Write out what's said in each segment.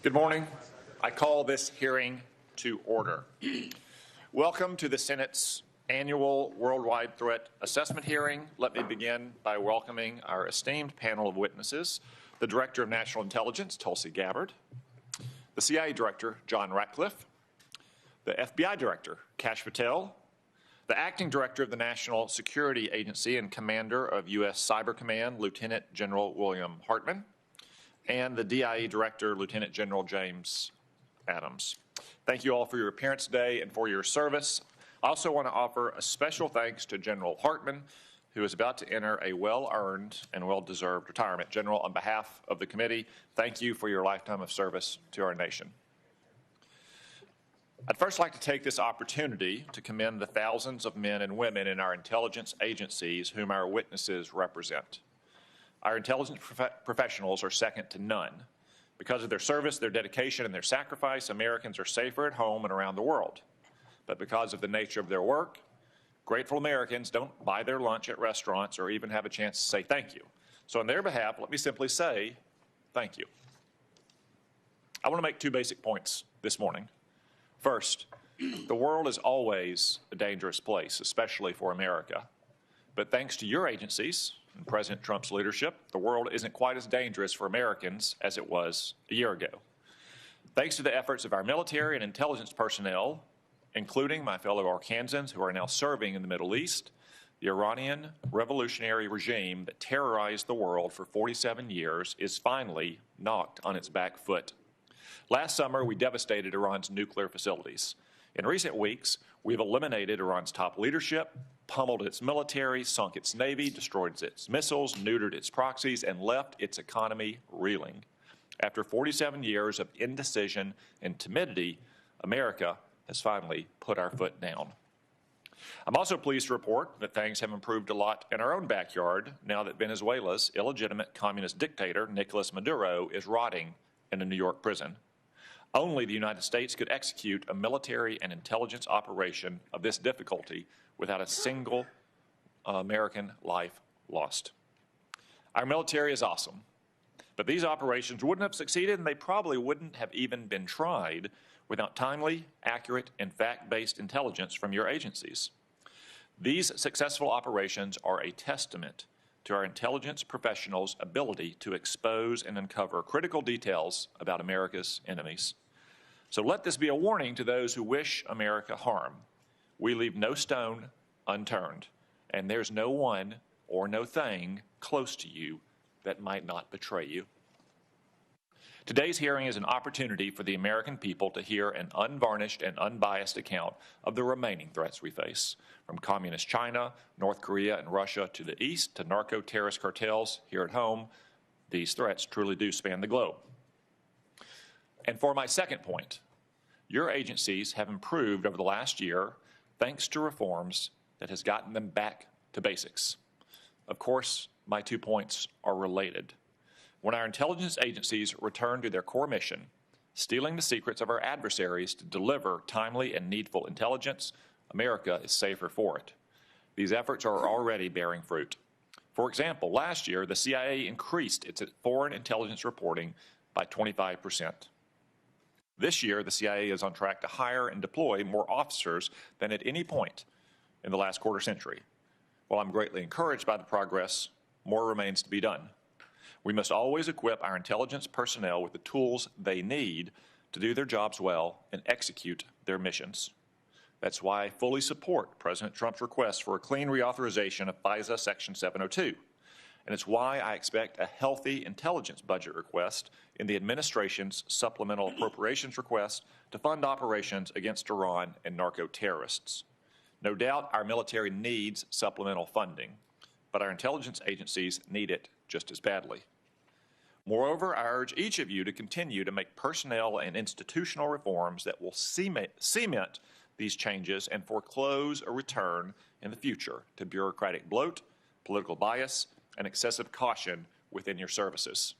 Good morning. I call this hearing to order. Welcome to the Senate's annual Worldwide Threat Assessment hearing. Let me begin by welcoming our esteemed panel of witnesses, the Director of National Intelligence, Tulsi Gabbard, the CIA Director, John Ratcliffe, the FBI Director, Kash Patel, the Acting Director of the National Security Agency and Commander of U.S. Cyber Command, Lieutenant General William Hartman, and the DIE Director, Lieutenant General James Adams. Thank you all for your appearance today and for your service. I also want to offer a special thanks to General Hartman, who is about to enter a well-earned and well-deserved retirement. General, on behalf of the committee, thank you for your lifetime of service to our nation. I'd first like to take this opportunity to commend the thousands of men and women in our intelligence agencies whom our witnesses represent. Our intelligence professionals are second to none. Because of their service, their dedication, and their sacrifice, Americans are safer at home and around the world. But because of the nature of their work, grateful Americans don't buy their lunch at restaurants or even have a chance to say thank you. So on their behalf, let me simply say thank you. I want to make two basic points this morning. First, the world is always a dangerous place, especially for America. But thanks to your agencies and President Trump's leadership, the world isn't quite as dangerous for Americans as it was a year ago. Thanks to the efforts of our military and intelligence personnel, including my fellow Arkansans who are now serving in the Middle East, the Iranian revolutionary regime that terrorized the world for 47 years is finally knocked on its back foot. Last summer, we devastated Iran's nuclear facilities. In recent weeks, we've eliminated Iran's top leadership, pummeled its military, sunk its navy, destroyed its missiles, neutered its proxies, and left its economy reeling. After 47 years of indecision and timidity, America has finally put our foot down. I'm also pleased to report that things have improved a lot in our own backyard now that Venezuela's illegitimate communist dictator, Nicolas Maduro, is rotting in a New York prison. Only the United States could execute a military and intelligence operation of this difficulty without a single American life lost. Our military is awesome, but these operations wouldn't have succeeded, and they probably wouldn't have even been tried without timely, accurate, and fact-based intelligence from your agencies. These successful operations are a testament to our intelligence professionals' ability to expose and uncover critical details about America's enemies. So let this be a warning to those who wish America harm. We leave no stone unturned, and there's no one or no thing close to you that might not betray you. Today's hearing is an opportunity for the American people to hear an unvarnished and unbiased account of the remaining threats we face, from communist China, North Korea, and Russia to the east to narco-terrorist cartels here at home. These threats truly do span the globe. And for my second point, your agencies have improved over the last year thanks to reforms that has gotten them back to basics. Of course, my 2 points are related. When our intelligence agencies return to their core mission, stealing the secrets of our adversaries to deliver timely and needful intelligence, America is safer for it. These efforts are already bearing fruit. For example, last year, the CIA increased its foreign intelligence reporting by 25%. This year, the CIA is on track to hire and deploy more officers than at any point in the last quarter century. While I'm greatly encouraged by the progress, more remains to be done. We must always equip our intelligence personnel with the tools they need to do their jobs well and execute their missions. That's why I fully support President Trump's request for a clean reauthorization of FISA Section 702. And it's why I expect a healthy intelligence budget request in the administration's supplemental appropriations request to fund operations against Iran and narco-terrorists. No doubt our military needs supplemental funding, but our intelligence agencies need it just as badly. Moreover, I urge each of you to continue to make personnel and institutional reforms that will cement these changes and foreclose a return in the future to bureaucratic bloat, political bias, and excessive caution within your services.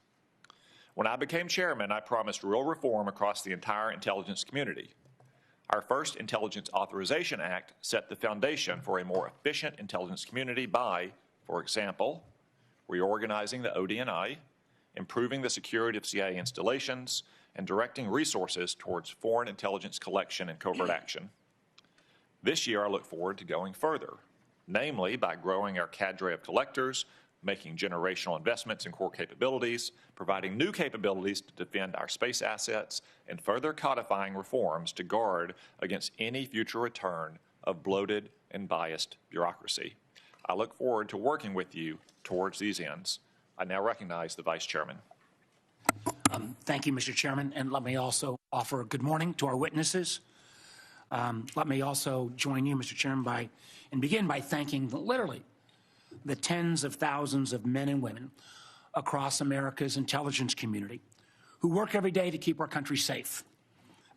When I became chairman, I promised real reform across the entire intelligence community. Our first Intelligence Authorization Act set the foundation for a more efficient intelligence community by, for example, reorganizing the ODNI, improving the security of CIA installations, and directing resources towards foreign intelligence collection and covert action. This year, I look forward to going further, namely by growing our cadre of collectors, making generational investments in core capabilities, providing new capabilities to defend our space assets, and further codifying reforms to guard against any future return of bloated and biased bureaucracy. I look forward to working with you towards these ends. I now recognize the Vice Chairman. Thank you, Mr. Chairman, and let me also offer a good morning to our witnesses. Let me also join you, Mr. Chairman, and begin by thanking literally the tens of thousands of men and women across America's intelligence community who work every day to keep our country safe.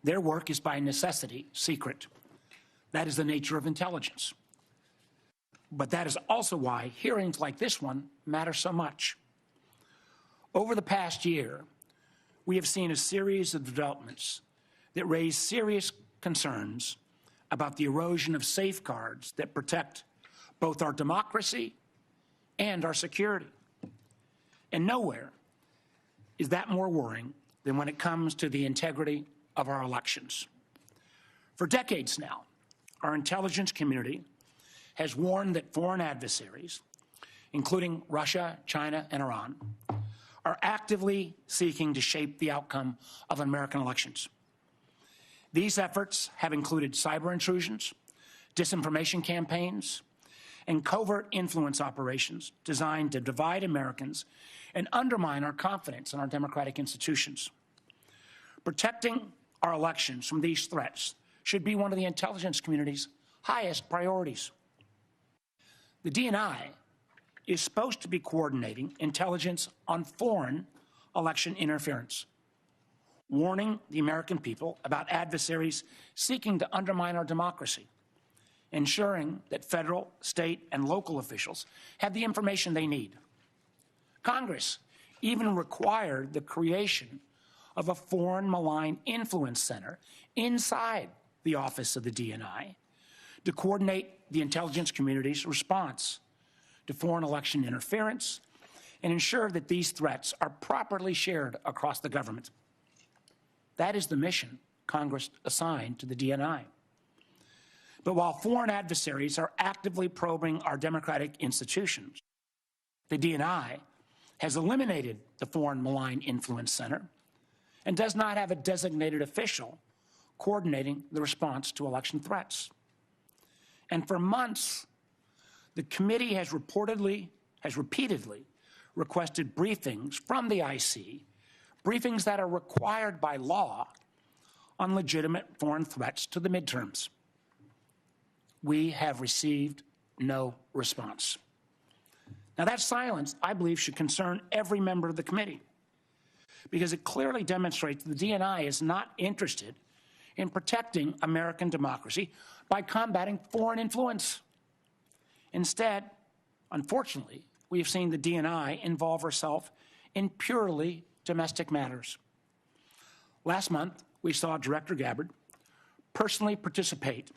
Their work is by necessity secret. That is the nature of intelligence. But that is also why hearings like this one matter so much. Over the past year, we have seen a series of developments that raise serious concerns about the erosion of safeguards that protect both our democracy and our security. And nowhere is that more worrying than when it comes to the integrity of our elections. For decades now, our intelligence community has warned that foreign adversaries, including Russia, China, and Iran, are actively seeking to shape the outcome of American elections. These efforts have included cyber intrusions, disinformation campaigns, and covert influence operations designed to divide Americans and undermine our confidence in our democratic institutions. Protecting our elections from these threats should be one of the intelligence community's highest priorities. The DNI is supposed to be coordinating intelligence on foreign election interference, warning the American people about adversaries seeking to undermine our democracy, ensuring that federal, state, and local officials have the information they need. Congress even required the creation of a foreign malign influence center inside the office of the DNI to coordinate the intelligence community's response to foreign election interference and ensure that these threats are properly shared across the government. That is the mission Congress assigned to the DNI. But while foreign adversaries are actively probing our democratic institutions, the DNI has eliminated the Foreign Malign Influence Center and does not have a designated official coordinating the response to election threats. And for months, the committee has repeatedly requested briefings from the IC, briefings that are required by law on legitimate foreign threats to the midterms. We have received no response. Now, that silence, I believe, should concern every member of the committee because it clearly demonstrates the DNI is not interested in protecting American democracy by combating foreign influence. Instead, unfortunately, we have seen the DNI involve herself in purely domestic matters. Last month, we saw Director Gabbard personally participate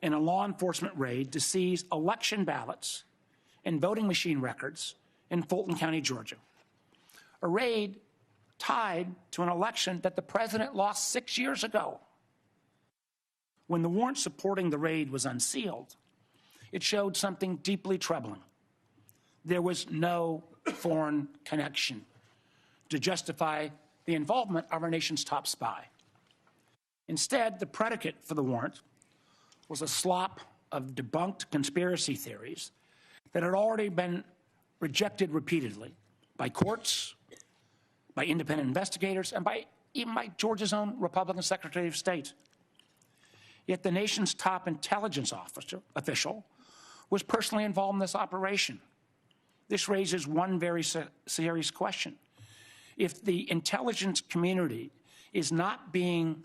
in a law enforcement raid to seize election ballots and voting machine records in Fulton County, Georgia. A raid tied to an election that the president lost 6 years ago. When the warrant supporting the raid was unsealed, it showed something deeply troubling. There was no foreign connection to justify the involvement of our nation's top spy. Instead, the predicate for the warrant was a slop of debunked conspiracy theories that had already been rejected repeatedly by courts, by independent investigators, and even by Georgia's own Republican Secretary of State. Yet the nation's top intelligence official was personally involved in this operation. This raises one very serious question. If the intelligence community is not being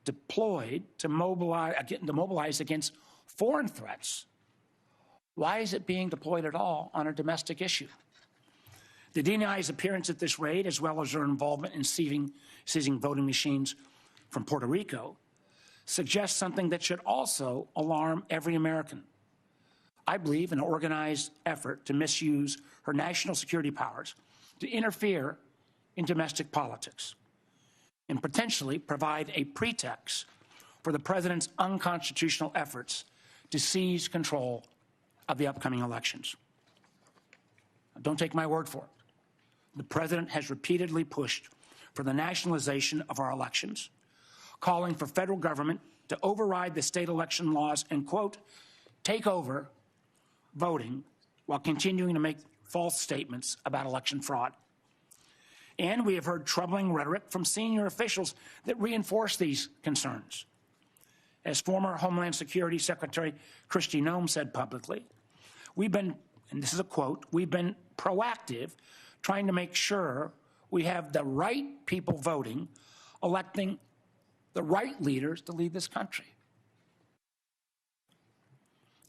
deployed to mobilize against foreign threats, why is it being deployed at all on a domestic issue? The DNI's appearance at this raid, as well as their involvement in seizing voting machines from Puerto Rico, suggests something that should also alarm every American. I believe an organized effort to misuse her national security powers to interfere in domestic politics. and potentially provide a pretext for the president's unconstitutional efforts to seize control of the upcoming elections. Now, don't take my word for it. The president has repeatedly pushed for the nationalization of our elections, calling for federal government to override the state election laws and, quote, take over voting while continuing to make false statements about election fraud. And we have heard troubling rhetoric from senior officials that reinforce these concerns. As former Homeland Security Secretary Kristi Noem said publicly, we've been, and this is a quote, we've been proactive trying to make sure we have the right people voting, electing the right leaders to lead this country.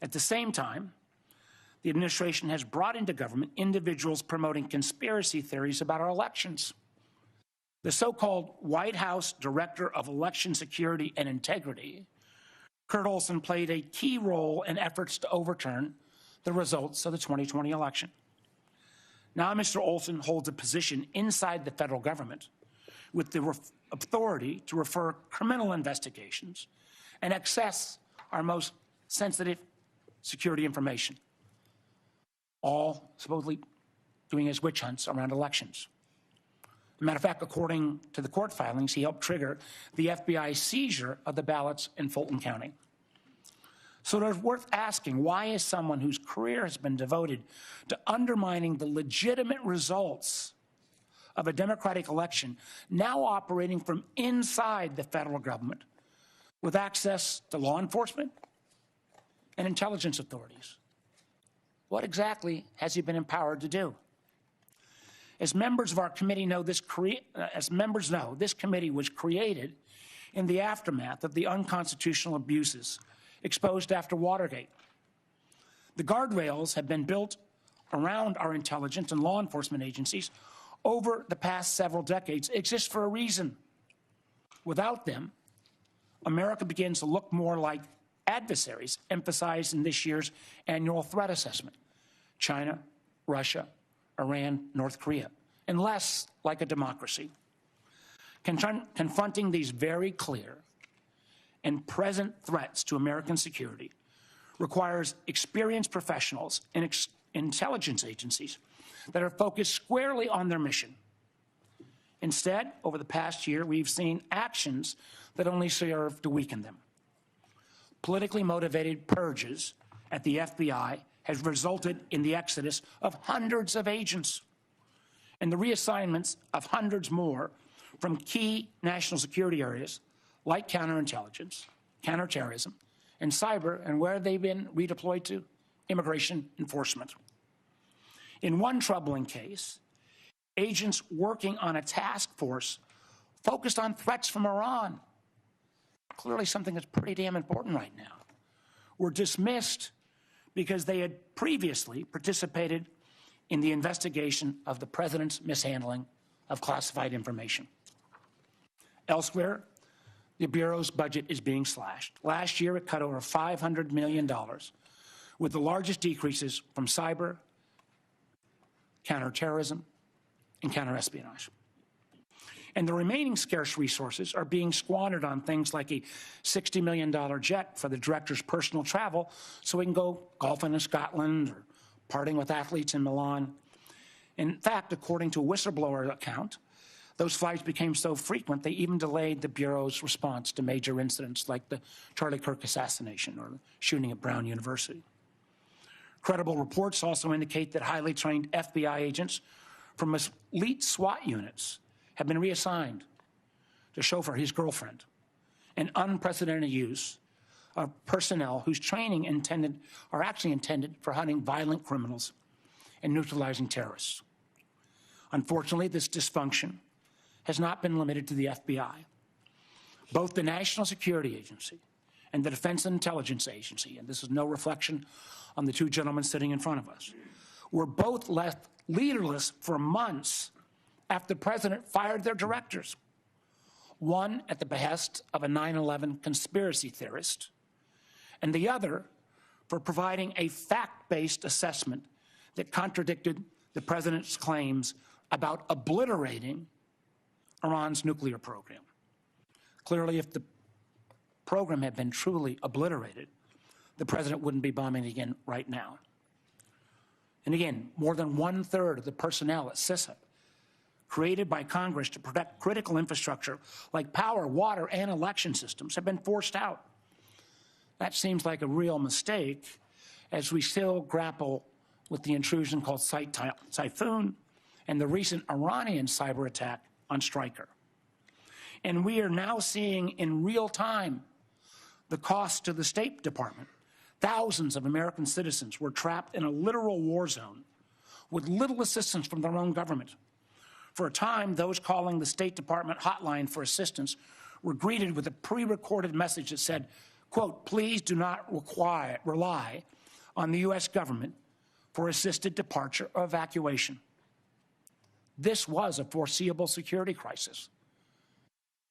At the same time, the administration has brought into government individuals promoting conspiracy theories about our elections. The so-called White House Director of Election Security and Integrity, Kurt Olson, played a key role in efforts to overturn the results of the 2020 election. Now Mr. Olson holds a position inside the federal government with the authority to refer criminal investigations and access our most sensitive security information, all supposedly doing his witch hunts around elections. As a matter of fact, according to the court filings, he helped trigger the FBI seizure of the ballots in Fulton County. So it's worth asking, why is someone whose career has been devoted to undermining the legitimate results of a democratic election now operating from inside the federal government with access to law enforcement and intelligence authorities? What exactly has he been empowered to do? As members of our committee know, this committee was created in the aftermath of the unconstitutional abuses exposed after Watergate. The guardrails have been built around our intelligence and law enforcement agencies over the past several decades exist for a reason. Without them, America begins to look more like adversaries emphasized in this year's annual threat assessment: China, Russia, Iran, North Korea, and less like a democracy. Confronting these very clear and present threats to American security requires experienced professionals in intelligence agencies that are focused squarely on their mission. Instead, over the past year, we've seen actions that only serve to weaken them. Politically motivated purges at the FBI has resulted in the exodus of hundreds of agents and the reassignments of hundreds more from key national security areas like counterintelligence, counterterrorism, and cyber, and where they've been redeployed to? Immigration enforcement. In one troubling case, agents working on a task force focused on threats from Iran, clearly something that's pretty damn important right now, were dismissed because they had previously participated in the investigation of the president's mishandling of classified information. Elsewhere, the Bureau's budget is being slashed. Last year, it cut over $500 million, with the largest decreases from cyber, counterterrorism, and counterespionage. And the remaining scarce resources are being squandered on things like a $60 million jet for the director's personal travel so he can go golfing in Scotland or partying with athletes in Milan. In fact, according to a whistleblower account, those flights became so frequent they even delayed the Bureau's response to major incidents like the Charlie Kirk assassination or the shooting at Brown University. Credible reports also indicate that highly trained FBI agents from elite SWAT units have been reassigned to chauffeur his girlfriend, an unprecedented use of personnel whose training are actually intended for hunting violent criminals and neutralizing terrorists. Unfortunately, this dysfunction has not been limited to the FBI. Both the National Security Agency and the Defense Intelligence Agency, and this is no reflection on the two gentlemen sitting in front of us, were both left leaderless for months after the president fired their directors, one at the behest of a 9/11 conspiracy theorist, and the other for providing a fact-based assessment that contradicted the president's claims about obliterating Iran's nuclear program. Clearly, if the program had been truly obliterated, the president wouldn't be bombing again right now. And again, more than 1/3 of the personnel at FISA, created by Congress to protect critical infrastructure like power, water, and election systems, have been forced out. That seems like a real mistake as we still grapple with the intrusion called Typhoon and the recent Iranian cyber attack on Stryker. And we are now seeing in real time the cost to the State Department. Thousands of American citizens were trapped in a literal war zone with little assistance from their own government. For a time, those calling the State Department hotline for assistance were greeted with a pre-recorded message that said, quote, "Please do not rely on the U.S. government for assisted departure or evacuation." This was a foreseeable security crisis.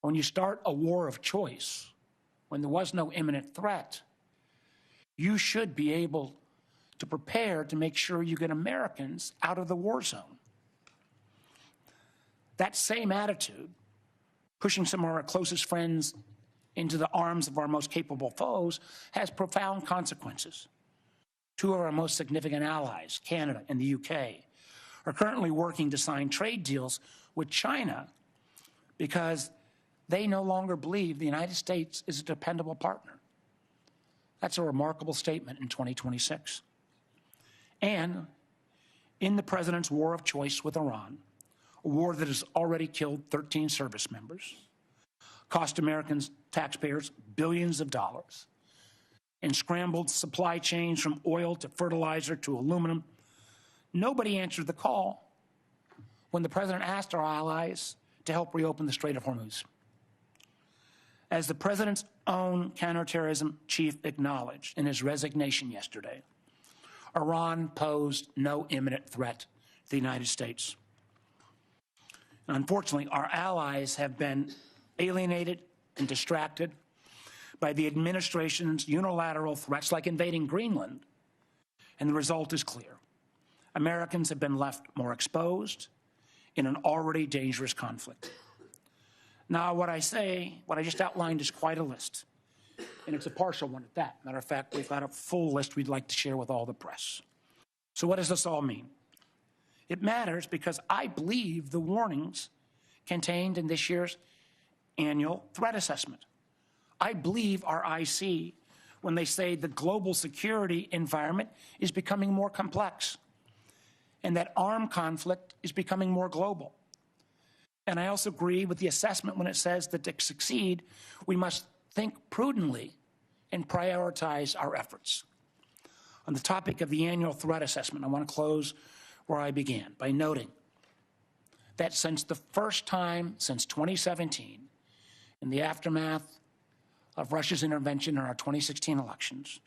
When you start a war of choice, when there was no imminent threat, you should be able to prepare to make sure you get Americans out of the war zone. That same attitude, pushing some of our closest friends into the arms of our most capable foes, has profound consequences. Two of our most significant allies, Canada and the UK, are currently working to sign trade deals with China because they no longer believe the United States is a dependable partner. That's a remarkable statement in 2026. And in the president's war of choice with Iran, a war that has already killed 13 service members, cost American taxpayers billions of dollars, and scrambled supply chains from oil to fertilizer to aluminum, nobody answered the call when the president asked our allies to help reopen the Strait of Hormuz. As the president's own counterterrorism chief acknowledged in his resignation yesterday, Iran posed no imminent threat to the United States. And unfortunately, our allies have been alienated and distracted by the administration's unilateral threats like invading Greenland, and the result is clear. Americans have been left more exposed in an already dangerous conflict. Now, what I just outlined is quite a list, and it's a partial one at that. Matter of fact, we've got a full list we'd like to share with all the press. So what does this all mean? It matters because I believe the warnings contained in this year's annual threat assessment. I believe our IC when they say the global security environment is becoming more complex and that armed conflict is becoming more global. And I also agree with the assessment when it says that to succeed, we must think prudently and prioritize our efforts. On the topic of the annual threat assessment, I want to close where I began by noting that since the first time since 2017, in the aftermath of Russia's intervention in our 2016 elections,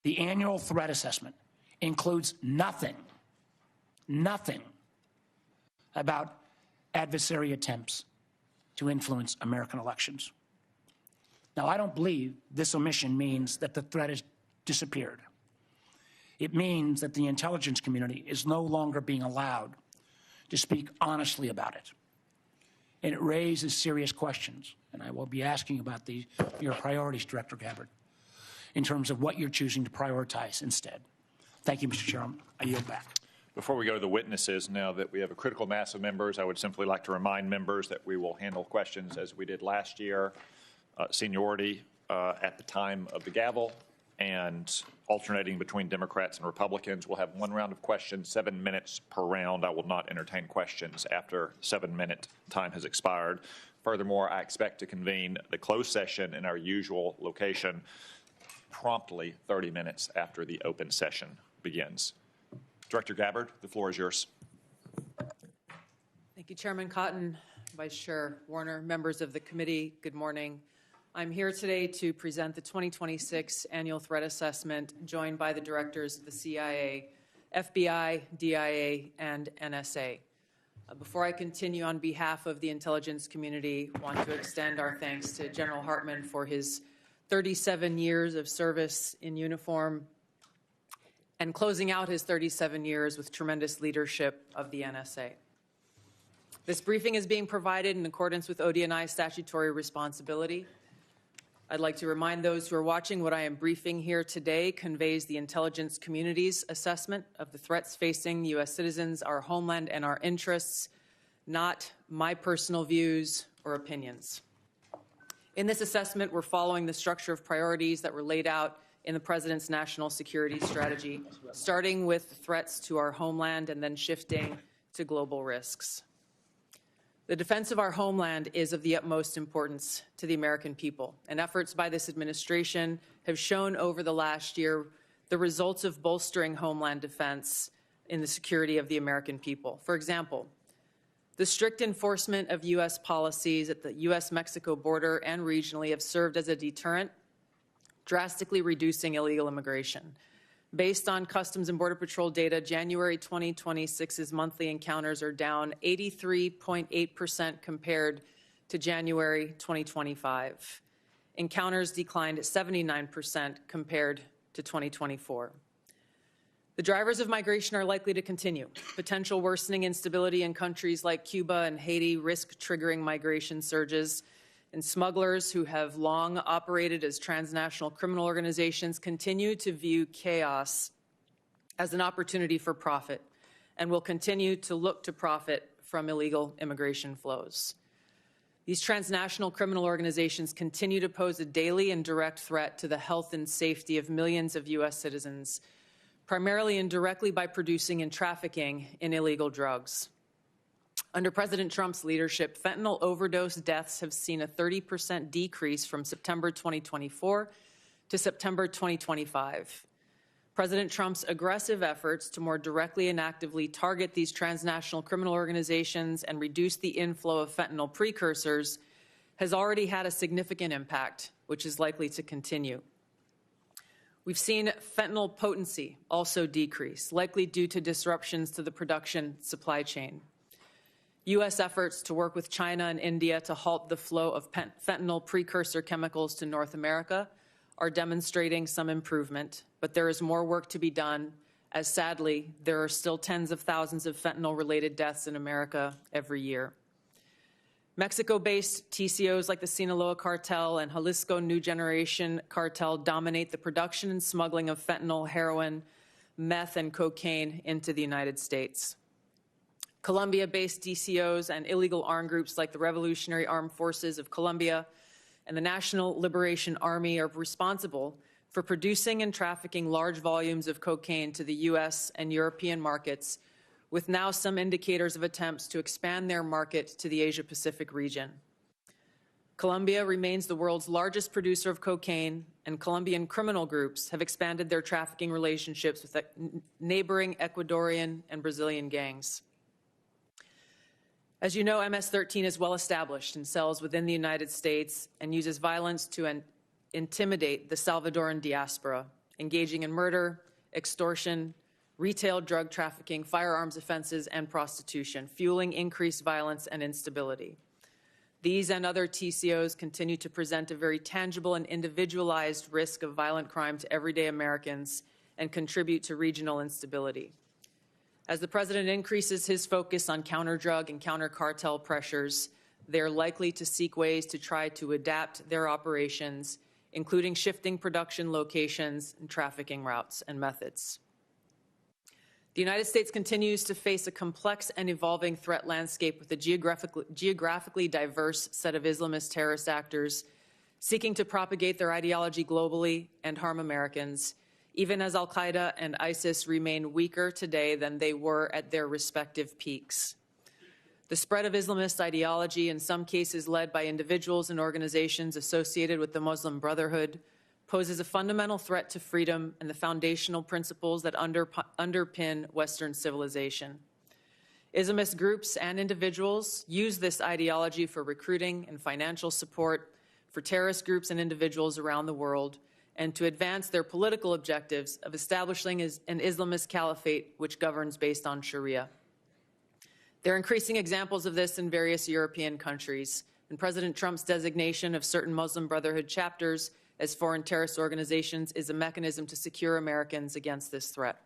the annual threat assessment includes nothing about adversary attempts to influence American elections. Now, I don't believe this omission means that the threat has disappeared. It means that the intelligence community is no longer being allowed to speak honestly about it. And it raises serious questions, and I will be asking about your priorities, Director Gabbard, in terms of what you're choosing to prioritize instead. Thank you, Mr. Chairman. I yield back. Before we go to the witnesses, now that we have a critical mass of members, I would simply like to remind members that we will handle questions as we did last year, seniority at the time of the gavel, and alternating between Democrats and Republicans. We'll have one round of questions, 7 minutes per round. I will not entertain questions after 7-minute time has expired. Furthermore, I expect to convene the closed session in our usual location promptly 30 minutes after the open session begins. Director Gabbard, the floor is yours. Thank you, Chairman Cotton, Vice Chair Warner, members of the committee, good morning. I'm here today to present the 2026 Annual Threat Assessment, joined by the directors of the CIA, FBI, DIA, and NSA. Before I continue, on behalf of the intelligence community, I want to extend our thanks to General Hartman for his 37 years of service in uniform and closing out his 37 years with tremendous leadership of the NSA. This briefing is being provided in accordance with ODNI statutory responsibility. I'd like to remind those who are watching what I am briefing here today conveys the intelligence community's assessment of the threats facing U.S. citizens, our homeland, and our interests, not my personal views or opinions. In this assessment, we're following the structure of priorities that were laid out in the President's national security strategy, starting with threats to our homeland and then shifting to global risks. The defense of our homeland is of the utmost importance to the American people, and efforts by this administration have shown over the last year the results of bolstering homeland defense in the security of the American people. For example, the strict enforcement of U.S. policies at the U.S.-Mexico border and regionally have served as a deterrent, drastically reducing illegal immigration. Based on Customs and Border Patrol data, January 2026's monthly encounters are down 83.8% compared to January 2025. Encounters declined 79% compared to 2024. The drivers of migration are likely to continue. Potential worsening instability in countries like Cuba and Haiti risk triggering migration surges, and smugglers who have long operated as transnational criminal organizations continue to view chaos as an opportunity for profit and will continue to look to profit from illegal immigration flows. These transnational criminal organizations continue to pose a daily and direct threat to the health and safety of millions of U.S. citizens, primarily and directly by producing and trafficking in illegal drugs. Under President Trump's leadership, fentanyl overdose deaths have seen a 30% decrease from September 2024 to September 2025. President Trump's aggressive efforts to more directly and actively target these transnational criminal organizations and reduce the inflow of fentanyl precursors has already had a significant impact, which is likely to continue. We've seen fentanyl potency also decrease, likely due to disruptions to the production supply chain. U.S. efforts to work with China and India to halt the flow of fentanyl precursor chemicals to North America are demonstrating some improvement, but there is more work to be done, as sadly, there are still tens of thousands of fentanyl-related deaths in America every year. Mexico-based TCOs like the Sinaloa Cartel and Jalisco New Generation Cartel dominate the production and smuggling of fentanyl, heroin, meth, and cocaine into the United States. Colombia-based DCOs and illegal armed groups like the Revolutionary Armed Forces of Colombia and the National Liberation Army are responsible for producing and trafficking large volumes of cocaine to the U.S. and European markets, with now some indicators of attempts to expand their market to the Asia-Pacific region. Colombia remains the world's largest producer of cocaine, and Colombian criminal groups have expanded their trafficking relationships with neighboring Ecuadorian and Brazilian gangs. As you know, MS-13 is well established in cells within the United States and uses violence to intimidate the Salvadoran diaspora, engaging in murder, extortion, retail drug trafficking, firearms offenses, and prostitution, fueling increased violence and instability. These and other TCOs continue to present a very tangible and individualized risk of violent crime to everyday Americans and contribute to regional instability. As the President increases his focus on counter-drug and counter-cartel pressures, they are likely to seek ways to try to adapt their operations, including shifting production locations and trafficking routes and methods. The United States continues to face a complex and evolving threat landscape with a geographically diverse set of Islamist terrorist actors seeking to propagate their ideology globally and harm Americans, even as al-Qaeda and ISIS remain weaker today than they were at their respective peaks. The spread of Islamist ideology, in some cases led by individuals and organizations associated with the Muslim Brotherhood, poses a fundamental threat to freedom and the foundational principles that underpin Western civilization. Islamist groups and individuals use this ideology for recruiting and financial support for terrorist groups and individuals around the world, and to advance their political objectives of establishing an Islamist caliphate which governs based on Sharia. There are increasing examples of this in various European countries, and President Trump's designation of certain Muslim Brotherhood chapters as foreign terrorist organizations is a mechanism to secure Americans against this threat.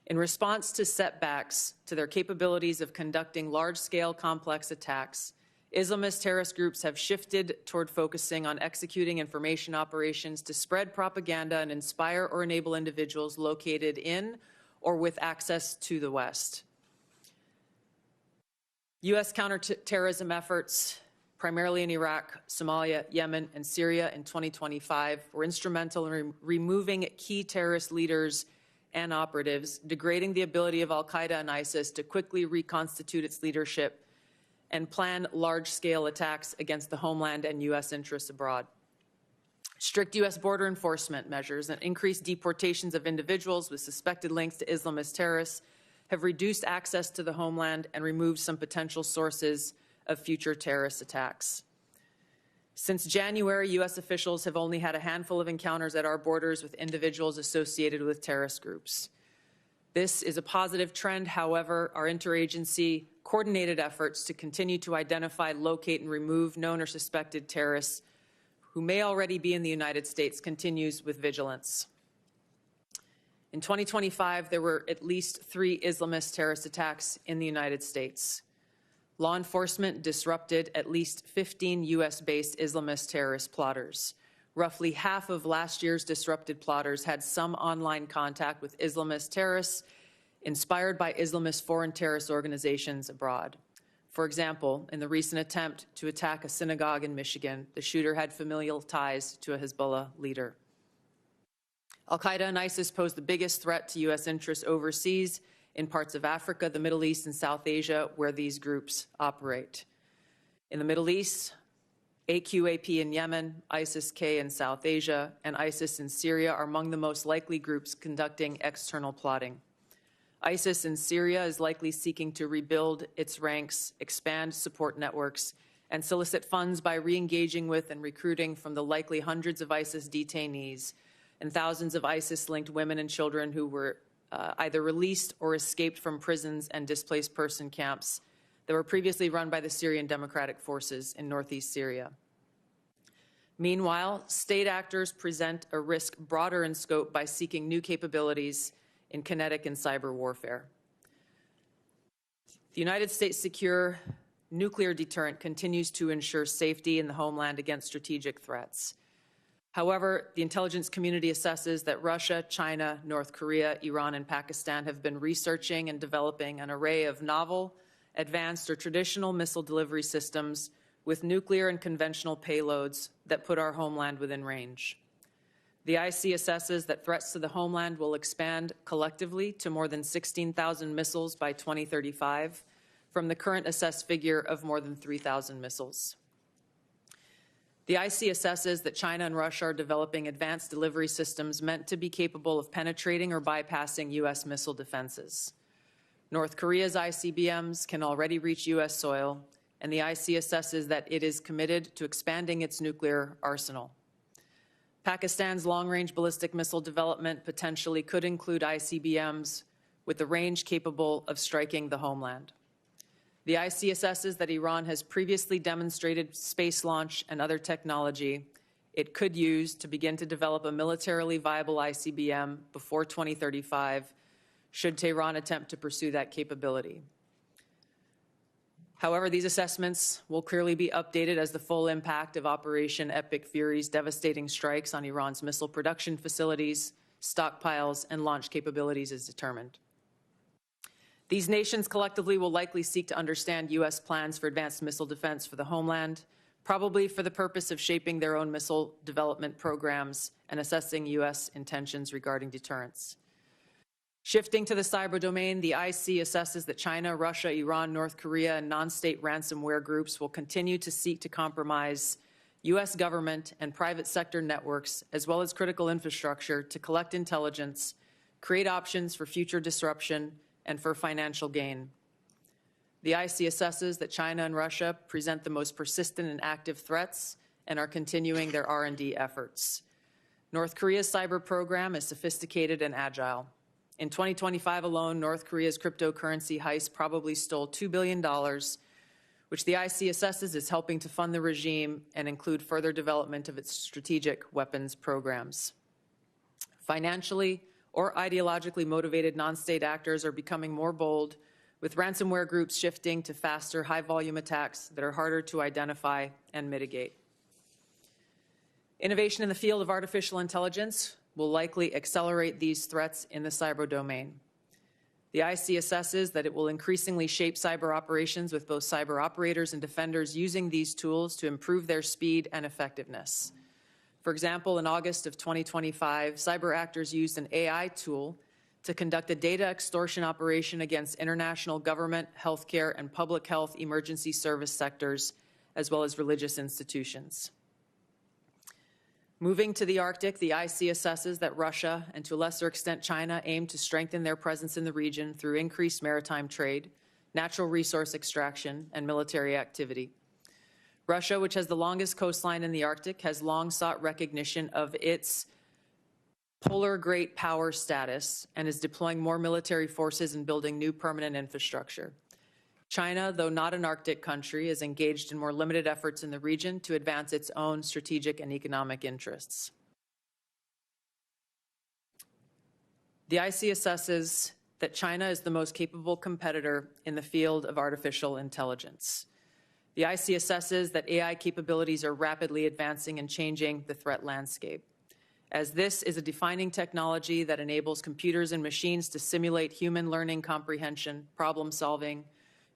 In response to setbacks to their capabilities of conducting large-scale complex attacks, Islamist terrorist groups have shifted toward focusing on executing information operations to spread propaganda and inspire or enable individuals located in or with access to the West. U.S. counterterrorism efforts, primarily in Iraq, Somalia, Yemen, and Syria in 2025, were instrumental in removing key terrorist leaders and operatives, degrading the ability of al-Qaeda and ISIS to quickly reconstitute its leadership and plan large-scale attacks against the homeland and U.S. interests abroad. Strict U.S. border enforcement measures and increased deportations of individuals with suspected links to Islamist terrorists have reduced access to the homeland and removed some potential sources of future terrorist attacks. Since January, U.S. officials have only had a handful of encounters at our borders with individuals associated with terrorist groups. This is a positive trend. However, our interagency coordinated efforts to continue to identify, locate, and remove known or suspected terrorists who may already be in the United States continues with vigilance. In 2025, there were at least 3 Islamist terrorist attacks in the United States. Law enforcement disrupted at least 15 U.S.-based Islamist terrorist plotters. Roughly half of last year's disrupted plotters had some online contact with Islamist terrorists inspired by Islamist foreign terrorist organizations abroad. For example, in the recent attempt to attack a synagogue in Michigan, the shooter had familial ties to a Hezbollah leader. Al-Qaeda and ISIS pose the biggest threat to U.S. interests overseas in parts of Africa, the Middle East, and South Asia, where these groups operate. In the Middle East, AQAP in Yemen, ISIS-K in South Asia, and ISIS in Syria are among the most likely groups conducting external plotting. ISIS in Syria is likely seeking to rebuild its ranks, expand support networks, and solicit funds by re-engaging with and recruiting from the likely hundreds of ISIS detainees and thousands of ISIS-linked women and children who were either released or escaped from prisons and displaced person camps that were previously run by the Syrian Democratic Forces in northeast Syria. Meanwhile, state actors present a risk broader in scope by seeking new capabilities in kinetic and cyber warfare. The United States' secure nuclear deterrent continues to ensure safety in the homeland against strategic threats. However, the intelligence community assesses that Russia, China, North Korea, Iran, and Pakistan have been researching and developing an array of novel, advanced, or traditional missile delivery systems with nuclear and conventional payloads that put our homeland within range. The IC assesses that threats to the homeland will expand collectively to more than 16,000 missiles by 2035, from the current assessed figure of more than 3,000 missiles. The IC assesses that China and Russia are developing advanced delivery systems meant to be capable of penetrating or bypassing U.S. missile defenses. North Korea's ICBMs can already reach U.S. soil, and the IC assesses that it is committed to expanding its nuclear arsenal. Pakistan's long-range ballistic missile development potentially could include ICBMs with the range capable of striking the homeland. The IC assesses that Iran has previously demonstrated space launch and other technology it could use to begin to develop a militarily viable ICBM before 2035, should Tehran attempt to pursue that capability. However, these assessments will clearly be updated as the full impact of Operation Epic Fury's devastating strikes on Iran's missile production facilities, stockpiles, and launch capabilities is determined. These nations collectively will likely seek to understand U.S. plans for advanced missile defense for the homeland, probably for the purpose of shaping their own missile development programs and assessing U.S. intentions regarding deterrence. Shifting to the cyber domain, the IC assesses that China, Russia, Iran, North Korea, and non-state ransomware groups will continue to seek to compromise U.S. government and private sector networks, as well as critical infrastructure, to collect intelligence, create options for future disruption, and for financial gain. The IC assesses that China and Russia present the most persistent and active threats and are continuing their R&D efforts. North Korea's cyber program is sophisticated and agile. In 2025 alone, North Korea's cryptocurrency heist probably stole $2 billion, which the IC assesses is helping to fund the regime and include further development of its strategic weapons programs. Financially, or ideologically motivated non-state actors are becoming more bold, with ransomware groups shifting to faster, high-volume attacks that are harder to identify and mitigate. Innovation in the field of artificial intelligence will likely accelerate these threats in the cyber domain. The IC assesses that it will increasingly shape cyber operations, with both cyber operators and defenders using these tools to improve their speed and effectiveness. For example, in August of 2025, cyber actors used an AI tool to conduct a data extortion operation against international government, healthcare, and public health emergency service sectors, as well as religious institutions. Moving to the Arctic, the IC assesses that Russia, and to a lesser extent China, aim to strengthen their presence in the region through increased maritime trade, natural resource extraction, and military activity. Russia, which has the longest coastline in the Arctic, has long sought recognition of its polar great power status and is deploying more military forces and building new permanent infrastructure. China, though not an Arctic country, is engaged in more limited efforts in the region to advance its own strategic and economic interests. The IC assesses that China is the most capable competitor in the field of artificial intelligence. The IC assesses that AI capabilities are rapidly advancing and changing the threat landscape, as this is a defining technology that enables computers and machines to simulate human learning comprehension, problem solving,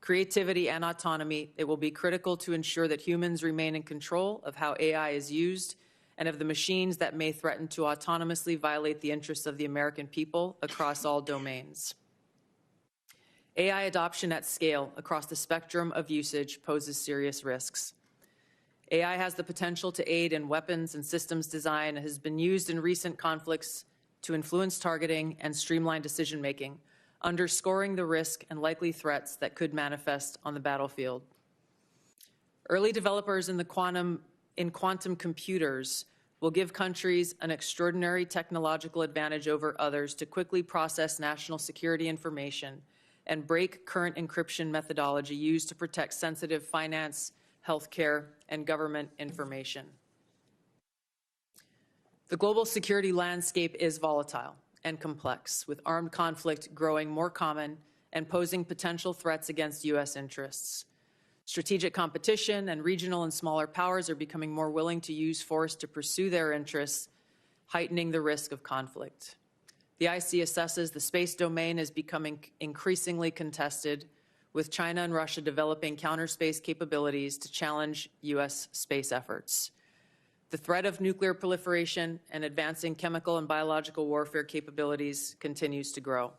creativity, and autonomy. It will be critical to ensure that humans remain in control of how AI is used and of the machines that may threaten to autonomously violate the interests of the American people across all domains. AI adoption at scale across the spectrum of usage poses serious risks. AI has the potential to aid in weapons and systems design and has been used in recent conflicts to influence targeting and streamline decision-making, underscoring the risk and likely threats that could manifest on the battlefield. Early developers in quantum computers will give countries an extraordinary technological advantage over others to quickly process national security information and break current encryption methodology used to protect sensitive finance, healthcare, and government information. The global security landscape is volatile and complex, with armed conflict growing more common and posing potential threats against U.S. interests. Strategic competition and regional and smaller powers are becoming more willing to use force to pursue their interests, heightening the risk of conflict. The IC assesses the space domain is becoming increasingly contested, with China and Russia developing counter-space capabilities to challenge U.S. space efforts. The threat of nuclear proliferation and advancing chemical and biological warfare capabilities continues to grow.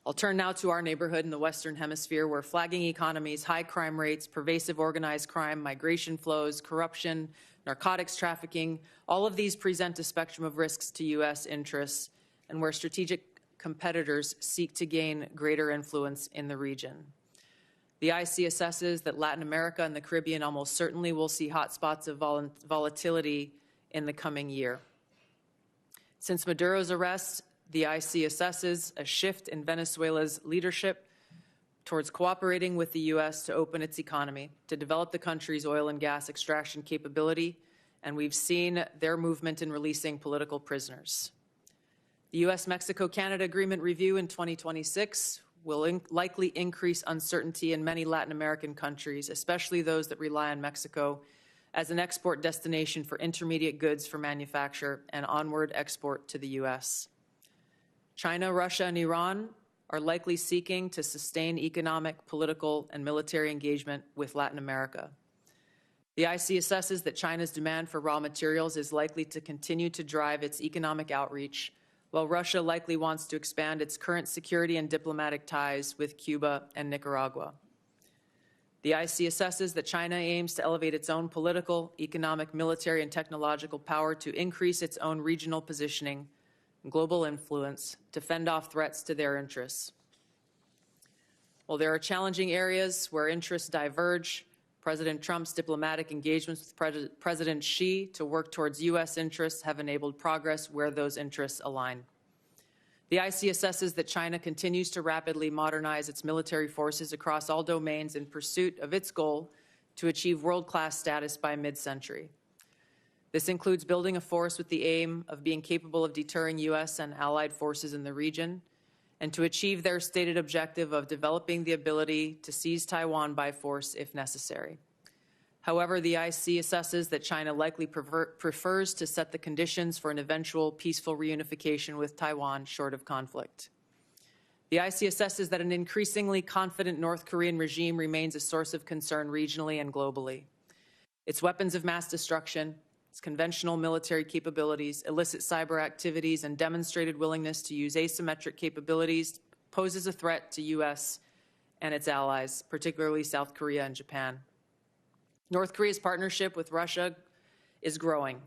I'll turn now to our neighborhood in the Western Hemisphere, where flagging economies, high crime rates, pervasive organized crime, migration flows, corruption, narcotics trafficking, all of these present a spectrum of risks to U.S. interests, and where strategic competitors seek to gain greater influence in the region. The IC assesses that Latin America and the Caribbean almost certainly will see hotspots of volatility in the coming year. Since Maduro's arrest, the IC assesses a shift in Venezuela's leadership towards cooperating with the U.S. to open its economy, to develop the country's oil and gas extraction capability, and we've seen their movement in releasing political prisoners. The U.S.-Mexico-Canada Agreement review in 2026 will likely increase uncertainty in many Latin American countries, especially those that rely on Mexico as an export destination for intermediate goods for manufacture and onward export to the U.S. China, Russia, and Iran are likely seeking to sustain economic, political, and military engagement with Latin America. The IC assesses that China's demand for raw materials is likely to continue to drive its economic outreach, while Russia likely wants to expand its current security and diplomatic ties with Cuba and Nicaragua. The IC assesses that China aims to elevate its own political, economic, military, and technological power to increase its own regional positioning and global influence to fend off threats to their interests. While there are challenging areas where interests diverge, President Trump's diplomatic engagements with President Xi to work towards U.S. interests have enabled progress where those interests align. The IC assesses that China continues to rapidly modernize its military forces across all domains in pursuit of its goal to achieve world-class status by mid-century. This includes building a force with the aim of being capable of deterring U.S. and allied forces in the region, and to achieve their stated objective of developing the ability to seize Taiwan by force if necessary. However, the IC assesses that China likely prefers to set the conditions for an eventual peaceful reunification with Taiwan short of conflict. The IC assesses that an increasingly confident North Korean regime remains a source of concern regionally and globally. Its weapons of mass destruction, its conventional military capabilities, illicit cyber activities, and demonstrated willingness to use asymmetric capabilities poses a threat to U.S. and its allies, particularly South Korea and Japan. North Korea's partnership with Russia is growing,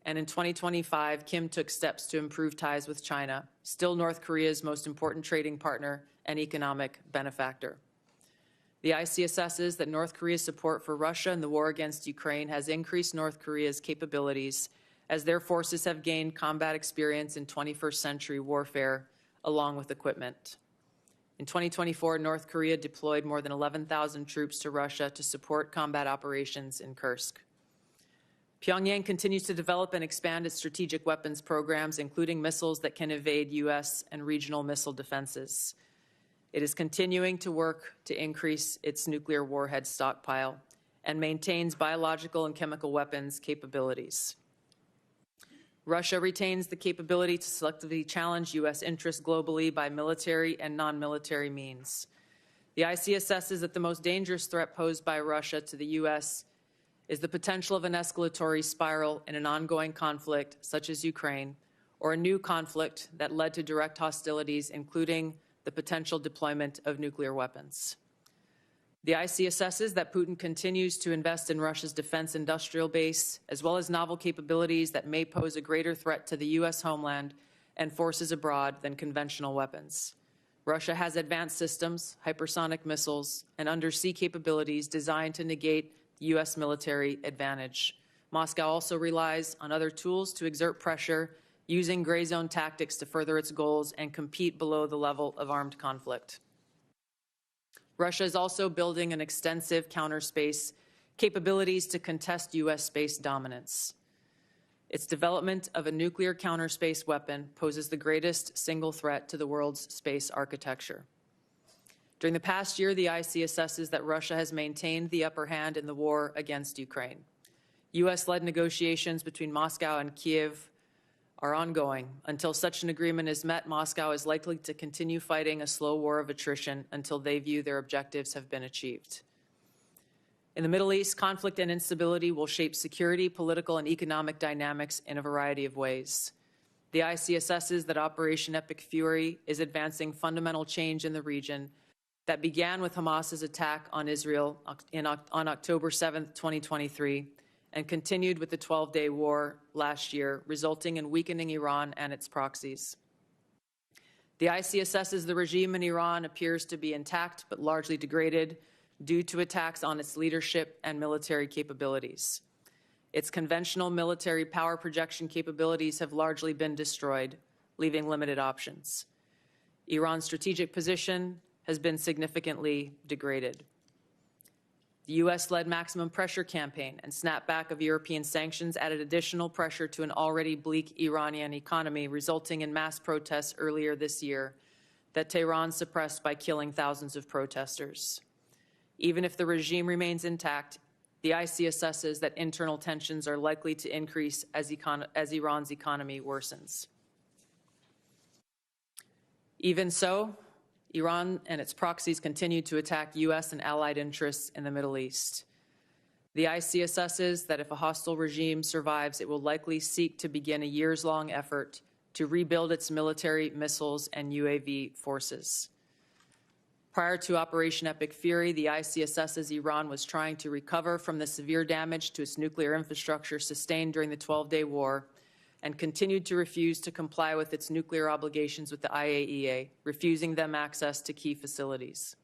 and in 2025, Kim took steps to improve ties with China, still North Korea's most important trading partner and economic benefactor. The IC assesses that North Korea's support for Russia in the war against Ukraine has increased North Korea's capabilities as their forces have gained combat experience in 21st century warfare along with equipment. In 2024, North Korea deployed more than 11,000 troops to Russia to support combat operations in Kursk. Pyongyang continues to develop and expand its strategic weapons programs, including missiles that can evade U.S. and regional missile defenses. It is continuing to work to increase its nuclear warhead stockpile and maintains biological and chemical weapons capabilities. Russia retains the capability to selectively challenge U.S. interests globally by military and non-military means. The IC assesses that the most dangerous threat posed by Russia to the U.S. is the potential of an escalatory spiral in an ongoing conflict such as Ukraine, or a new conflict that led to direct hostilities, including the potential deployment of nuclear weapons. The IC assesses that Putin continues to invest in Russia's defense industrial base, as well as novel capabilities that may pose a greater threat to the U.S. homeland and forces abroad than conventional weapons. Russia has advanced systems, hypersonic missiles, and undersea capabilities designed to negate the U.S. military advantage. Moscow also relies on other tools to exert pressure, using gray zone tactics to further its goals and compete below the level of armed conflict. Russia is also building an extensive counterspace capabilities to contest U.S. space dominance. Its development of a nuclear counterspace weapon poses the greatest single threat to the world's space architecture. During the past year, the IC assesses that Russia has maintained the upper hand in the war against Ukraine. U.S.-led negotiations between Moscow and Kiev are ongoing. Until such an agreement is met, Moscow is likely to continue fighting a slow war of attrition until they view their objectives have been achieved. In the Middle East, conflict and instability will shape security, political, and economic dynamics in a variety of ways. The IC assesses that Operation Epic Fury is advancing fundamental change in the region that began with Hamas's attack on Israel on October 7, 2023, and continued with the 12-day war last year, resulting in weakening Iran and its proxies. The IC assesses the regime in Iran appears to be intact but largely degraded due to attacks on its leadership and military capabilities. Its conventional military power projection capabilities have largely been destroyed, leaving limited options. Iran's strategic position has been significantly degraded. The U.S.-led maximum pressure campaign and snapback of European sanctions added additional pressure to an already bleak Iranian economy, resulting in mass protests earlier this year that Tehran suppressed by killing thousands of protesters. Even if the regime remains intact, the IC assesses that internal tensions are likely to increase as Iran's economy worsens. Even so, Iran and its proxies continue to attack U.S. and allied interests in the Middle East. The IC assesses that if a hostile regime survives, it will likely seek to begin a years-long effort to rebuild its military, missiles, and UAV forces. Prior to Operation Epic Fury, the IC assesses Iran was trying to recover from the severe damage to its nuclear infrastructure sustained during the 12-day war and continued to refuse to comply with its nuclear obligations with the IAEA, refusing them access to key facilities.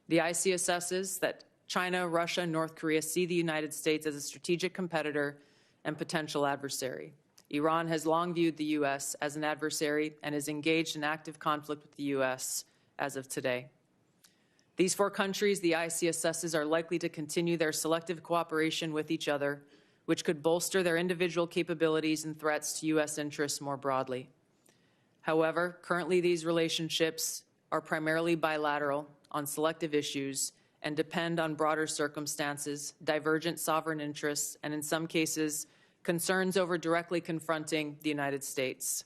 The IC assesses that China, Russia, and North Korea see the United States as a strategic competitor and potential adversary. Iran has long viewed the U.S. as an adversary and is engaged in active conflict with the U.S. as of today. These four countries, the IC assesses, are likely to continue their selective cooperation with each other, which could bolster their individual capabilities and threats to U.S. interests more broadly. However, currently these relationships are primarily bilateral on selective issues and depend on broader circumstances, divergent sovereign interests, and in some cases, concerns over directly confronting the United States.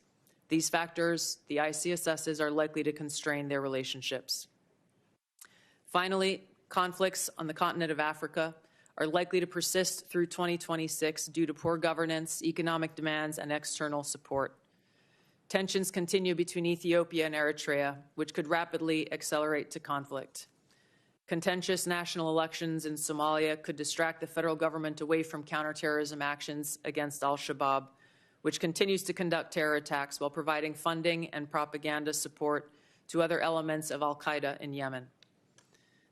These factors, the IC assesses, are likely to constrain their relationships. Finally, conflicts on the continent of Africa are likely to persist through 2026 due to poor governance, economic demands, and external support. Tensions continue between Ethiopia and Eritrea, which could rapidly accelerate to conflict. Contentious national elections in Somalia could distract the federal government away from counterterrorism actions against al-Shabaab, which continues to conduct terror attacks while providing funding and propaganda support to other elements of al-Qaeda in Yemen.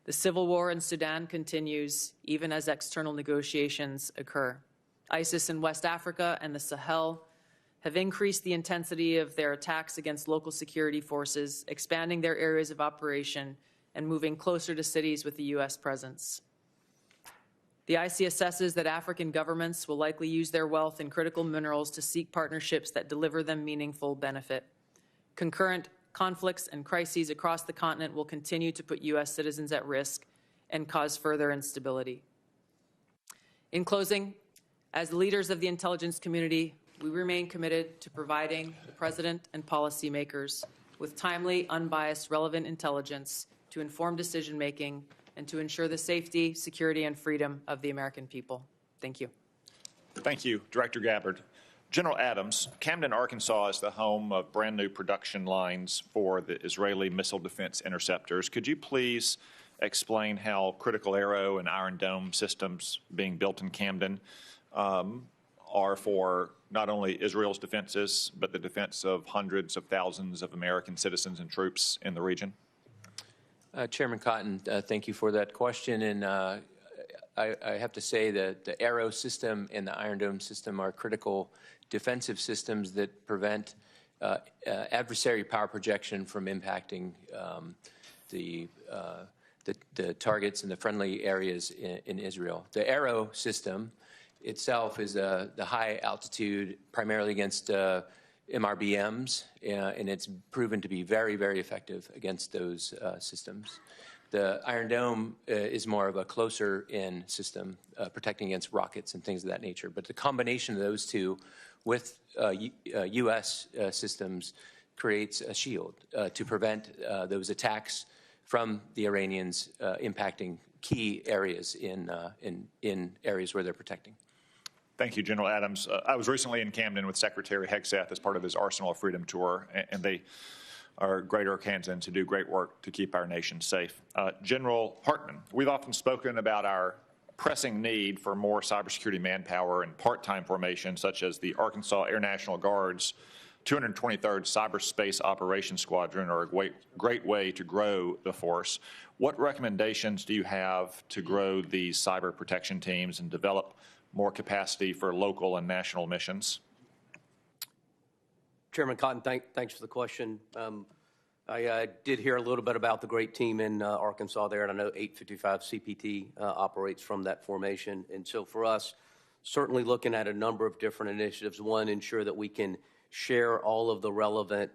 The civil war in Sudan continues even as external negotiations occur. ISIS in West Africa and the Sahel have increased the intensity of their attacks against local security forces, expanding their areas of operation and moving closer to cities with the U.S. presence. The IC assesses that African governments will likely use their wealth in critical minerals to seek partnerships that deliver them meaningful benefit. Concurrent conflicts and crises across the continent will continue to put U.S. citizens at risk and cause further instability. In closing, as leaders of the intelligence community, we remain committed to providing the President and policymakers with timely, unbiased, relevant intelligence to inform decision-making and to ensure the safety, security, and freedom of the American people. Thank you. Thank you, Director Gabbard. General Adams, Camden, Arkansas is the home of brand new production lines for the Israeli missile defense interceptors. Could you please explain how Critical Arrow and Iron Dome systems being built in Camden are for not only Israel's defenses, but the defense of hundreds of thousands of American citizens and troops in the region? Chairman Cotton, thank you for that question. And I have to say that the Arrow system and the Iron Dome system are critical defensive systems that prevent adversary power projection from impacting the targets in the friendly areas in Israel. The Arrow system itself is the high altitude, primarily against MRBMs, and it's proven to be very, very effective against those systems. The Iron Dome is more of a closer-in system, protecting against rockets and things of that nature. But the combination of those two with U.S. systems creates a shield to prevent those attacks from the Iranians impacting key areas in areas where they're protecting. Thank you, General Adams. I was recently in Camden with Secretary Hegseth as part of his Arsenal of Freedom tour, and they are great Arkansans who do great work to keep our nation safe. General Hartman, we've often spoken about our pressing need for more cybersecurity manpower and part-time formation, such as the Arkansas Air National Guard's 223rd Cyberspace Operations Squadron are a great way to grow the force. What recommendations do you have to grow these cyber protection teams and develop more capacity for local and national missions? Chairman Cotton, thanks for the question. I did hear a little bit about the great team in Arkansas there, and I know 855 CPT operates from that formation. And so for us, certainly looking at a number of different initiatives. One, ensure that we can share all of the relevant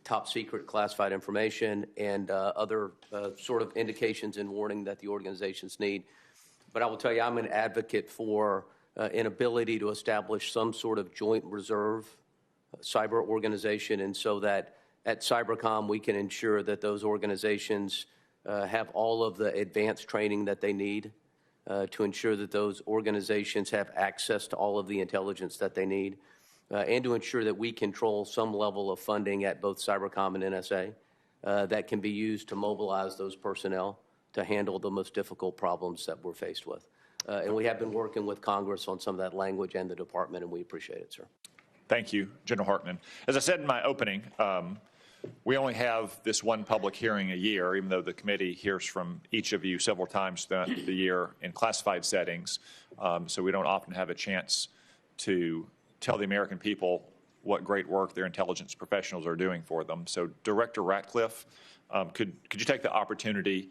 top secret classified information and other sort of indications and warning that the organizations need. But I will tell you, I'm an advocate for an ability to establish some sort of joint reserve cyber organization, and so that at Cybercom we can ensure that those organizations have all of the advanced training that they need to ensure that those organizations have access to all of the intelligence that they need, and to ensure that we control some level of funding at both Cybercom and NSA that can be used to mobilize those personnel to handle the most difficult problems that we're faced with. And we have been working with Congress on some of that language and the department, and we appreciate it, sir. Thank you, General Hartman. As I said in my opening, we only have this one public hearing a year, even though the committee hears from each of you several times throughout the year in classified settings. So we don't often have a chance to tell the American people what great work their intelligence professionals are doing for them. So Director Ratcliffe, could you take the opportunity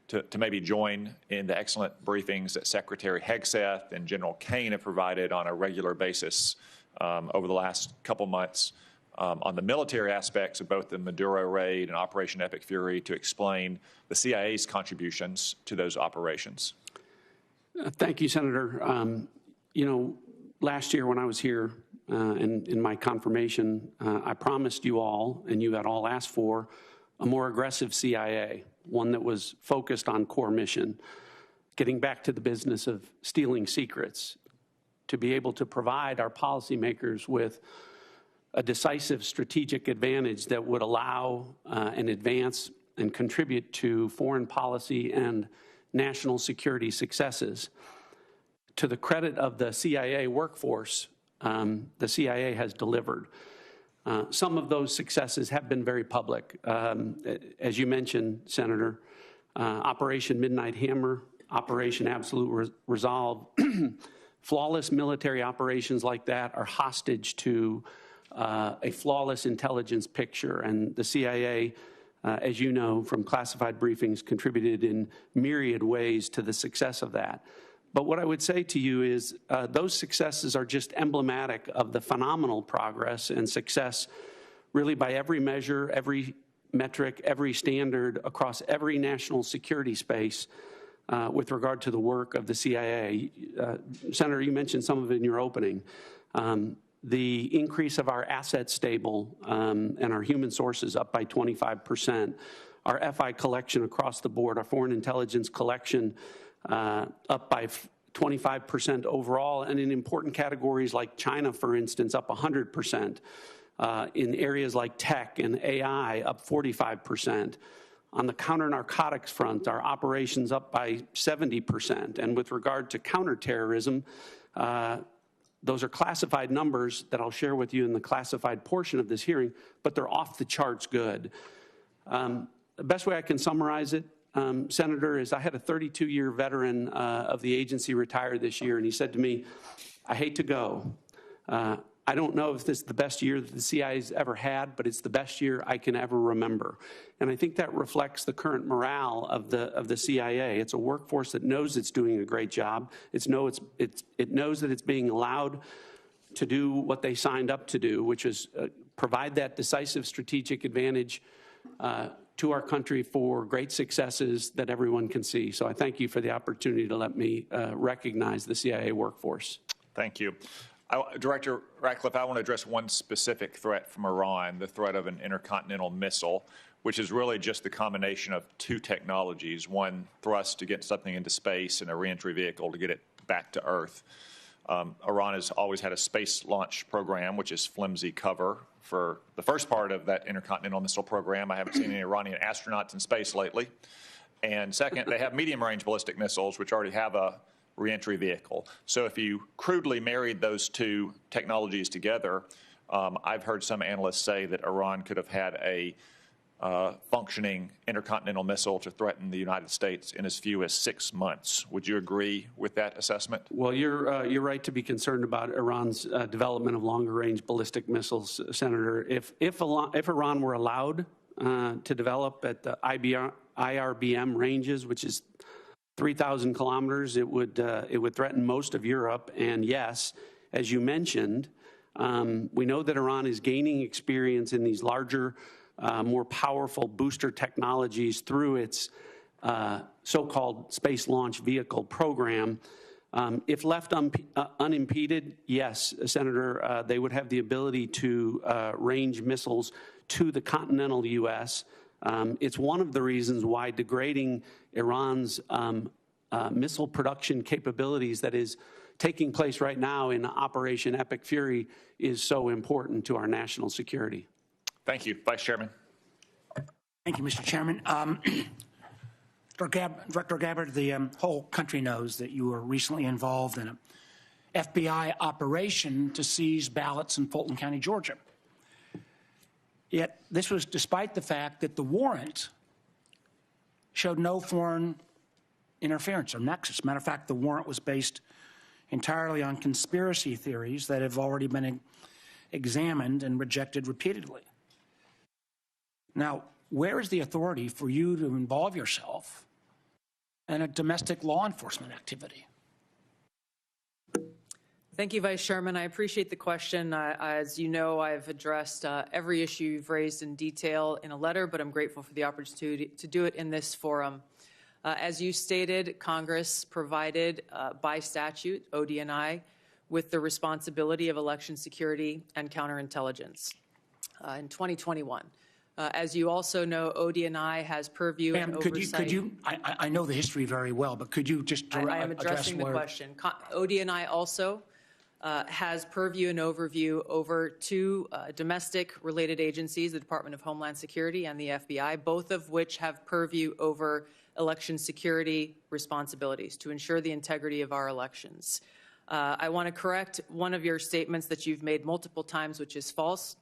to maybe join in the excellent briefings that Secretary Hegseth and General Kane have provided on a regular basis over the last couple months on the military aspects of both the Maduro raid and Operation Epic Fury, to explain the CIA's contributions to those operations. Thank you, Senator. You know, last year when I was here in my confirmation, I promised you all, and you had all asked for, a more aggressive CIA, one that was focused on core mission, getting back to the business of stealing secrets, to be able to provide our policymakers with a decisive strategic advantage that would allow and advance and contribute to foreign policy and national security successes. To the credit of the CIA workforce, the CIA has delivered. Some of those successes have been very public. As you mentioned, Senator, Operation Midnight Hammer, Operation Absolute Resolve, flawless military operations like that are hostage to a flawless intelligence picture, and the CIA, as you know from classified briefings, contributed in myriad ways to the success of that. But what I would say to you is those successes are just emblematic of the phenomenal progress and success really by every measure, every metric, every standard across every national security space with regard to the work of the CIA. Senator, you mentioned some of it in your opening. The increase of our asset stable and our human sources up by 25%, our FI collection across the board, our foreign intelligence collection up by 25% overall, and in important categories like China, for instance, up 100%. In areas like tech and AI, up 45%. On the counter-narcotics front, our operations up by 70%. And with regard to counterterrorism, those are classified numbers that I'll share with you in the classified portion of this hearing, but they're off the charts good. The best way I can summarize it, Senator, is I had a 32-year veteran of the agency retire this year, and he said to me, I hate to go. I don't know if this is the best year that the CIA's ever had, but it's the best year I can ever remember. And I think that reflects the current morale of the CIA. It's a workforce that knows it's doing a great job. It knows that it's being allowed to do what they signed up to do, which is provide that decisive strategic advantage to our country for great successes that everyone can see. So I thank you for the opportunity to let me recognize the CIA workforce. Thank you. Director Ratcliffe, I want to address one specific threat from Iran, the threat of an intercontinental missile, which is really just the combination of two technologies, one thrust to get something into space and a reentry vehicle to get it back to Earth. Iran has always had a space launch program, which is flimsy cover. For the first part of that intercontinental missile program, I haven't seen any Iranian astronauts in space lately. And second, they have medium-range ballistic missiles, which already have a reentry vehicle. So if you crudely married those two technologies together, I've heard some analysts say that Iran could have had a functioning intercontinental missile to threaten the United States in as few as 6 months. Would you agree with that assessment? Well, you're right to be concerned about Iran's development of longer-range ballistic missiles, Senator. If Iran were allowed to develop at the IRBM ranges, which is 3,000 kilometers, it would threaten most of Europe. And yes, as you mentioned, we know that Iran is gaining experience in these larger, more powerful booster technologies through its so-called space launch vehicle program. If left unimpeded, yes, Senator, they would have the ability to range missiles to the continental U.S. It's one of the reasons why degrading Iran's missile production capabilities that is taking place right now in Operation Epic Fury is so important to our national security. Thank you. Vice Chairman. Thank you, Mr. Chairman. Director Gabbard, the whole country knows that you were recently involved in an FBI operation to seize ballots in Fulton County, Georgia. Yet this was despite the fact that the warrant showed no foreign interference or nexus. Matter of fact, the warrant was based entirely on conspiracy theories that have already been examined and rejected repeatedly. Now, where is the authority for you to involve yourself and a domestic law enforcement activity? Thank you, Vice Chairman. I appreciate the question. As you know, I've addressed every issue you've raised in detail in a letter, but I'm grateful for the opportunity to do it in this forum. As you stated, Congress provided by statute, ODNI, with the responsibility of election security and counterintelligence in 2021. As you also know, ODNI has purview and oversight. I know the history very well, but could you just I am addressing the question. ODNI also has purview and overview over two domestic-related agencies, the Department of Homeland Security and the FBI, both of which have purview over election security responsibilities to ensure the integrity of our elections. I want to correct one of your statements that you've made multiple times, which is false.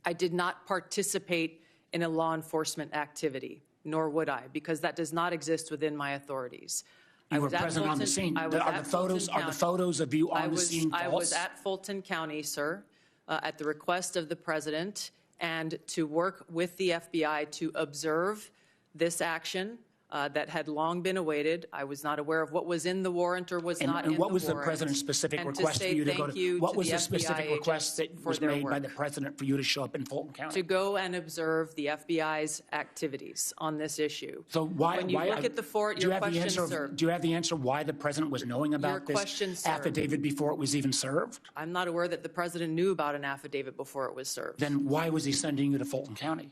I did not participate in a law enforcement activity, nor would I, because that does not exist within my authorities. You were present on the scene. Are the photos of you on the scene false? I was at Fulton County, sir, at the request of the president, and to work with the FBI to observe this action that had long been awaited. I was not aware of what was in the warrant or was not in the warrant. And what was the president's specific request for you to go to? What was the specific request that was made by the president for you to show up in Fulton County? To go and observe the FBI's activities on this issue. So why? When you look at the your question, sir. Do you have the answer why the president was knowing about this affidavit before it was even served? I'm not aware that the president knew about an affidavit before it was served. Then why was he sending you to Fulton County?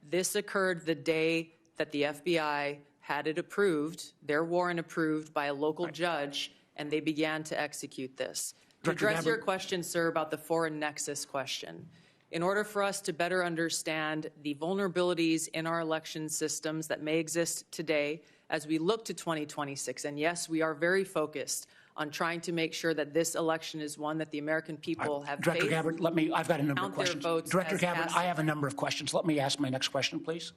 This occurred the day that the FBI had it approved, their warrant approved by a local judge, and they began to execute this. To address your question, sir, about the foreign nexus question, in order for us to better understand the vulnerabilities in our election systems that may exist today as we look to 2026, and yes, we are very focused on trying to make sure that this election is one that the American people have Director faith, Gabbard, I've got a number of questions. Director Gabbard, I have a number of questions. Let me ask my next question, please.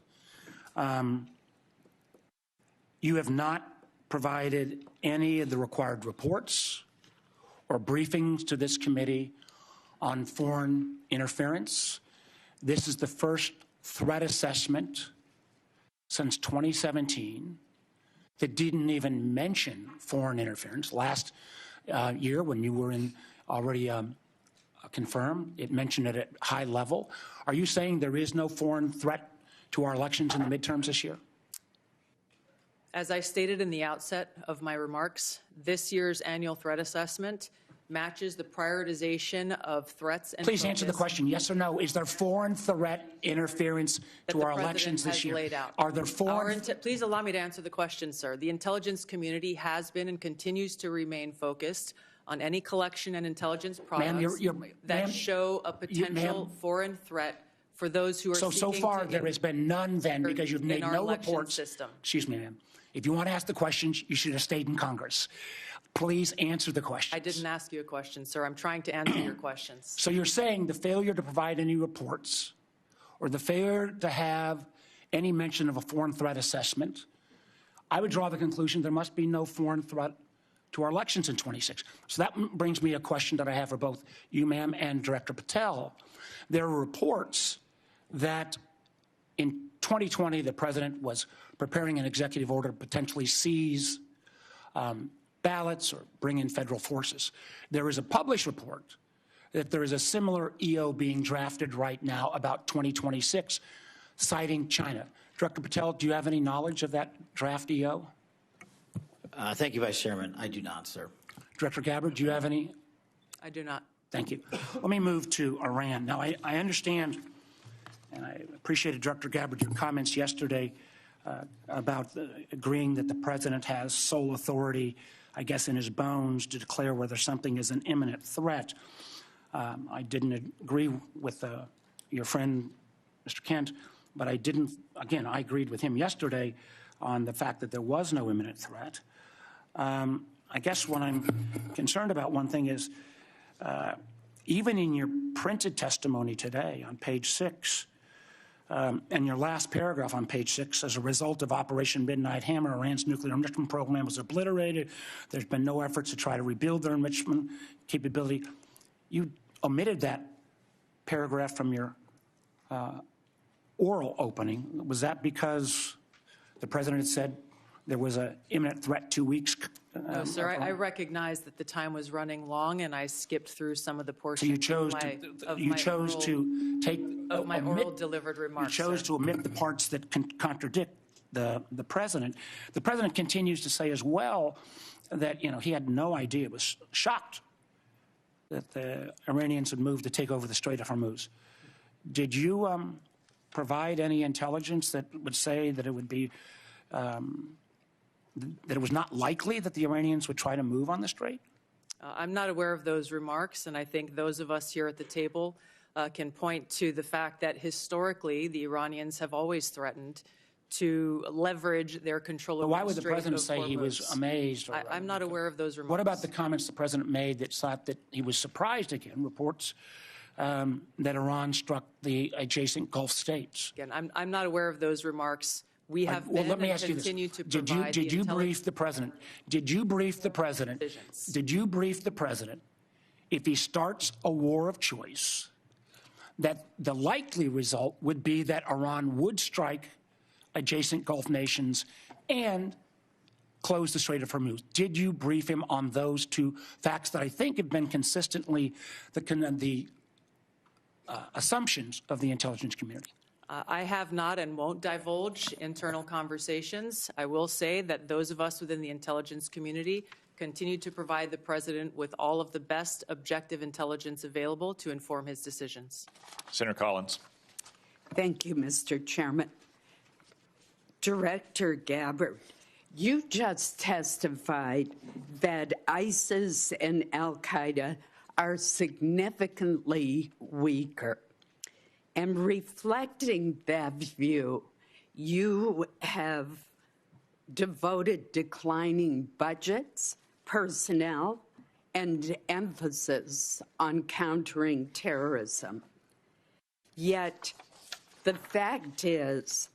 You have not provided any of the required reports or briefings to this committee on foreign interference. This is the first threat assessment since 2017 that didn't even mention foreign interference. Last year, when you were already confirmed, it mentioned it at high level. Are you saying there is no foreign threat to our elections in the midterms this year? As I stated in the outset of my remarks, this year's annual threat assessment matches the prioritization of threats and Please answer the question, yes or no. Is there foreign threat interference to our elections this year? Laid out. Are there foreign... Please allow me to answer the question, sir. The intelligence community has been and continues to remain focused on any collection and intelligence products that show a potential foreign threat for those who are seeking to... So far, there has been none then because you've made no reports. System. Excuse me, ma'am. If you want to ask the questions, you should have stayed in Congress. Please answer the questions. I didn't ask you a question, sir. I'm trying to answer your questions. So you're saying the failure to provide any reports or the failure to have any mention of a foreign threat assessment, I would draw the conclusion there must be no foreign threat to our elections in 26. So that brings me a question that I have for both you, ma'am, and Director Patel. There are reports that in 2020, the president was preparing an executive order to potentially seize ballots or bring in federal forces. There is a published report that there is a similar EO being drafted right now about 2026, citing China. Director Patel, do you have any knowledge of that draft EO? Thank you, Vice Chairman. I do not, sir. Director Gabbard, do you have any? I do not. Thank you. Let me move to Iran. Now, I understand, and I appreciated Director Gabbard, your comments yesterday about agreeing that the president has sole authority, I guess, in his bones to declare whether something is an imminent threat. I didn't agree with your friend, Mr. Kent, but I didn't, again, I agreed with him yesterday on the fact that there was no imminent threat. I guess what I'm concerned about, one thing is, even in your printed testimony today on page 6, and your last paragraph on page 6, as a result of Operation Midnight Hammer, Iran's nuclear enrichment program was obliterated. There's been no efforts to try to rebuild their enrichment capability. You omitted that paragraph from your oral opening. Was that because the president had said there was an imminent threat 2 weeks. No, sir, I recognize that the time was running long, and I skipped through some of the So portions you chose to take my oral delivered remarks. You chose sir. to omit the parts that contradict the president. The president continues to say as well that he had no idea, was shocked that the Iranians had moved to take over the Strait of Hormuz. Did you provide any intelligence that would say that it would be that it was not likely that the Iranians would try to move on the strait? I'm not aware of those remarks, and I think those of us here at the table can point to the fact that historically the Iranians have always threatened to leverage their control of the Strait of Hormuz. Why would the president say he was amazed? I'm not aware of those remarks. What about the comments the president made that thought that he was surprised again, reports that Iran struck the adjacent Gulf states? Again, I'm not aware of those remarks. We have been let me and ask you this. continue to provide Did you brief the president? Did you brief the president? Did you brief the president if he starts a war of choice that the likely result would be that Iran would strike adjacent Gulf nations and close the Strait of Hormuz? Did you brief him on those two facts that I think have been consistently the assumptions of the intelligence community? I have not and won't divulge internal conversations. I will say that those of us within the intelligence community continue to provide the president with all of the best objective intelligence available to inform his decisions. Senator Collins. Thank you, Mr. Chairman. Director Gabbard, you just testified that ISIS and al-Qaeda are significantly weaker. And reflecting that view, you have devoted declining budgets, personnel, and emphasis on countering terrorism. Yet, the fact is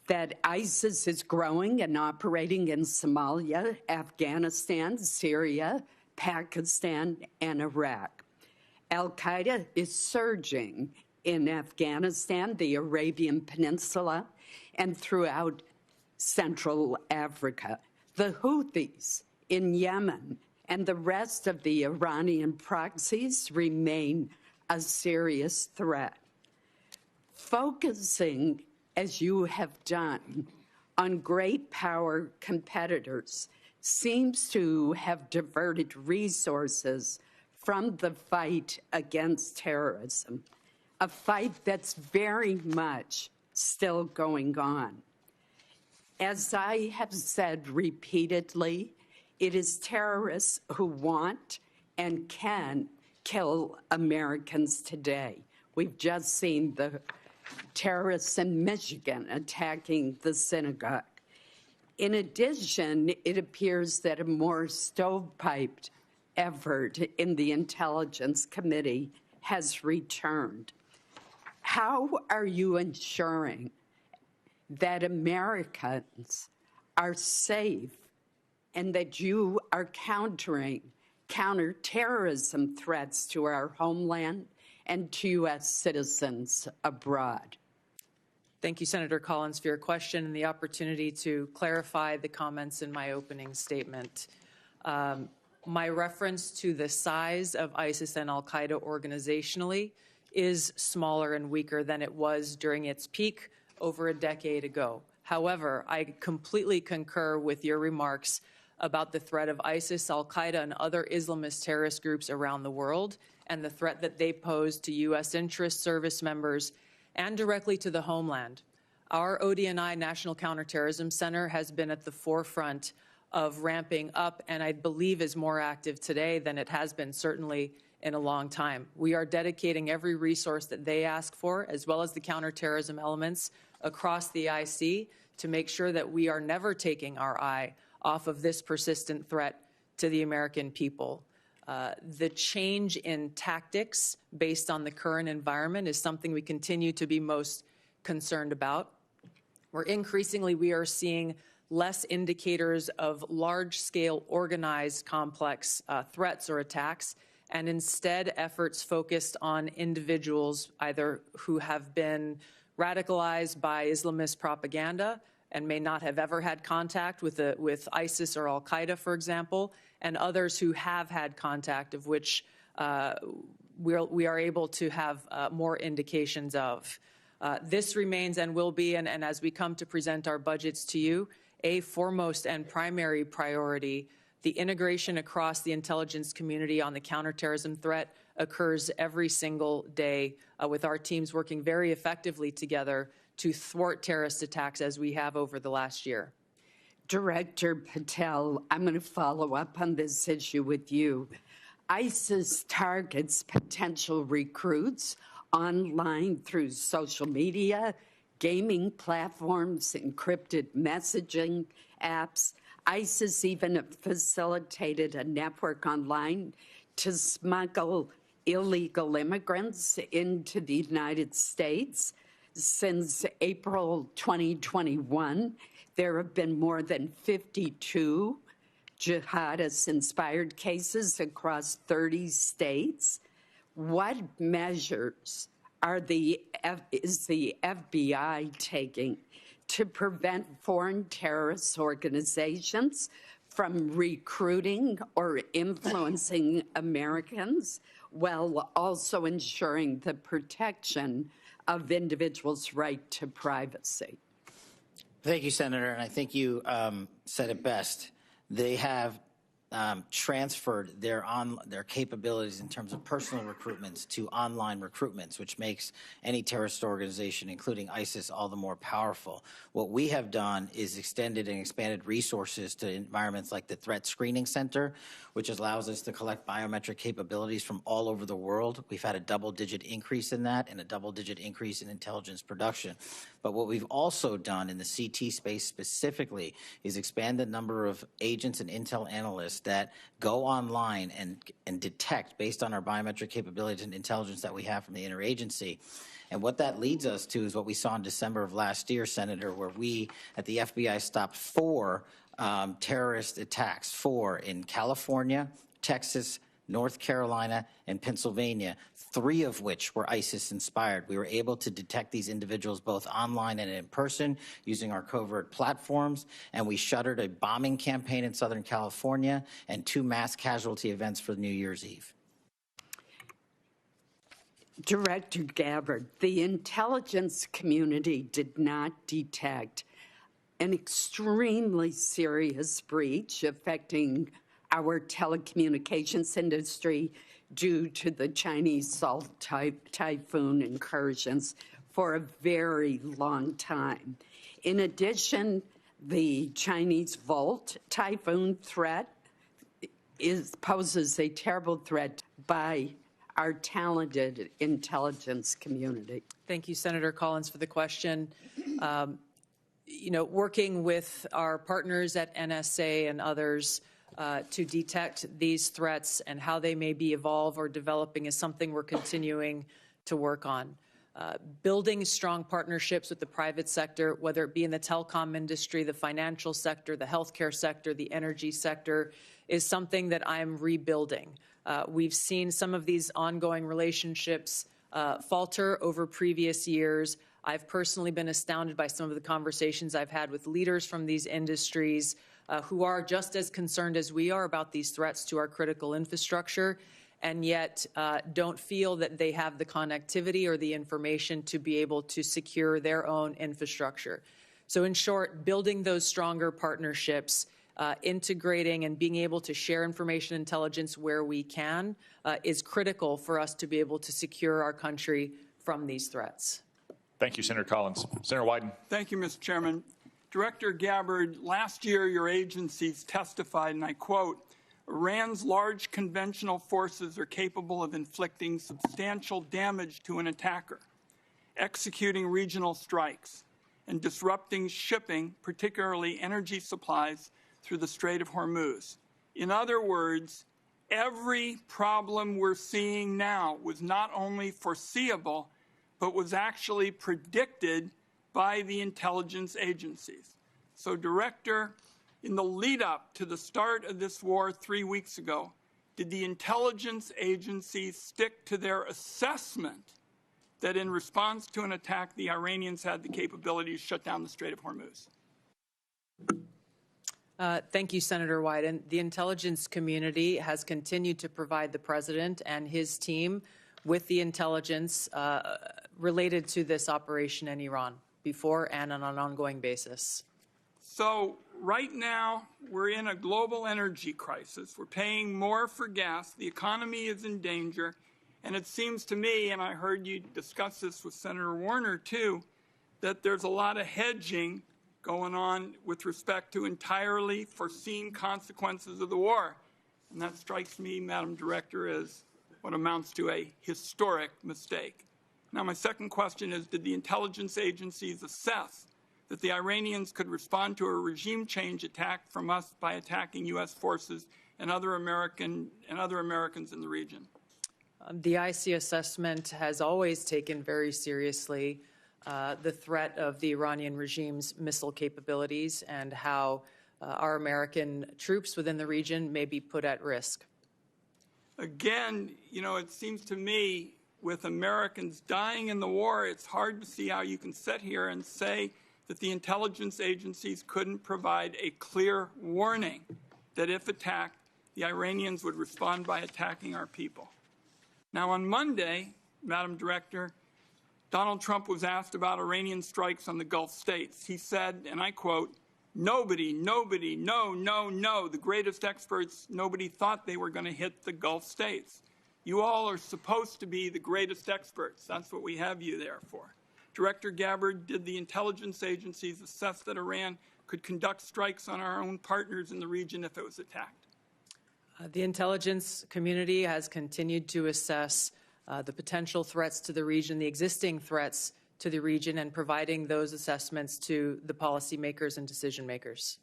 that ISIS is growing and operating in Somalia, Afghanistan, Syria, Pakistan, and Iraq. Al-Qaeda is surging in Afghanistan, the Arabian Peninsula, and throughout Central Africa. The Houthis in Yemen and the rest of the Iranian proxies remain a serious threat. Focusing, as you have done, on great power competitors seems to have diverted resources from the fight against terrorism, a fight that's very much still going on. As I have said repeatedly, it is terrorists who want and can kill Americans today. We've just seen the terrorists in Michigan attacking the synagogue. In addition, it appears that a more stovepiped effort in the Intelligence Committee has returned. How are you ensuring that Americans are safe and that you are countering counterterrorism threats to our homeland and to U.S. citizens abroad? Thank you, Senator Collins, for your question and the opportunity to clarify the comments in my opening statement. My reference to the size of ISIS and al-Qaeda organizationally is smaller and weaker than it was during its peak over a decade ago. However, I completely concur with your remarks about the threat of ISIS, al-Qaeda, and other Islamist terrorist groups around the world and the threat that they pose to U.S. interest service members and directly to the homeland. Our ODNI National Counterterrorism Center has been at the forefront of ramping up and I believe is more active today than it has been certainly in a long time. We are dedicating every resource that they ask for, as well as the counterterrorism elements across the IC, to make sure that we are never taking our eye off of this persistent threat to the American people. The change in tactics based on the current environment is something we continue to be most concerned about. Where increasingly we are seeing less indicators of large-scale organized complex threats or attacks, and instead efforts focused on individuals either who have been radicalized by Islamist propaganda and may not have ever had contact with ISIS or Al-Qaeda, for example, and others who have had contact, of which we are able to have more indications of. This remains and will be, and as we come to present our budgets to you, a foremost and primary priority. The integration across the intelligence community on the counterterrorism threat occurs every single day, with our teams working very effectively together to thwart terrorist attacks as we have over the last year. Director Patel, I'm going to follow up on this issue with you. ISIS targets potential recruits online through social media, gaming platforms, encrypted messaging apps. ISIS even facilitated a network online to smuggle illegal immigrants into the United States. Since April 2021, there have been more than 52 jihadist-inspired cases across 30 states. What measures is the FBI taking to prevent foreign terrorist organizations from recruiting or influencing Americans, while also ensuring the protection of individuals' right to privacy? Thank you, Senator. And I think you said it best. They have transferred their capabilities in terms of personal recruitments to online recruitments, which makes any terrorist organization, including ISIS, all the more powerful. What we have done is extended and expanded resources to environments like the Threat Screening Center, which allows us to collect biometric capabilities from all over the world. We've had a double-digit increase in that and a double-digit increase in intelligence production. But what we've also done in the CT space specifically is expand the number of agents and intel analysts that go online and detect, based on our biometric capabilities and intelligence that we have from the interagency. And what that leads us to is what we saw in December of last year, Senator, where we at the FBI stopped 4 terrorist attacks, 4 in California, Texas, North Carolina, and Pennsylvania, 3 of which were ISIS-inspired. We were able to detect these individuals both online and in person using our covert platforms, and we shuttered a bombing campaign in Southern California and 2 mass casualty events for New Year's Eve. Director Gabbard, the intelligence community did not detect an extremely serious breach affecting our telecommunications industry due to the Chinese Salt Typhoon incursions for a very long time. In addition, the Chinese Volt Typhoon threat poses a terrible threat by our talented intelligence community. Thank you, Senator Collins, for the question. Working with our partners at NSA and others to detect these threats and how they may be evolved or developing is something we're continuing to work on. Building strong partnerships with the private sector, whether it be in the telecom industry, the financial sector, the healthcare sector, the energy sector, is something that I'm rebuilding. We've seen some of these ongoing relationships falter over previous years. I've personally been astounded by some of the conversations I've had with leaders from these industries who are just as concerned as we are about these threats to our critical infrastructure, and yet don't feel that they have the connectivity or the information to be able to secure their own infrastructure. So in short, building those stronger partnerships, integrating and being able to share information intelligence where we can is critical for us to be able to secure our country from these threats. Thank you, Senator Collins. Senator Wyden. Thank you, Mr. Chairman. Director Gabbard, last year your agencies testified, and I quote, "Iran's large conventional forces are capable of inflicting substantial damage to an attacker, executing regional strikes, and disrupting shipping, particularly energy supplies, through the Strait of Hormuz." In other words, every problem we're seeing now was not only foreseeable, but was actually predicted by the intelligence agencies. So, Director, in the lead up to the start of this war 3 weeks ago, did the intelligence agencies stick to their assessment that in response to an attack, the Iranians had the capability to shut down the Strait of Hormuz? Thank you, Senator Wyden. The intelligence community has continued to provide the president and his team with the intelligence related to this operation in Iran before and on an ongoing basis. So right now, we're in a global energy crisis. We're paying more for gas. The economy is in danger. And it seems to me, and I heard you discuss this with Senator Warner too, that there's a lot of hedging going on with respect to entirely foreseen consequences of the war. And that strikes me, Madam Director, as what amounts to a historic mistake. Now, my second question is, did the intelligence agencies assess that the Iranians could respond to a regime change attack from us by attacking U.S. forces and other Americans in the region? The IC assessment has always taken very seriously the threat of the Iranian regime's missile capabilities and how our American troops within the region may be put at risk. Again, you know, it seems to me with Americans dying in the war, it's hard to see how you can sit here and say that the intelligence agencies couldn't provide a clear warning that if attacked, the Iranians would respond by attacking our people. Now, on Monday, Madam Director, Donald Trump was asked about Iranian strikes on the Gulf states. He said, and I quote, nobody, no, the greatest experts, nobody thought they were going to hit the Gulf states. You all are supposed to be the greatest experts. That's what we have you there for. Director Gabbard, did the intelligence agencies assess that Iran could conduct strikes on our own partners in the region if it was attacked? The intelligence community has continued to assess the potential threats to the region, the existing threats to the region, and providing those assessments to the policymakers and decision makers.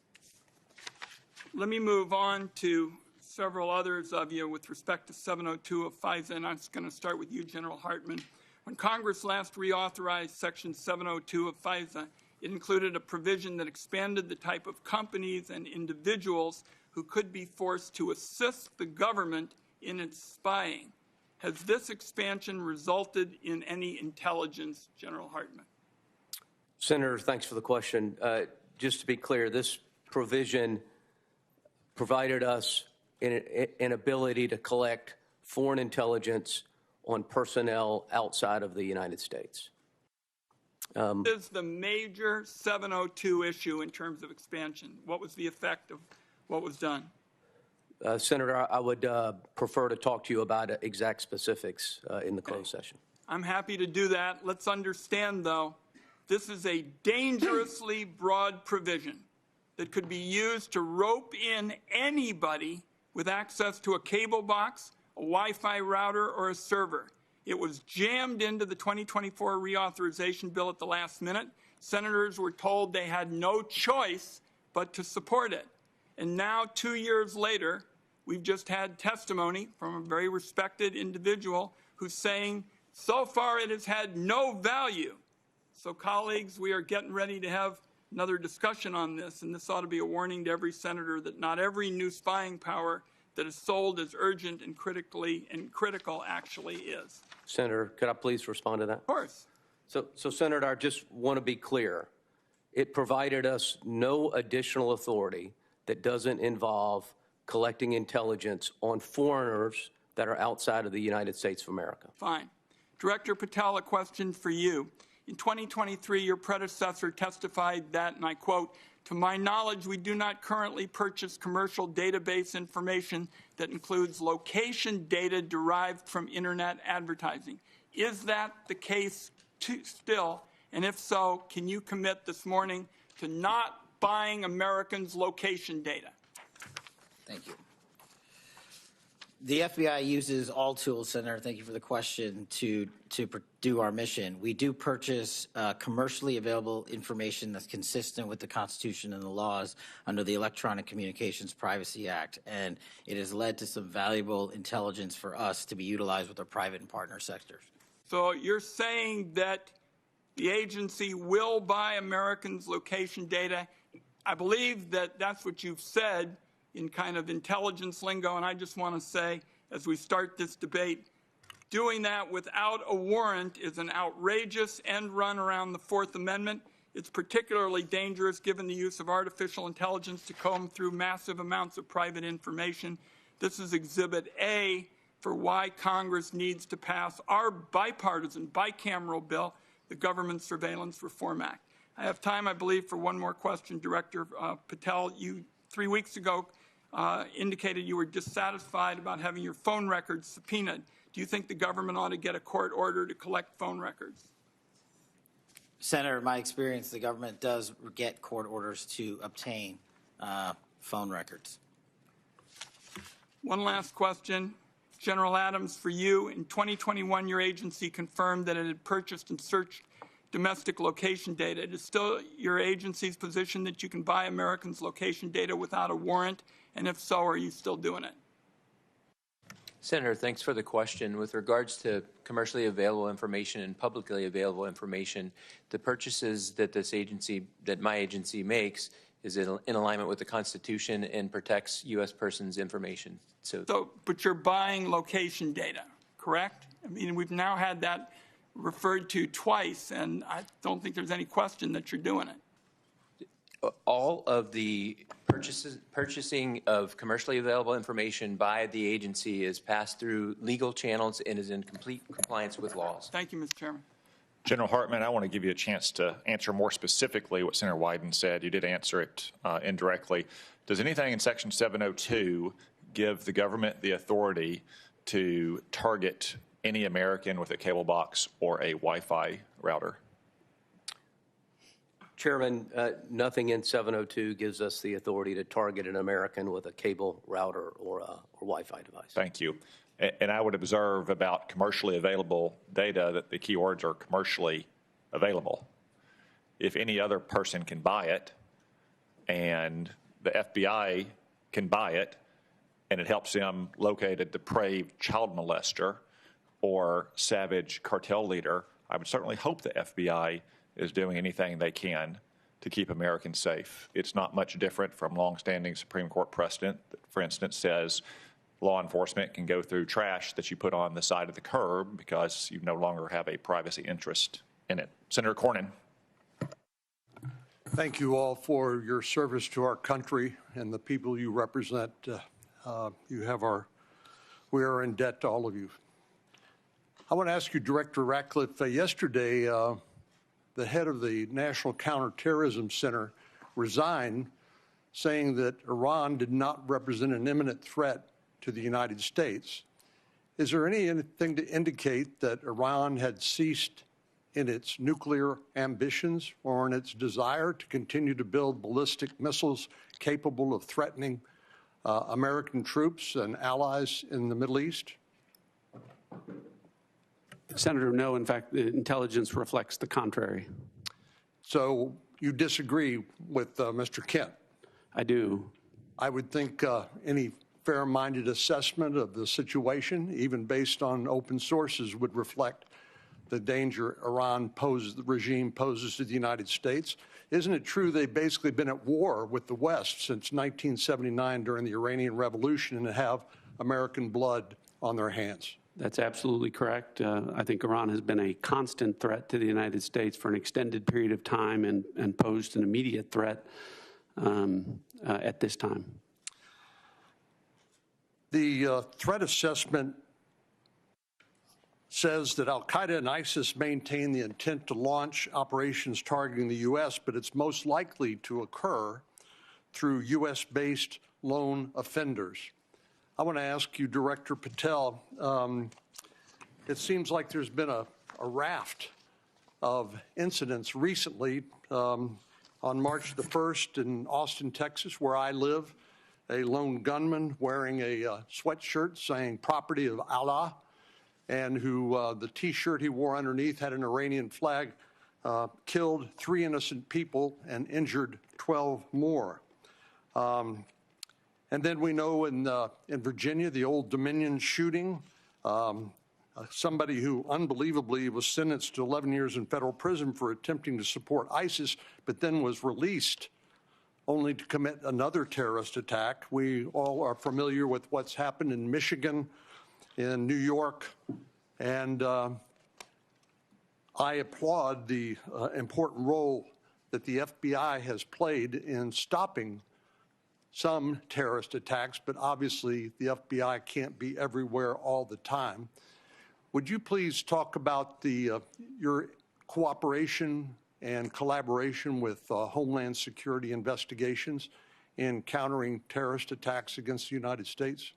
Let me move on to several others of you with respect to 702 of FISA, and I'm just going to start with you, General Hartman. When Congress last reauthorized Section 702 of FISA, it included a provision that expanded the type of companies and individuals who could be forced to assist the government in its spying. Has this expansion resulted in any intelligence, General Hartman? Senator, thanks for the question. Just to be clear, this provision provided us an ability to collect foreign intelligence on personnel outside of the United States. This is the major 702 issue in terms of expansion. What was the effect of what was done? Senator, I would prefer to talk to you about exact specifics in the closed session. I'm happy to do that. Let's understand, though, this is a dangerously broad provision that could be used to rope in anybody with access to a cable box, a Wi-Fi router, or a server. It was jammed into the 2024 reauthorization bill at the last minute. Senators were told they had no choice but to support it. And now, 2 years later, we've just had testimony from a very respected individual who's saying, so far it has had no value. So, colleagues, we are getting ready to have another discussion on this, and this ought to be a warning to every senator that not every new spying power that is sold as urgent and critical actually is. Senator, could I please respond to that? Of course. So, Senator, I just want to be clear. It provided us no additional authority that doesn't involve collecting intelligence on foreigners that are outside of the United States of America. Fine. Director Patel, a question for you. In 2023, your predecessor testified that, and I quote, "To my knowledge, we do not currently purchase commercial database information that includes location data derived from Internet advertising." Is that the case still? And if so, can you commit this morning to not buying Americans' location data? Thank you. The FBI uses all tools, Senator, thank you for the question, to do our mission. We do purchase commercially available information that's consistent with the Constitution and the laws under the Electronic Communications Privacy Act, and it has led to some valuable intelligence for us to be utilized with our private and partner sectors. So you're saying that the agency will buy Americans' location data. I believe that that's what you've said in kind of intelligence lingo, and I just want to say, as we start this debate, doing that without a warrant is an outrageous end run around the Fourth Amendment. It's particularly dangerous given the use of artificial intelligence to comb through massive amounts of private information. This is Exhibit A for why Congress needs to pass our bipartisan, bicameral bill, the Government Surveillance Reform Act. I have time, I believe, for one more question. Director Patel, you 3 weeks ago indicated you were dissatisfied about having your phone records subpoenaed. Do you think the government ought to get a court order to collect phone records? Senator, in my experience, the government does get court orders to obtain phone records. One last question. General Adams, for you, in 2021, your agency confirmed that it had purchased and searched domestic location data. It is still your agency's position that you can buy Americans' location data without a warrant? And if so, are you still doing it? Senator, thanks for the question. With regards to commercially available information and publicly available information, the purchases that my agency makes is in alignment with the Constitution and protects U.S. persons' information. But you're buying location data, correct? I mean, we've now had that referred to twice, and I don't think there's any question that you're doing it. All of the purchasing of commercially available information by the agency is passed through legal channels and is in complete compliance with laws. Thank you, Mr. Chairman. General Hartman, I want to give you a chance to answer more specifically what Senator Wyden said. You did answer it indirectly. Does anything in Section 702 give the government the authority to target any American with a cable box or a Wi-Fi router? Chairman, nothing in 702 gives us the authority to target an American with a cable router or Wi-Fi device. Thank you. And I would observe about commercially available data that the keywords are commercially available. If any other person can buy it and the FBI can buy it and it helps them locate a depraved child molester or savage cartel leader, I would certainly hope the FBI is doing anything they can to keep Americans safe. It's not much different from longstanding Supreme Court precedent that, for instance, says law enforcement can go through trash that you put on the side of the curb because you no longer have a privacy interest in it. Senator Cornyn. Thank you all for your service to our country and the people you represent. We are in debt to all of you. I want to ask you, Director Ratcliffe, yesterday the head of the National Counterterrorism Center resigned, saying that Iran did not represent an imminent threat to the United States. Is there anything to indicate that Iran had ceased in its nuclear ambitions or in its desire to continue to build ballistic missiles capable of threatening American troops and allies in the Middle East? Senator, no. In fact, the intelligence reflects the contrary. So you disagree with Mr. Kent? I do. I would think any fair-minded assessment of the situation, even based on open sources, would reflect the danger the regime poses to the United States. Isn't it true they've basically been at war with the West since 1979 during the Iranian Revolution and have American blood on their hands? That's absolutely correct. I think Iran has been a constant threat to the United States for an extended period of time and posed an immediate threat at this time. The threat assessment says that al-Qaeda and ISIS maintain the intent to launch operations targeting the U.S., but it's most likely to occur through U.S.-based lone offenders. I want to ask you, Director Patel, it seems like there's been a raft of incidents recently. On March the 1st in Austin, Texas, where I live, a lone gunman wearing a sweatshirt saying "Property of Allah," and who the T-shirt he wore underneath had an Iranian flag, killed 3 innocent people and injured 12 more. And then we know in Virginia, the Old Dominion shooting, somebody who unbelievably was sentenced to 11 years in federal prison for attempting to support ISIS, but then was released only to commit another terrorist attack. We all are familiar with what's happened in Michigan, in New York, and I applaud the important role that the FBI has played in stopping some terrorist attacks, but obviously the FBI can't be everywhere all the time. Would you please talk about your cooperation and collaboration with Homeland Security investigations in countering terrorist attacks against the United States?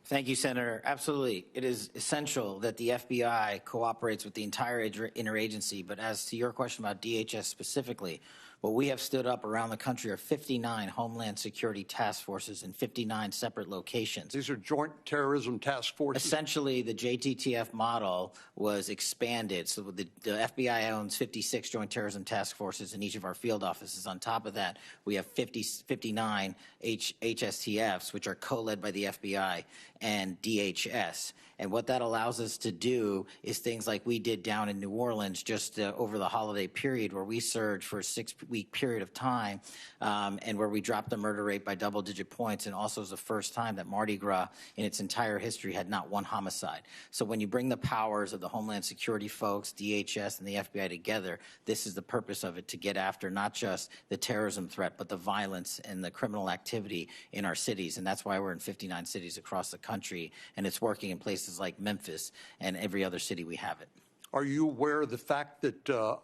Thank you, Senator. Absolutely. It is essential that the FBI cooperates with the entire interagency. But as to your question about DHS specifically, what we have stood up around the country are 59 Homeland Security task forces in 59 separate locations. These are joint terrorism task forces? Essentially, the JTTF model was expanded. So the FBI owns 56 joint terrorism task forces in each of our field offices. On top of that, we have 59 HSTFs, which are co-led by the FBI and DHS. And what that allows us to do is things like we did down in New Orleans just over the holiday period, where we surged for a 6-week period of time and where we dropped the murder rate by double-digit points, and also was the first time that Mardi Gras in its entire history had not one homicide. So when you bring the powers of the Homeland Security folks, DHS, and the FBI together, this is the purpose of it, to get after not just the terrorism threat, but the violence and the criminal activity in our cities. And that's why we're in 59 cities across the country, and it's working in places like Memphis and every other city we have it. Are you aware of the fact that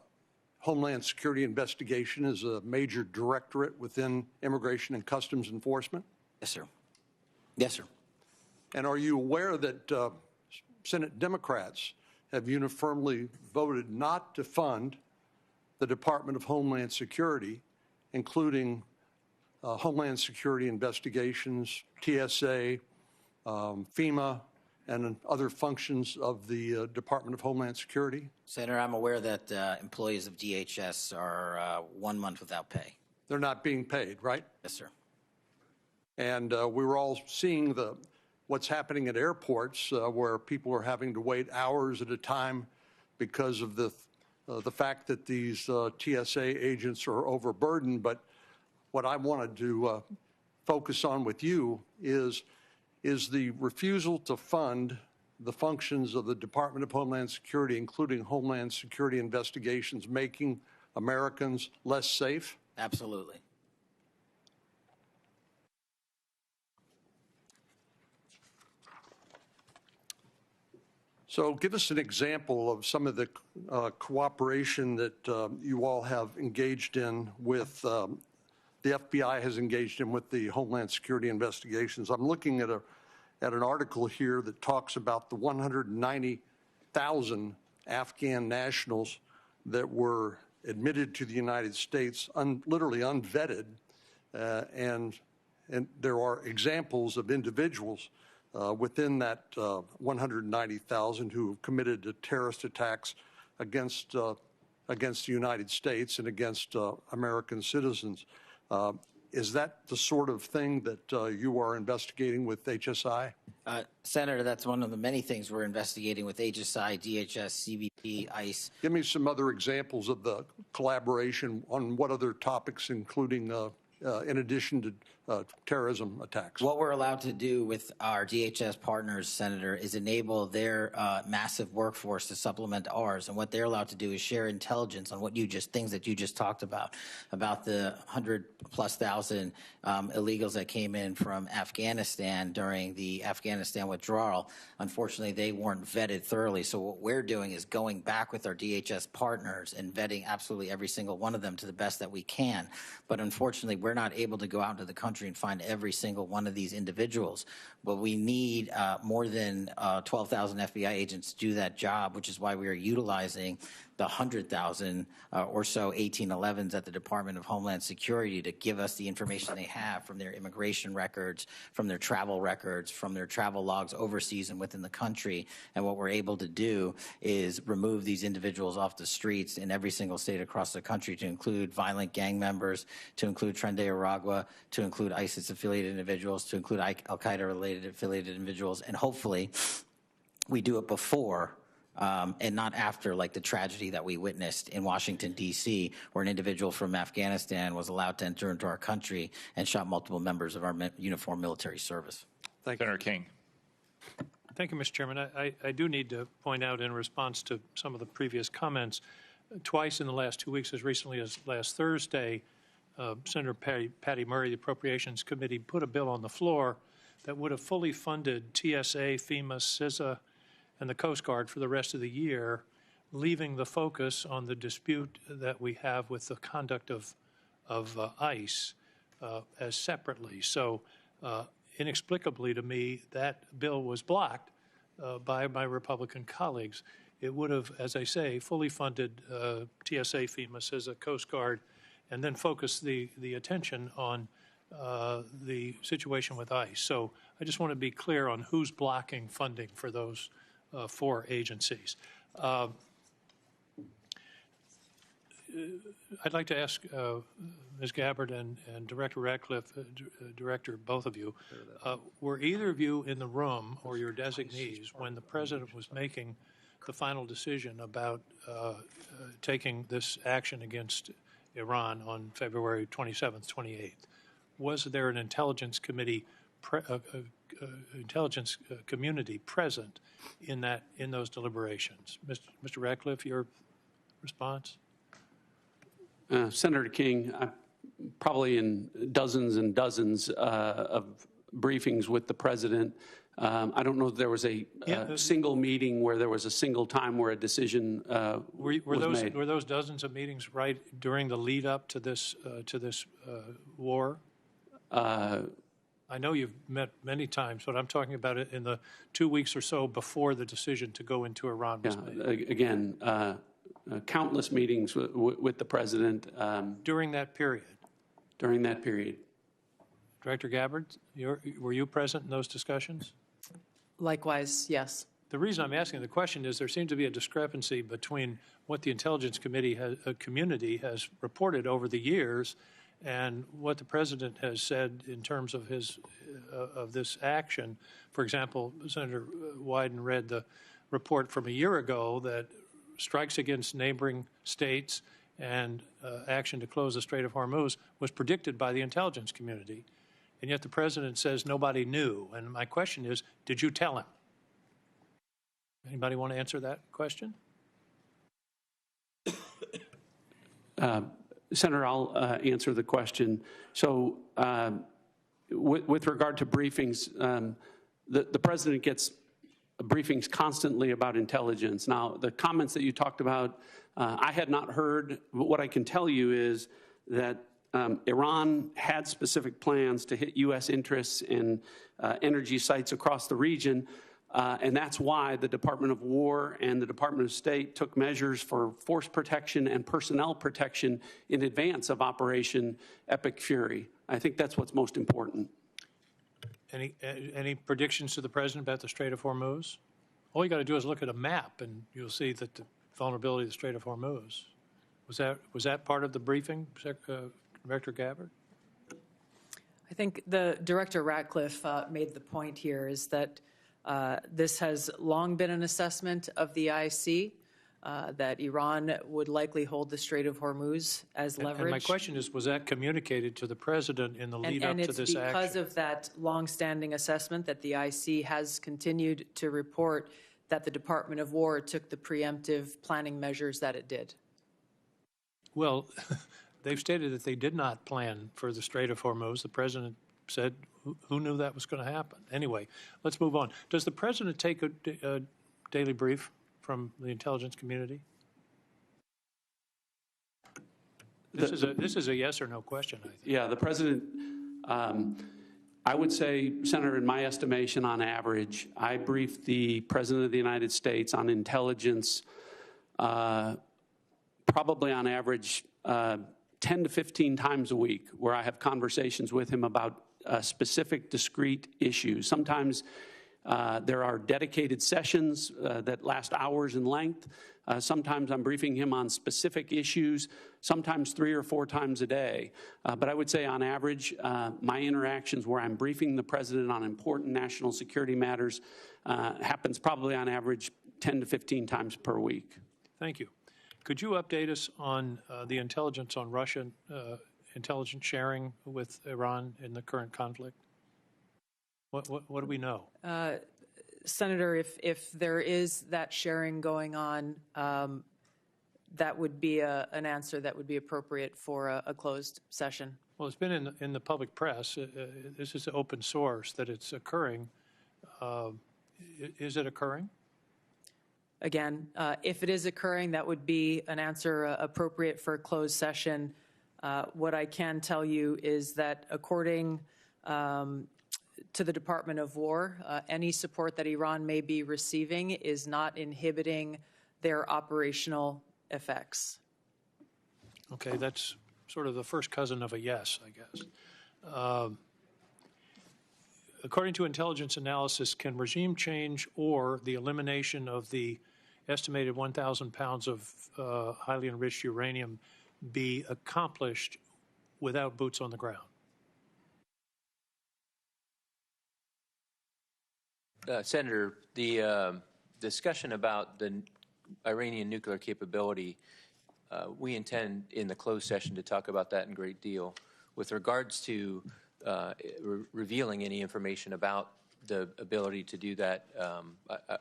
Homeland Security investigation is a major directorate within Immigration and Customs Enforcement? Yes, sir. Yes, sir. And are you aware that Senate Democrats have uniformly voted not to fund the Department of Homeland Security, including Homeland Security investigations, TSA, FEMA, and other functions of the Department of Homeland Security? Senator, I'm aware that employees of DHS are 1 month without pay. They're not being paid, right? Yes, sir. And we were all seeing what's happening at airports where people are having to wait hours at a time because of the fact that these TSA agents are overburdened. But what I wanted to focus on with you is the refusal to fund the functions of the Department of Homeland Security, including Homeland Security investigations, making Americans less safe? Absolutely. So give us an example of some of the cooperation that you all have engaged in with the FBI has engaged in with the Homeland Security investigations. I'm looking at an article here that talks about the 190,000 Afghan nationals that were admitted to the United States, literally unvetted, and there are examples of individuals within that 190,000 who have committed terrorist attacks against the United States and against American citizens. Is that the sort of thing that you are investigating with HSI? Senator, that's one of the many things we're investigating with HSI, DHS, CBP, ICE. Give me some other examples of the collaboration on what other topics, including in addition to terrorism attacks. What we're allowed to do with our DHS partners, Senator, is enable their massive workforce to supplement ours. And what they're allowed to do is share intelligence on things that you just talked about the 100,000+ illegals that came in from Afghanistan during the Afghanistan withdrawal. Unfortunately, they weren't vetted thoroughly. So what we're doing is going back with our DHS partners and vetting absolutely every single one of them to the best that we can. But unfortunately, we're not able to go out into the country and find every single one of these individuals. But we need more than 12,000 FBI agents to do that job, which is why we are utilizing the 100,000 or so 1811s at the Department of Homeland Security to give us the information they have from their immigration records, from their travel records, from their travel logs overseas and within the country. And what we're able to do is remove these individuals off the streets in every single state across the country, to include violent gang members, to include Tren de Aragua, to include ISIS-affiliated individuals, to include Al-Qaeda-related affiliated individuals. And hopefully we do it before and not after, like the tragedy that we witnessed in Washington, D.C., where an individual from Afghanistan was allowed to enter into our country and shot multiple members of our uniformed military service. Thank you. Senator King. Thank you, Mr. Chairman. I do need to point out, in response to some of the previous comments, twice in the last 2 weeks, as recently as last Thursday, Senator Patty Murray, the Appropriations Committee, put a bill on the floor that would have fully funded TSA, FEMA, CISA, and the Coast Guard for the rest of the year, leaving the focus on the dispute that we have with the conduct of ICE as separately. So inexplicably to me, that bill was blocked by my Republican colleagues. It would have, as I say, fully funded TSA, FEMA, CISA, Coast Guard, and then focused the attention on the situation with ICE. So I just want to be clear on who's blocking funding for those 4 agencies. I'd like to ask Ms. Gabbard and Director Ratcliffe, Director, both of you, were either of you in the room or your designees when the President was making the final decision about taking this action against Iran on February 27th, 28th? Was there an intelligence committee, intelligence community present in those deliberations? Mr. Ratcliffe, your response? Senator King, probably in dozens and dozens of briefings with the President. I don't know if there was a single meeting where there was a single time where a decision was made. Were those dozens of meetings right during the lead up to this war? I know you've met many times, but I'm talking about it in the 2 weeks or so before the decision to go into Iran was made. Again, countless meetings with the President. During that period? During that period. Director Gabbard, were you present in those discussions? Likewise, yes. The reason I'm asking the question is there seems to be a discrepancy between what the Intelligence Committee community has reported over the years and what the President has said in terms of of this action. For example, Senator Wyden read the report from a year ago that strikes against neighboring states and action to close the Strait of Hormuz was predicted by the intelligence community. And yet the President says nobody knew. And my question is, did you tell him? Anybody want to answer that question? Senator, I'll answer the question. So with regard to briefings, the President gets briefings constantly about intelligence. Now, the comments that you talked about, I had not heard. But what I can tell you is that Iran had specific plans to hit U.S. interests and energy sites across the region, and that's why the Department of War and the Department of State took measures for force protection and personnel protection in advance of Operation Epic Fury. I think that's what's most important. Any predictions to the President about the Strait of Hormuz? All you got to do is look at a map, and you'll see that the vulnerability of the Strait of Hormuz. Was that part of the briefing, Director Gabbard? I think the Director Ratcliffe made the point here is that this has long been an assessment of the IC, that Iran would likely hold the Strait of Hormuz as leverage. And my question is, was that communicated to the President in the lead up to this action? And it's because of that long-standing assessment that the IC has continued to report that the Department of War took the preemptive planning measures that it did. Well, they've stated that they did not plan for the Strait of Hormuz. The President said, who knew that was going to happen? Anyway, let's move on. Does the President take a daily brief from the intelligence community? This is a yes or no question, I think. Yeah, the President, I would say, Senator, in my estimation, on average, I brief the President of the United States on intelligence probably on average 10 to 15 times a week, where I have conversations with him about specific, discrete issues. Sometimes there are dedicated sessions that last hours in length. Sometimes I'm briefing him on specific issues, sometimes 3 or 4 times a day. But I would say on average, my interactions where I'm briefing the President on important national security matters happens probably on average 10 to 15 times per week. Thank you. Could you update us on the intelligence on Russian intelligence sharing with Iran in the current conflict? What do we know? Senator, if there is that sharing going on, that would be an answer that would be appropriate for a closed session. Well, it's been in the public press. This is open source that it's occurring. Is it occurring? Again, if it is occurring, that would be an answer appropriate for a closed session. What I can tell you is that according to the Department of War, any support that Iran may be receiving is not inhibiting their operational effects. Okay, that's sort of the first cousin of a yes, I guess. According to intelligence analysis, can regime change or the elimination of the estimated 1,000 pounds of highly enriched uranium be accomplished without boots on the ground? Senator, the discussion about the Iranian nuclear capability, we intend in the closed session to talk about that in great deal. With regards to revealing any information about the ability to do that,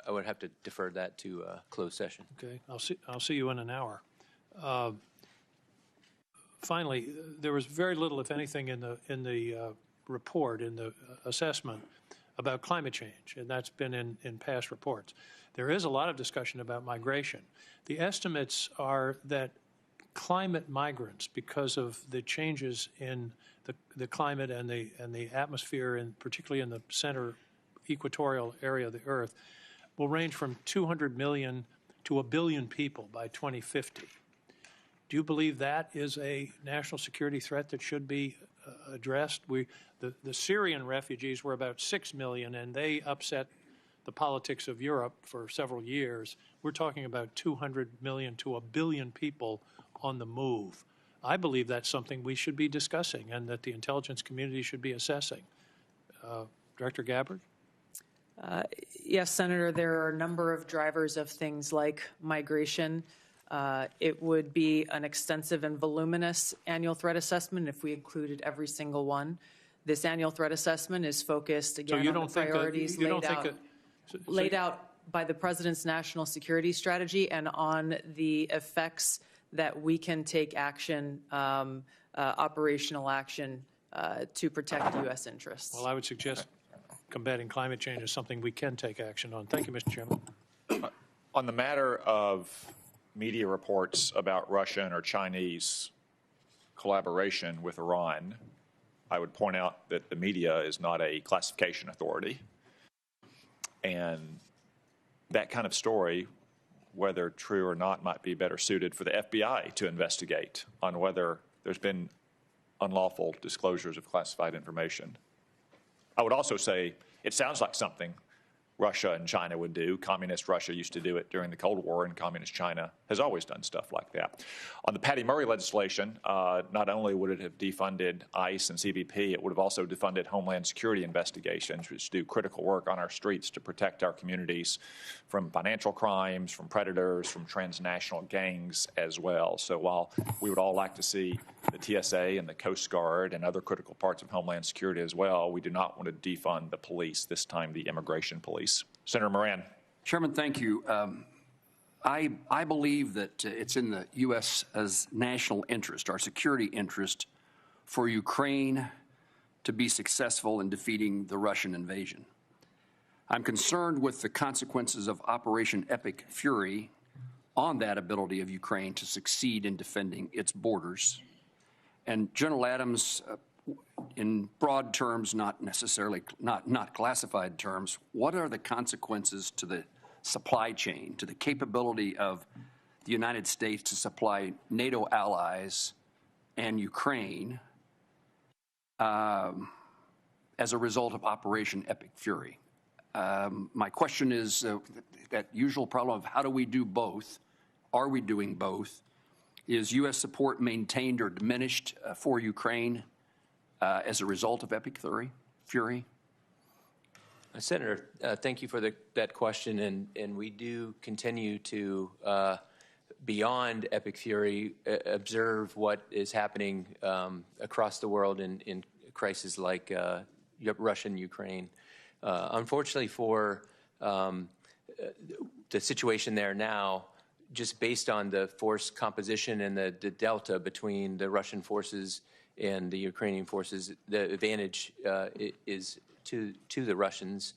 I would have to defer that to a closed session. Okay, I'll see you in an hour. Finally, there was very little, if anything, in the report, in the assessment about climate change, and that's been in past reports. There is a lot of discussion about migration. The estimates are that climate migrants, because of the changes in the climate and the atmosphere, and particularly in the center equatorial area of the Earth, will range from 200 million to 1 billion people by 2050. Do you believe that is a national security threat that should be addressed? The Syrian refugees were about 6 million, and they upset the politics of Europe for several years. We're talking about 200 million to 1 billion people on the move. I believe that's something we should be discussing and that the intelligence community should be assessing. Director Gabbard? Yes, Senator, there are a number of drivers of things like migration. It would be an extensive and voluminous annual threat assessment if we included every single one. This annual threat assessment is focused, again, on the priorities laid out by the President's national security strategy and on the effects that we can take action, operational action, to protect U.S. interests. Well, I would suggest combating climate change is something we can take action on. Thank you, Mr. Chairman. On the matter of media reports about Russian or Chinese collaboration with Iran, I would point out that the media is not a classification authority. And that kind of story, whether true or not, might be better suited for the FBI to investigate on whether there's been unlawful disclosures of classified information. I would also say it sounds like something Russia and China would do. Communist Russia used to do it during the Cold War, and Communist China has always done stuff like that. On the Patty Murray legislation, not only would it have defunded ICE and CBP, it would have also defunded Homeland Security investigations, which do critical work on our streets to protect our communities from financial crimes, from predators, from transnational gangs as well. So while we would all like to see the TSA and the Coast Guard and other critical parts of Homeland Security as well, we do not want to defund the police, this time the immigration police. Senator Moran. Chairman, thank you. I believe that it's in the U.S.'s national interest, our security interest, for Ukraine to be successful in defeating the Russian invasion. I'm concerned with the consequences of Operation Epic Fury on that ability of Ukraine to succeed in defending its borders. And General Adams, in broad terms, not necessarily, not classified terms, what are the consequences to the supply chain, to the capability of the United States to supply NATO allies and Ukraine as a result of Operation Epic Fury? My question is that usual problem of how do we do both? Are we doing both? Is U.S. support maintained or diminished for Ukraine as a result of Epic Fury? Senator, thank you for that question, and we do continue to, beyond Epic Fury, observe what is happening across the world in crises like Russia and Ukraine. Unfortunately for the situation there now, just based on the force composition and the delta between the Russian forces and the Ukrainian forces, the advantage is to the Russians.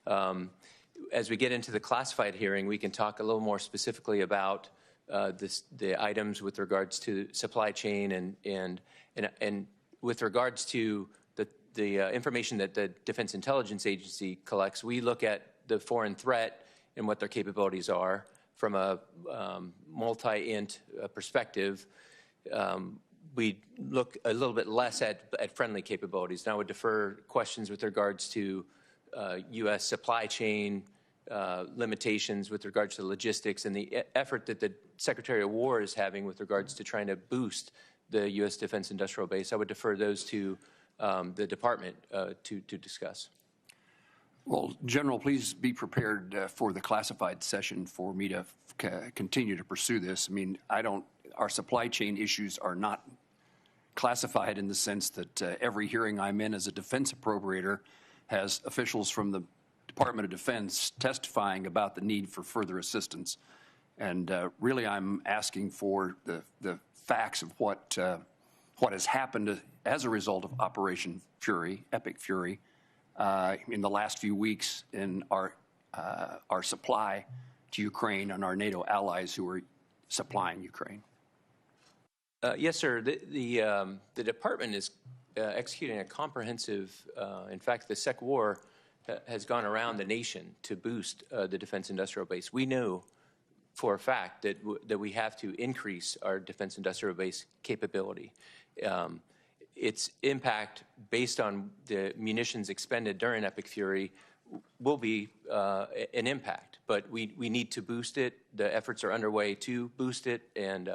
As we get into the classified hearing, we can talk a little more specifically about the items with regards to supply chain and with regards to the information that the Defense Intelligence Agency collects. We look at the foreign threat and what their capabilities are from a multi-int perspective. We look a little bit less at friendly capabilities. And I would defer questions with regards to U.S. supply chain limitations with regards to logistics and the effort that the Secretary of War is having with regards to trying to boost the U.S. Defense Industrial Base. I would defer those to the Department to discuss. Well, General, please be prepared for the classified session for me to continue to pursue this. I mean, our supply chain issues are not classified in the sense that every hearing I'm in as a defense appropriator has officials from the Department of Defense testifying about the need for further assistance. And really, I'm asking for the facts of what has happened as a result of Operation Fury, Epic Fury, in the last few weeks in our supply to Ukraine and our NATO allies who are supplying Ukraine. Yes, sir. The department is executing a comprehensive, in fact, the Sec War has gone around the nation to boost the defense industrial base. We know for a fact that we have to increase our defense industrial base capability. Its impact based on the munitions expended during Epic Fury will be an impact, but we need to boost it. The efforts are underway to boost it, and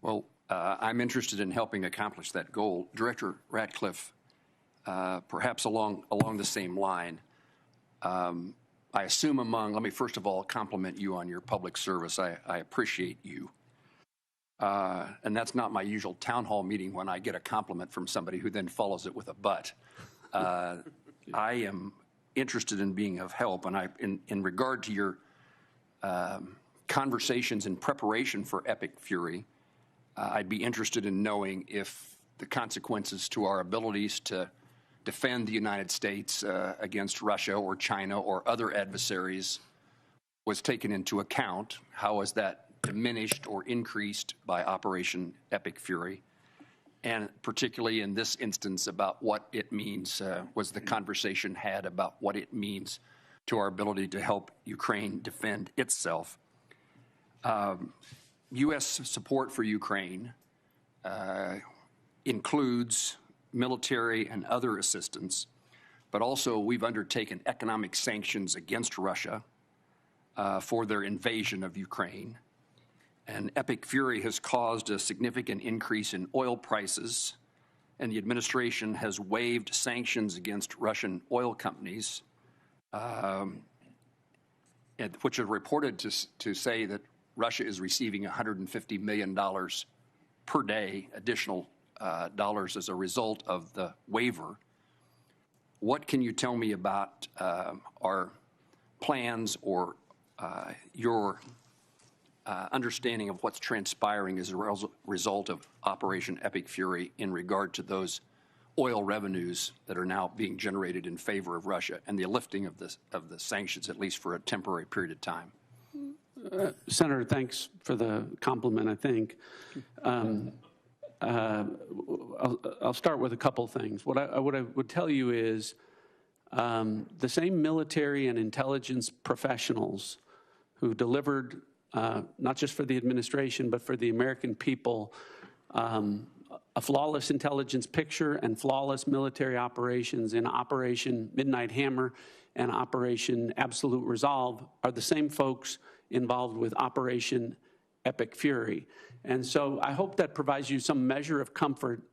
Well, I'm interested in helping accomplish that goal. Director Ratcliffe, perhaps along the same line, I assume let me first of all compliment you on your public service. I appreciate you. And that's not my usual town hall meeting when I get a compliment from somebody who then follows it with a but. I am interested in being of help, and in regard to your conversations in preparation for Epic Fury, I'd be interested in knowing if the consequences to our abilities to defend the United States against Russia or China or other adversaries was taken into account. How was that diminished or increased by Operation Epic Fury? And particularly in this instance about what it means, was the conversation had about what it means to our ability to help Ukraine defend itself? U.S. support for Ukraine includes military and other assistance, but also we've undertaken economic sanctions against Russia for their invasion of Ukraine. And Epic Fury has caused a significant increase in oil prices, and the administration has waived sanctions against Russian oil companies, which are reported to say that Russia is receiving $150 million per day, additional dollars as a result of the waiver. What can you tell me about our plans or your understanding of what's transpiring as a result of Operation Epic Fury in regard to those oil revenues that are now being generated in favor of Russia and the lifting of the sanctions, at least for a temporary period of time? Senator, thanks for the compliment, I think. I'll start with a couple things. What I would tell you is the same military and intelligence professionals who delivered, not just for the administration, but for the American people, a flawless intelligence picture and flawless military operations in Operation Midnight Hammer and Operation Absolute Resolve are the same folks involved with Operation Epic Fury. And so I hope that provides you some measure of comfort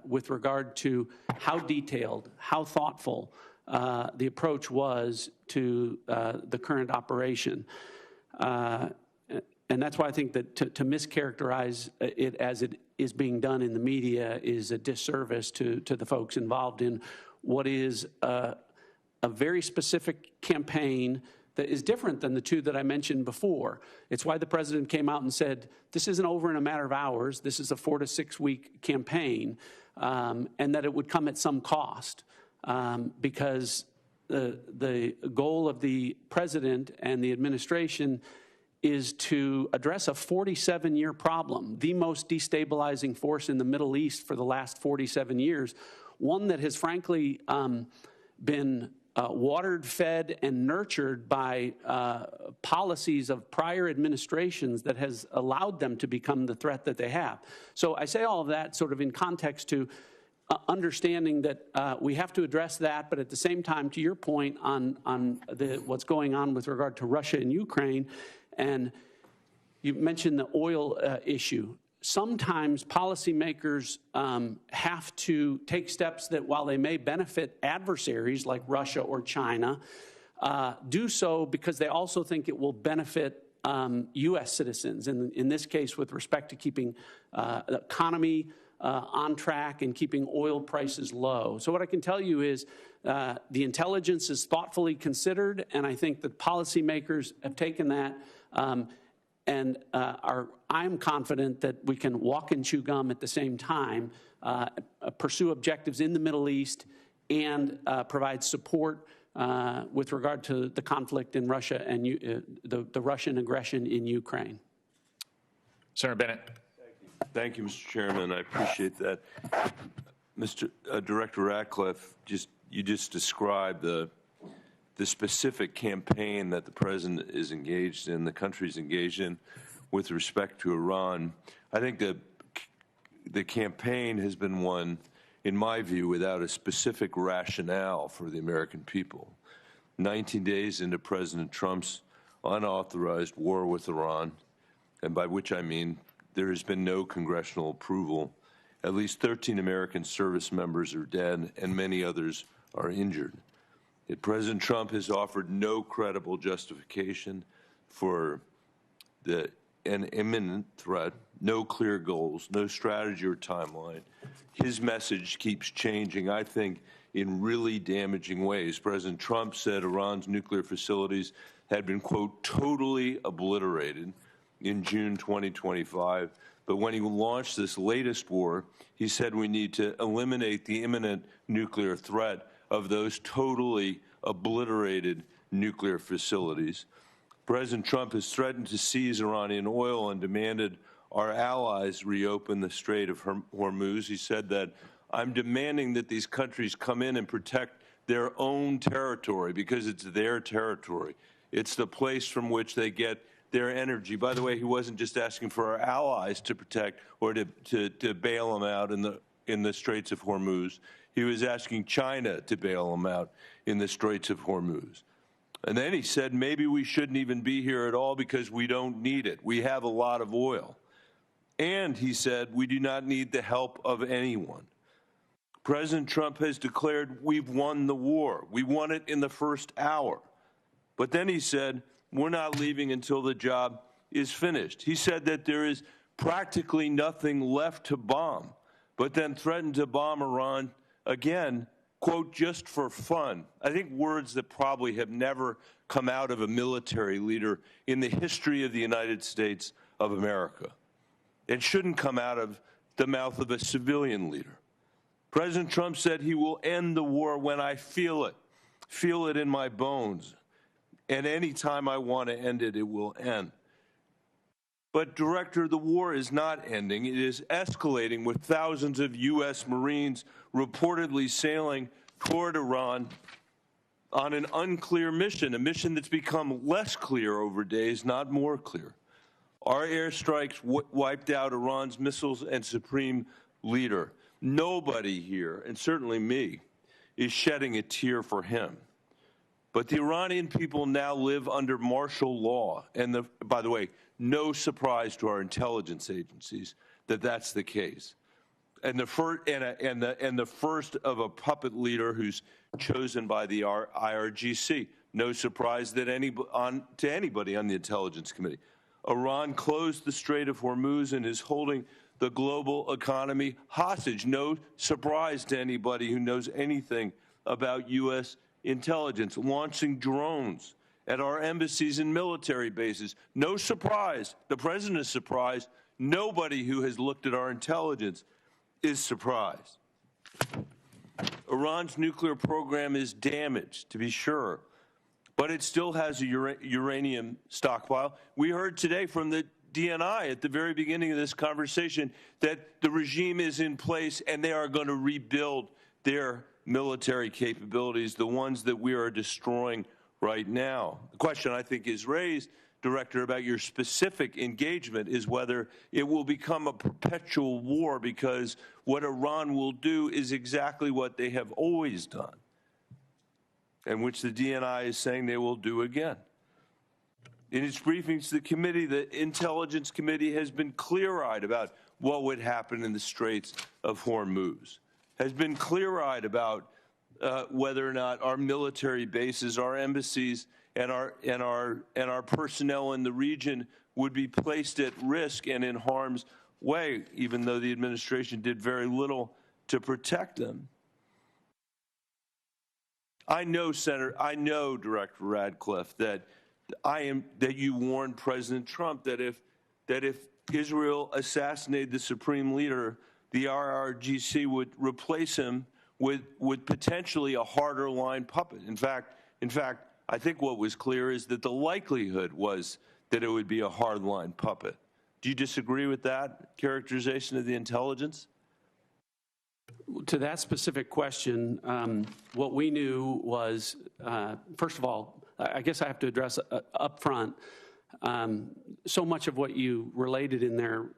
with regard to how detailed, how thoughtful the approach was to the current operation. And that's why I think that to mischaracterize it as it is being done in the media is a disservice to the folks involved in what is a very specific campaign that is different than the two that I mentioned before. It's why the president came out and said, this isn't over in a matter of hours. This is a 4 to 6 week campaign, and that it would come at some cost, because the goal of the president and the administration is to address a 47-year problem, the most destabilizing force in the Middle East for the last 47 years, one that has frankly been watered, fed, and nurtured by policies of prior administrations that has allowed them to become the threat that they have. So I say all of that sort of in context to understanding that we have to address that, but at the same time, to your point on what's going on with regard to Russia and Ukraine, and you mentioned the oil issue. Sometimes policymakers have to take steps that, while they may benefit adversaries like Russia or China, do so because they also think it will benefit U.S. citizens, in this case with respect to keeping the economy on track and keeping oil prices low. So what I can tell you is the intelligence is thoughtfully considered, and I think that policymakers have taken that and I'm confident that we can walk and chew gum at the same time, pursue objectives in the Middle East, and provide support with regard to the conflict in Russia and the Russian aggression in Ukraine. Senator Bennett. Thank you, Mr. Chairman. I appreciate that. Mr. Director Ratcliffe, you just described the specific campaign that the president is engaged in, the country's engaged in with respect to Iran. I think that the campaign has been one, in my view, without a specific rationale for the American people. 19 days into President Trump's unauthorized war with Iran, and by which I mean there has been no congressional approval, at least 13 American service members are dead and many others are injured. Yet President Trump has offered no credible justification for an imminent threat, no clear goals, no strategy or timeline. His message keeps changing, I think, in really damaging ways. President Trump said Iran's nuclear facilities had been, quote, totally obliterated in June 2025. But when he launched this latest war, he said we need to eliminate the imminent nuclear threat of those totally obliterated nuclear facilities. President Trump has threatened to seize Iranian oil and demanded our allies reopen the Strait of Hormuz. He said that I'm demanding that these countries come in and protect their own territory because it's their territory. It's the place from which they get their energy. By the way, he wasn't just asking for our allies to protect or to bail them out in the Straits of Hormuz. He was asking China to bail them out in the Straits of Hormuz. And then he said maybe we shouldn't even be here at all because we don't need it. We have a lot of oil. And he said we do not need the help of anyone. President Trump has declared we've won the war. We won it in the first hour. But then he said we're not leaving until the job is finished. He said that there is practically nothing left to bomb, but then threatened to bomb Iran again, quote, just for fun. I think words that probably have never come out of a military leader in the history of the United States of America. It shouldn't come out of the mouth of a civilian leader. President Trump said he will end the war when I feel it in my bones. And any time I want to end it, it will end. But, Director, the war is not ending. It is escalating with thousands of U.S. Marines reportedly sailing toward Iran on an unclear mission, a mission that's become less clear over days, not more clear. Our airstrikes wiped out Iran's missiles and supreme leader. Nobody here, and certainly me, is shedding a tear for him. But the Iranian people now live under martial law. And by the way, no surprise to our intelligence agencies that that's the case. And the first of a puppet leader who's chosen by the IRGC. No surprise that to anybody on the Intelligence Committee. Iran closed the Strait of Hormuz and is holding the global economy hostage. No surprise to anybody who knows anything about U.S. intelligence, launching drones at our embassies and military bases. No surprise. The president is surprised. Nobody who has looked at our intelligence is surprised. Iran's nuclear program is damaged, to be sure, but it still has a uranium stockpile. We heard today from the DNI at the very beginning of this conversation that the regime is in place and they are going to rebuild their military capabilities, the ones that we are destroying right now. The question I think is raised, Director, about your specific engagement is whether it will become a perpetual war, because what Iran will do is exactly what they have always done, and which the DNI is saying they will do again. In its briefings to the committee, the Intelligence Committee has been clear-eyed about what would happen in the Straits of Hormuz, has been clear-eyed about whether or not our military bases, our embassies, and our personnel in the region would be placed at risk and in harm's way, even though the administration did very little to protect them. I know, Director Ratcliffe, that you warned President Trump that if Israel assassinated the supreme leader, the IRGC would replace him with potentially a harder line puppet. In fact, I think what was clear is that the likelihood was that it would be a hard line puppet. Do you disagree with that characterization of the intelligence? To that specific question, what we knew was, first of all, I guess I have to address up front, so much of what you related in there,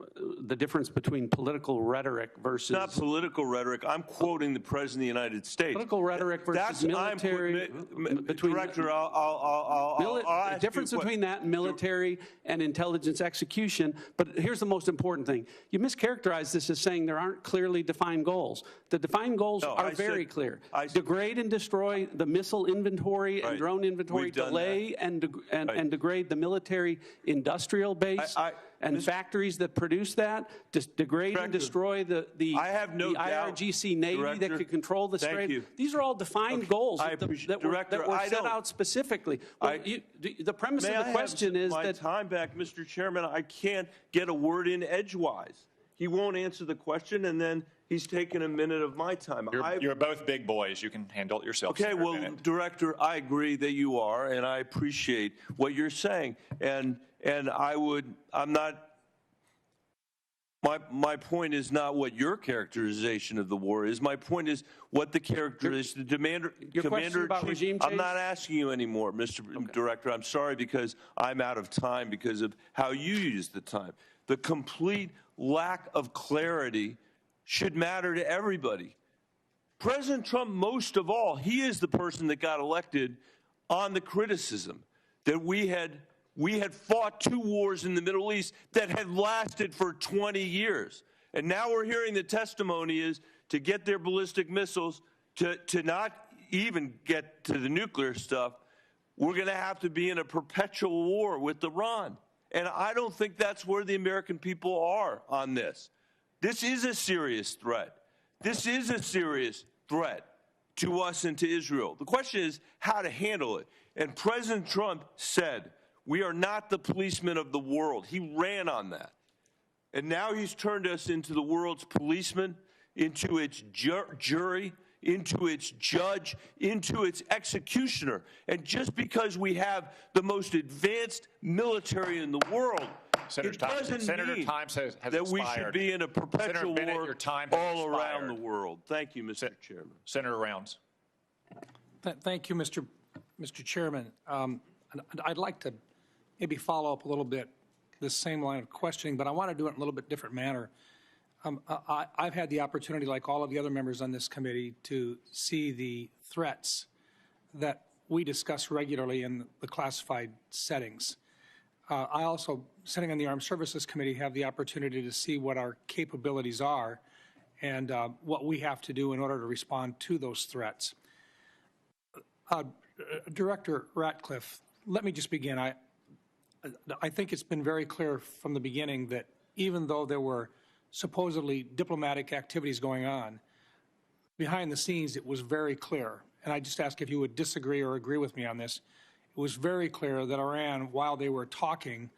the difference between political rhetoric versus... It's not political rhetoric. I'm quoting the President of the United States. Political rhetoric versus military... Director, I'll difference between that and military and intelligence execution. But here's the most important thing. You mischaracterized this as saying there aren't clearly defined goals. The defined goals are very clear. Degrade and destroy the missile inventory and drone inventory, delay and degrade the military industrial base and factories that produce that, degrade and destroy the IRGC Navy that could control the Strait. These are all defined goals that were set out specifically. The premise of the question is that... time back, Mr. Chairman, I can't get a word in edgewise. He won't answer the question, and then he's taken a minute of my time. You're both big boys. You can handle it yourself. Okay, well, Director, I agree that you are, and I appreciate what you're saying. And I'm not, my point is not what your characterization of the war is. My point is what the characterization, the Commander-in-Chief, I'm not asking you anymore, Mr. Director. I'm sorry, because I'm out of time because of how you use the time. The complete lack of clarity should matter to everybody. President Trump, most of all, he is the person that got elected on the criticism that we had fought 2 wars in the Middle East that had lasted for 20 years. And now we're hearing the testimony is to get their ballistic missiles, to not even get to the nuclear stuff, we're going to have to be in a perpetual war with Iran. And I don't think that's where the American people are on this. This is a serious threat. This is a serious threat to us and to Israel. The question is how to handle it. And President Trump said, we are not the policemen of the world. He ran on that. And now he's turned us into the world's policeman, into its jury, into its judge, into its executioner. And just because we have the most advanced military in the world, it doesn't mean that we should be in a perpetual war all around the world. Thank you, Mr. Chairman. Senator Rounds. Thank you, Mr. Chairman. I'd like to maybe follow up a little bit this same line of questioning, but I want to do it in a little bit different manner. I've had the opportunity, like all of the other members on this committee, to see the threats that we discuss regularly in the classified settings. I also, sitting on the Armed Services Committee, have the opportunity to see what our capabilities are and what we have to do in order to respond to those threats. Director Ratcliffe, let me just begin. I think it's been very clear from the beginning that even though there were supposedly diplomatic activities going on, behind the scenes it was very clear, and I just ask if you would disagree or agree with me on this, it was very clear that Iran, while they were talking,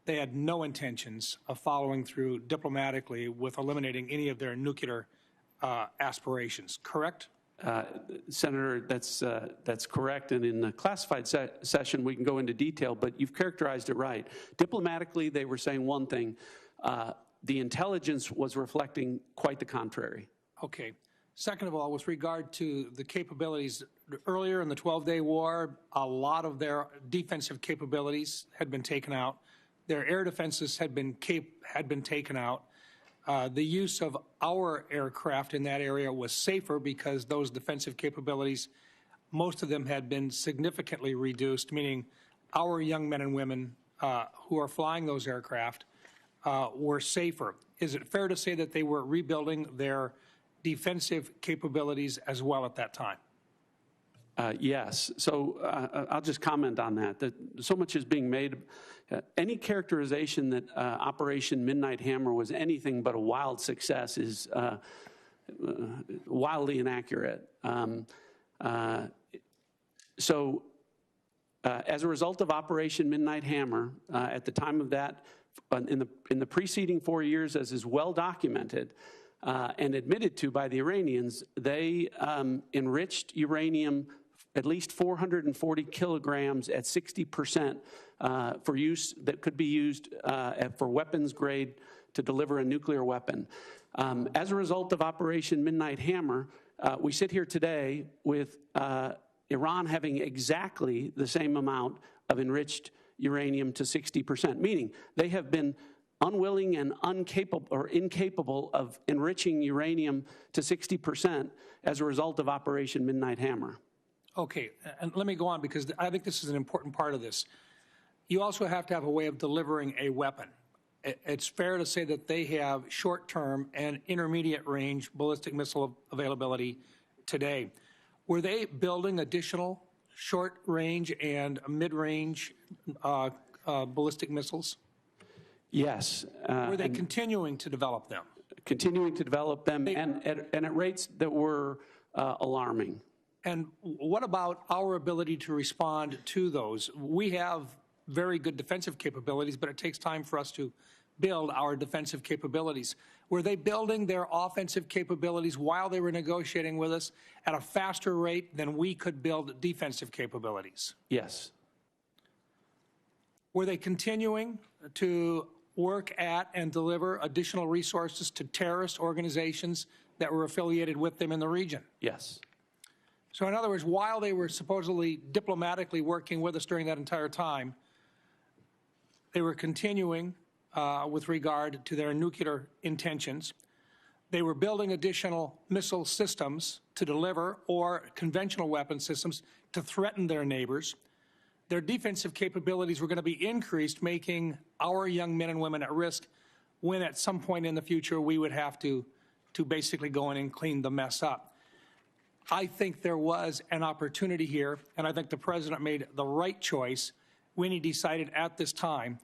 they had no intentions of following through diplomatically with eliminating any of their nuclear aspirations, correct? Senator, that's correct, and in the classified session we can go into detail, but you've characterized it right. Diplomatically, they were saying one thing. The intelligence was reflecting quite the contrary. Okay. Second of all, with regard to the capabilities, earlier in the 12-day war, a lot of their defensive capabilities had been taken out. Their air defenses had been taken out. The use of our aircraft in that area was safer because those defensive capabilities, most of them had been significantly reduced, meaning our young men and women who are flying those aircraft were safer. Is it fair to say that they were rebuilding their defensive capabilities as well at that time? Yes. So I'll just comment on that so much is being made. Any characterization that Operation Midnight Hammer was anything but a wild success is wildly inaccurate. As a result of Operation Midnight Hammer, at the time of that, in the preceding 4 years, as is well documented and admitted to by the Iranians, they enriched uranium at least 440 kilograms at 60% for use that could be used for weapons grade to deliver a nuclear weapon. As a result of Operation Midnight Hammer, we sit here today with Iran having exactly the same amount of enriched uranium to 60%, meaning they have been unwilling and incapable of enriching uranium to 60% as a result of Operation Midnight Hammer. Okay, and let me go on because I think this is an important part of this. You also have to have a way of delivering a weapon. It's fair to say that they have short-term and intermediate-range ballistic missile availability today. Were they building additional short-range and mid-range ballistic missiles? Yes. Were they continuing to develop them? Continuing to develop them and at rates that were alarming. And what about our ability to respond to those? We have very good defensive capabilities, but it takes time for us to build our defensive capabilities. Were they building their offensive capabilities while they were negotiating with us at a faster rate than we could build defensive capabilities? Yes. Were they continuing to work at and deliver additional resources to terrorist organizations that were affiliated with them in the region? Yes. So in other words, while they were supposedly diplomatically working with us during that entire time, they were continuing with regard to their nuclear intentions. They were building additional missile systems to deliver or conventional weapon systems to threaten their neighbors. Their defensive capabilities were going to be increased, making our young men and women at risk when at some point in the future we would have to basically go in and clean the mess up. I think there was an opportunity here, and I think the President made the right choice when he decided at this time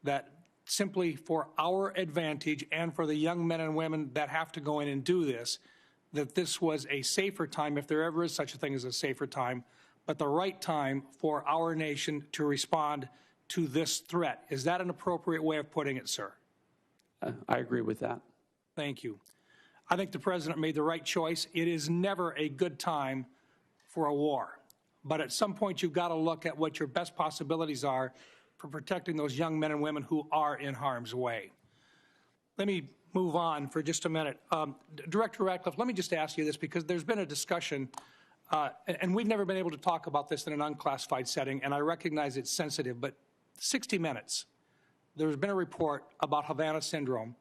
that simply for our advantage and for the young men and women that have to go in and do this, that this was a safer time, if there ever is such a thing as a safer time, but the right time for our nation to respond to this threat. Is that an appropriate way of putting it, sir? I agree with that. Thank you. I think the President made the right choice. It is never a good time for a war. But at some point, you've got to look at what your best possibilities are for protecting those young men and women who are in harm's way. Let me move on for just a minute. Director Ratcliffe, let me just ask you this, because there's been a discussion, and we've never been able to talk about this in an unclassified setting, and I recognize it's sensitive, but 60 Minutes, there's been a report about Havana Syndrome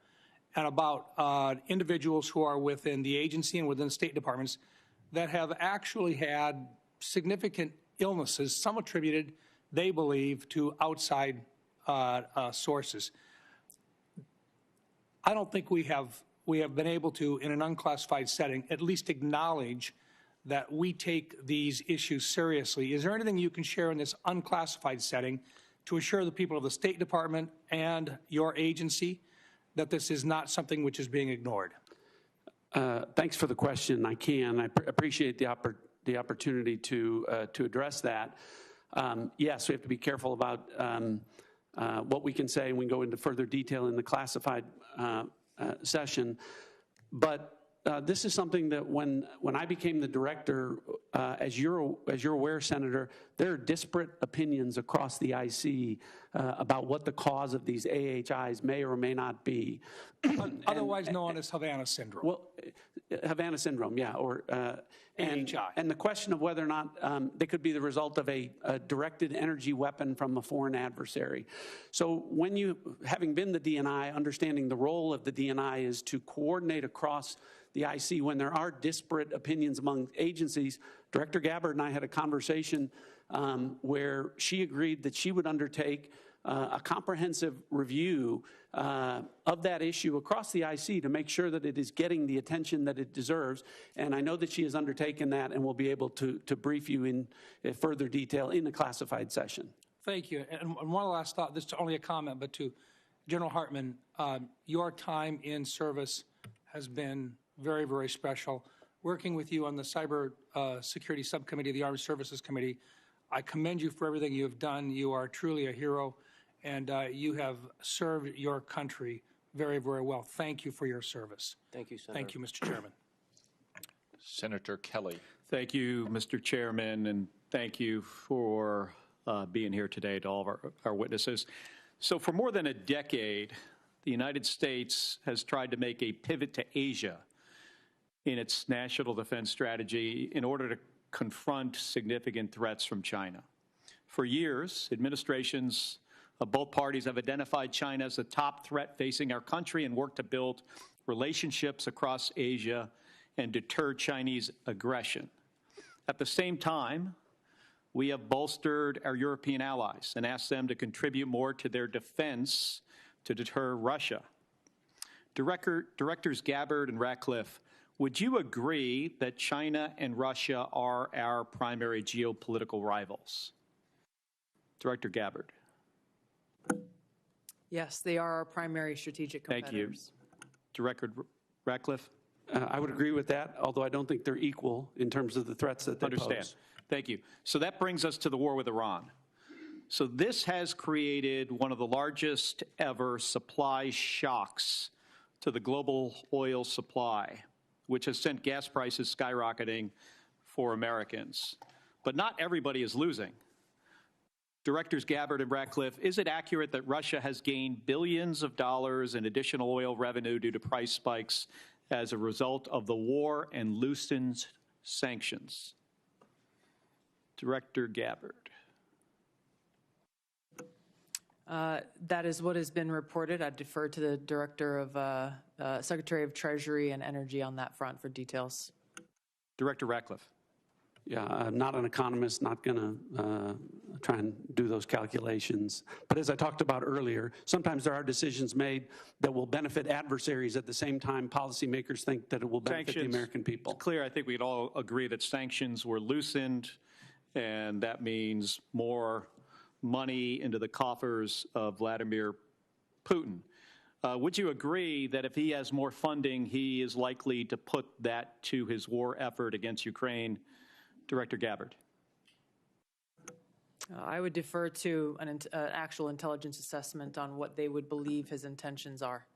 and about individuals who are within the agency and within state departments that have actually had significant illnesses, some attributed, they believe, to outside sources. I don't think we have been able to, in an unclassified setting, at least acknowledge that we take these issues seriously. Is there anything you can share in this unclassified setting to assure the people of the State Department and your agency that this is not something which is being ignored? Thanks for the question. I appreciate the opportunity to address that. yes, we have to be careful about what we can say, and we can go into further detail in the classified session. But this is something that when I became the director, as you're aware, Senator, there are disparate opinions across the IC about what the cause of these AHIs may or may not be. Otherwise known as Havana syndrome. Well, Havana syndrome, yeah, or AHI. And the question of whether or not they could be the result of a directed energy weapon from a foreign adversary. So when you, having been the DNI, understanding the role of the DNI is to coordinate across the IC when there are disparate opinions among agencies. Director Gabbard and I had a conversation where she agreed that she would undertake a comprehensive review of that issue across the IC to make sure that it is getting the attention that it deserves. And I know that she has undertaken that and will be able to brief you in further detail in the classified session. Thank you. And one last thought, this is only a comment, but to General Hartman, your time in service has been very, very special. Working with you on the Cyber Security Subcommittee of the Armed Services Committee, I commend you for everything you have done. You are truly a hero, and you have served your country very, very well. Thank you for your service. Thank you, Senator. Thank you, Mr. Chairman. Senator Kelly. Thank you, Mr. Chairman, and thank you for being here today to all of our witnesses. So for more than a decade, the United States has tried to make a pivot to Asia in its national defense strategy in order to confront significant threats from China. For years, administrations of both parties have identified China as the top threat facing our country and worked to build relationships across Asia and deter Chinese aggression. At the same time, we have bolstered our European allies and asked them to contribute more to their defense to deter Russia. Directors Gabbard and Ratcliffe, would you agree that China and Russia are our primary geopolitical rivals? Director Gabbard. Yes, they are our primary strategic competitors. Thank you. Director Ratcliffe? I would agree with that, although I don't think they're equal in terms of the threats that they pose. Thank you. So that brings us to the war with Iran. So this has created one of the largest ever supply shocks to the global oil supply, which has sent gas prices skyrocketing for Americans. But not everybody is losing. Directors Gabbard and Ratcliffe, is it accurate that Russia has gained billions of dollars in additional oil revenue due to price spikes as a result of the war and loosened sanctions? Director Gabbard. That is what has been reported. I'd defer to the Director of Secretary of Treasury and Energy on that front for details. Director Ratcliffe. Yeah, I'm not an economist, not going to try and do those calculations. But as I talked about earlier, sometimes there are decisions made that will benefit adversaries at the same time policymakers think that it will benefit the American people. It's clear, I think we'd all agree that sanctions were loosened, and that means more money into the coffers of Vladimir Putin. Would you agree that if he has more funding, he is likely to put that to his war effort against Ukraine? Director Gabbard. I would defer to an actual intelligence assessment on what they would believe his intentions are.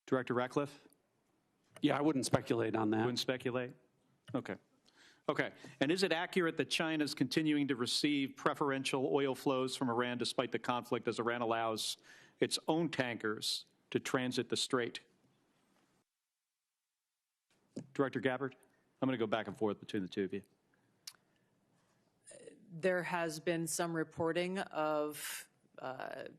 Director Ratcliffe? Yeah, I wouldn't speculate on that. Wouldn't speculate? Okay. Okay. And is it accurate that China is continuing to receive preferential oil flows from Iran despite the conflict as Iran allows its own tankers to transit the strait? Director Gabbard? I'm going to go back and forth between the two of you. There has been some reporting of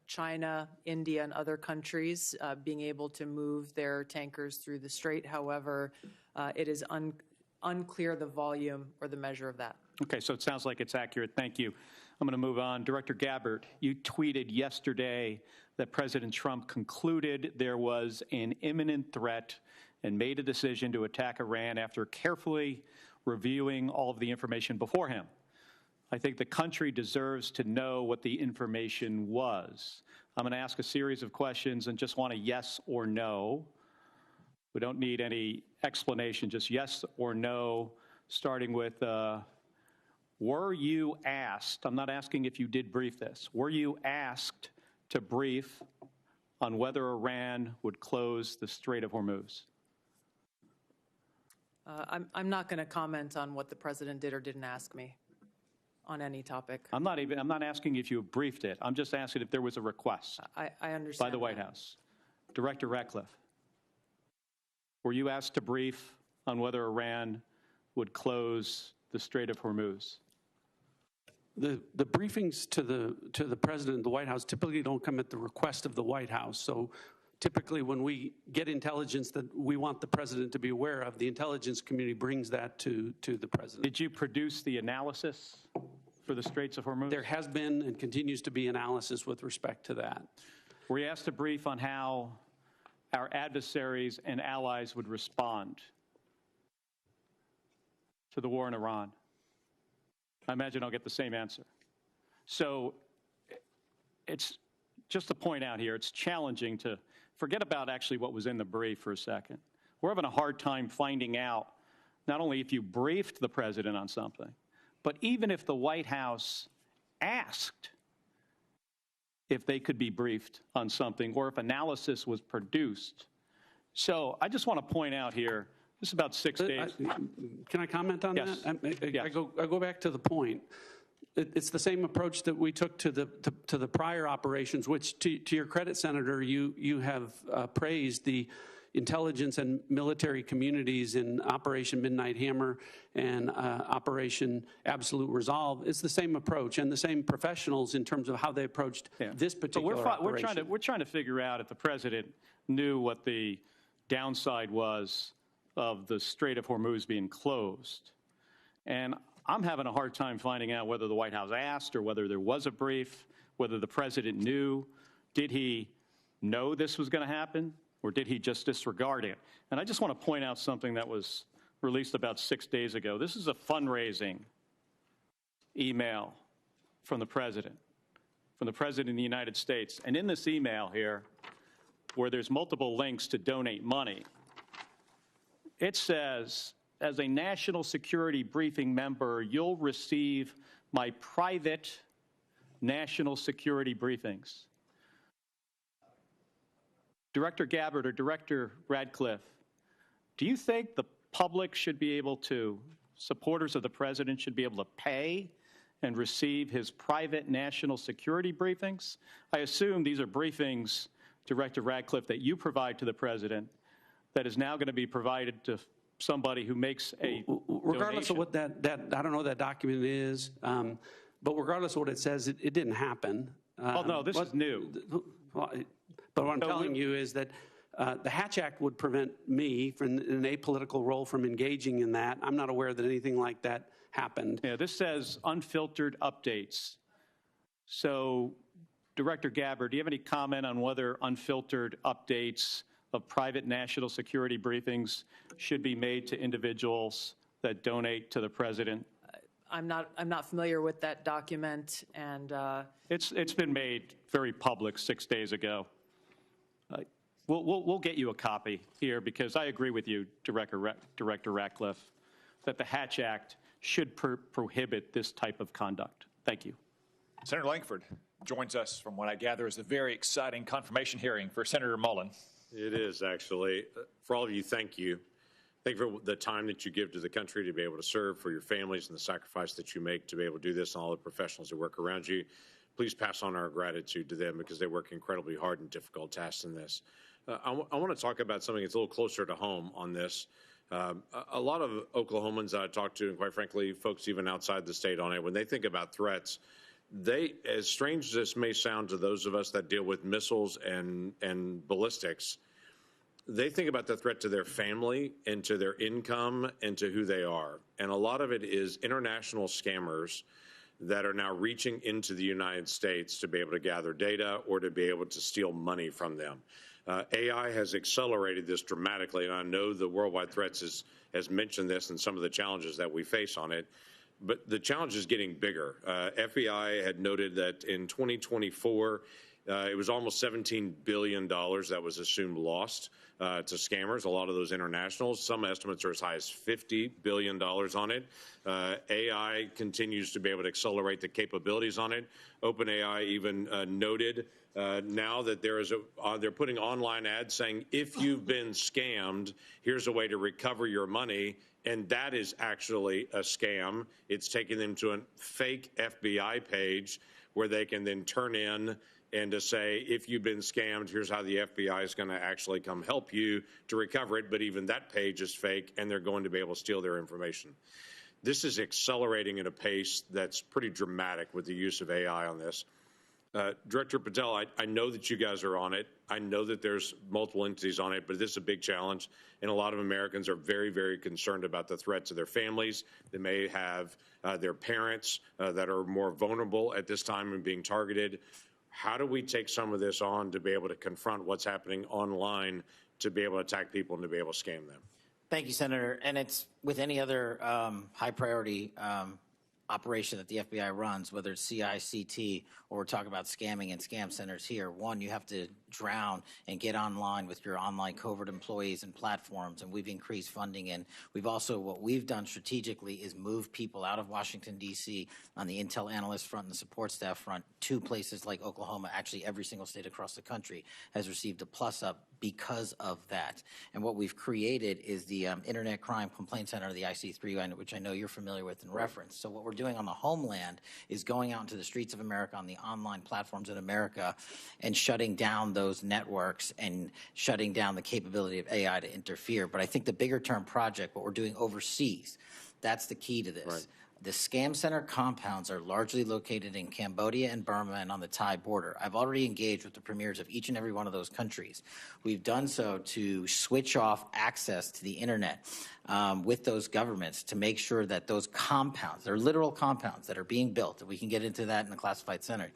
China, India, and other countries being able to move their tankers through the strait. However, it is unclear the volume or the measure of that. Okay, so it sounds like it's accurate. Thank you. I'm going to move on. Director Gabbard, you tweeted yesterday that President Trump concluded there was an imminent threat and made a decision to attack Iran after carefully reviewing all of the information before him. I think the country deserves to know what the information was. I'm going to ask a series of questions and just want a yes or no. We don't need any explanation, just yes or no, starting with were you asked, I'm not asking if you did brief this, were you asked to brief on whether Iran would close the Strait of Hormuz? I'm not going to comment on what the president did or didn't ask me on any topic. I'm not asking if you briefed it. I'm just asking if there was a request I understand by the White House. Director Ratcliffe, were you asked to brief on whether Iran would close the Strait of Hormuz? The briefings to the president of the White House typically don't come at the request of the White House. So typically when we get intelligence that we want the president to be aware of, the intelligence community brings that to the president. Did you produce the analysis for the Straits of Hormuz? There has been and continues to be analysis with respect to that. Were you asked to brief on how our adversaries and allies would respond to the war in Iran? I imagine I'll get the same answer. So it's just to point out here, it's challenging to forget about actually what was in the brief for a second. We're having a hard time finding out not only if you briefed the president on something, but even if the White House asked if they could be briefed on something or if analysis was produced. So I just want to point out here, this is about 6 days. Can I comment on Yes. that? Yes. I go back to the point. It's the same approach that we took to the prior operations, which, to your credit, Senator, you have praised the intelligence and military communities in Operation Midnight Hammer and Operation Absolute Resolve. It's the same approach and the same professionals in terms of how they approached this particular operation. We're trying to figure out if the president knew what the downside was of the Strait of Hormuz being closed. And I'm having a hard time finding out whether the White House asked or whether there was a brief, whether the president knew. Did he know this was going to happen, or did he just disregard it? And I just want to point out something that was released about 6 days ago. This is a fundraising email from the president of the United States. And in this email here, where there's multiple links to donate money, it says, as a national security briefing member, you'll receive my private national security briefings. Director Gabbard or Director Ratcliffe, do you think the public should be able to, supporters of the president should be able to pay and receive his private national security briefings? I assume these are briefings, Director Ratcliffe, that you provide to the president that is now going to be provided to somebody who makes a regardless donation. of what that I don't know what that document is, but regardless of what it says, it didn't happen. No, this is new. But what I'm telling you is that the Hatch Act would prevent me from an apolitical role from engaging in that. I'm not aware that anything like that happened. Yeah, this says unfiltered updates. So, Director Gabbard, do you have any comment on whether unfiltered updates of private national security briefings should be made to individuals that donate to the president? I'm not familiar with that document, and It's been made very public 6 days ago. We'll get you a copy here because I agree with you, Director Ratcliffe, that the Hatch Act should prohibit this type of conduct. Thank you. Senator Lankford joins us from what I gather is a very exciting confirmation hearing for Senator Mullen. It is, actually. For all of you, thank you. Thank you for the time that you give to the country to be able to serve, for your families and the sacrifice that you make to be able to do this, and all the professionals that work around you. Please pass on our gratitude to them because they work incredibly hard and difficult tasks in this. I want to talk about something that's a little closer to home on this. A lot of Oklahomans that I talk to, and quite frankly, folks even outside the state on it, when they think about threats, as strange as this may sound to those of us that deal with missiles and ballistics, they think about the threat to their family and to their income and to who they are. And a lot of it is international scammers that are now reaching into the United States to be able to gather data or to be able to steal money from them. AI has accelerated this dramatically, and I know the Worldwide Threats has mentioned this and some of the challenges that we face on it. But the challenge is getting bigger. FBI had noted that in 2024, It was almost $17 billion that was assumed lost to scammers, a lot of those internationals. Some estimates are as high as $50 billion on it. AI continues to be able to accelerate the capabilities on it. OpenAI even noted now that they're putting online ads saying, if you've been scammed, here's a way to recover your money. And that is actually a scam. It's taking them to a fake FBI page where they can then turn in and to say, if you've been scammed, here's how the FBI is going to actually come help you to recover it. But even that page is fake, and they're going to be able to steal their information. This is accelerating at a pace that's pretty dramatic with the use of AI on this. Director Patel, I know that you guys are on it. I know that there's multiple entities on it, but this is a big challenge, and a lot of Americans are very, very concerned about the threat to their families. They may have their parents that are more vulnerable at this time and being targeted. How do we take some of this on to be able to confront what's happening online, to be able to attack people and to be able to scam them? Thank you, Senator. And it's with any other high priority operation that the FBI runs, whether it's CICT or we're talking about scamming and scam centers here. One, you have to drown and get online with your online covert employees and platforms, and we've increased funding. And we've also, what we've done strategically is move people out of Washington, D.C. on the intel analyst front and the support staff front to places like Oklahoma. Actually, every single state across the country has received a plus up because of that. And what we've created is the Internet Crime Complaint Center, the IC3, which I know you're familiar with and reference. So what we're doing on the homeland is going out into the streets of America, on the online platforms in America, and shutting down those networks and shutting down the capability of AI to interfere. But I think the bigger term project, what we're doing overseas, that's the key to this. Right. The scam center compounds are largely located in Cambodia and Burma and on the Thai border. I've already engaged with the premiers of each and every one of those countries. We've done so to switch off access to the internet with those governments to make sure that those compounds, they're literal compounds that are being built, and we can get into that in the classified center,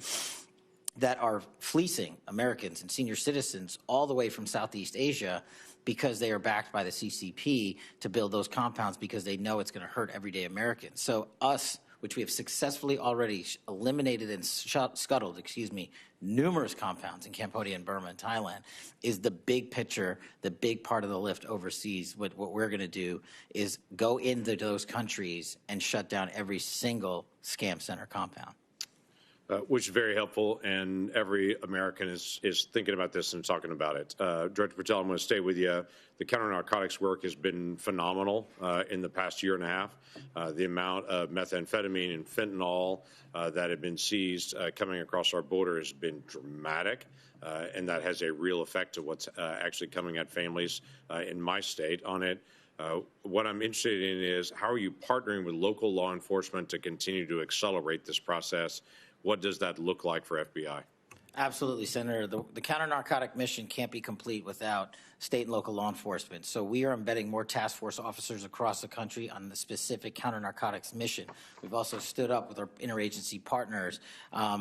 that are fleecing Americans and senior citizens all the way from Southeast Asia because they are backed by the CCP to build those compounds because they know it's going to hurt everyday Americans. So us, which we have successfully already eliminated and scuttled, numerous compounds in Cambodia and Burma and Thailand, is the big picture, the big part of the lift overseas. What we're going to do is go into those countries and shut down every single scam center compound. Which is very helpful, and every American is thinking about this and talking about it. Director Patel, I'm going to stay with you. The counter-narcotics work has been phenomenal in the past year and a half. The amount of methamphetamine and fentanyl that have been seized coming across our border has been dramatic, and that has a real effect to what's actually coming at families in my state on it. What I'm interested in is, how are you partnering with local law enforcement to continue to accelerate this process? What does that look like for FBI? Absolutely, Senator. The counter-narcotic mission can't be complete without state and local law enforcement. So we are embedding more task force officers across the country on the specific counter-narcotics mission. We've also stood up with our interagency partners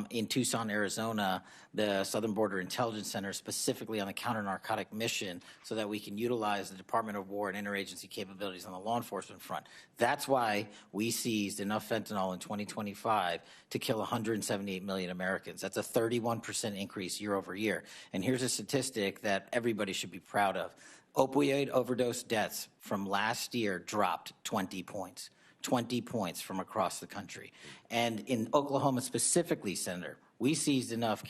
in Tucson, Arizona, the Southern Border Intelligence Center, specifically on the counter-narcotic mission, so that we can utilize the Department of War and interagency capabilities on the law enforcement front. That's why we seized enough fentanyl in 2025 to kill 178 million Americans. That's a 31% increase year over year. And here's a statistic that everybody should be proud of. Opioid overdose deaths from last year dropped 20 points. 20 points from across the country. And in Oklahoma specifically, Senator, we seized enough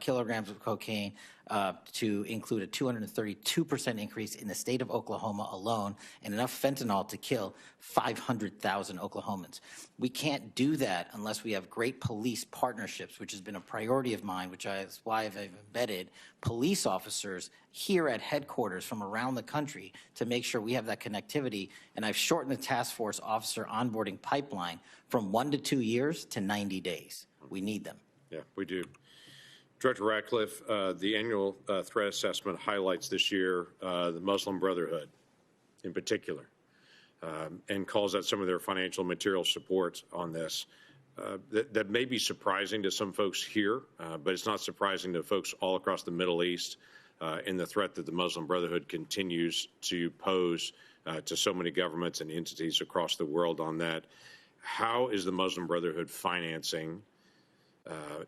kilograms of cocaine to include a 232% increase in the state of Oklahoma alone, and enough fentanyl to kill 500,000 Oklahomans. We can't do that unless we have great police partnerships, which has been a priority of mine, which is why I've embedded police officers here at headquarters from around the country to make sure we have that connectivity. And I've shortened the task force officer onboarding pipeline from 1 to 2 years to 90 days. We need them. Yeah, we do. Director Ratcliffe, the annual threat assessment highlights this year the Muslim Brotherhood in particular, and calls out some of their financial material support on this. That may be surprising to some folks here, but it's not surprising to folks all across the Middle East in the threat that the Muslim Brotherhood continues to pose to so many governments and entities across the world on that. How is the Muslim Brotherhood financing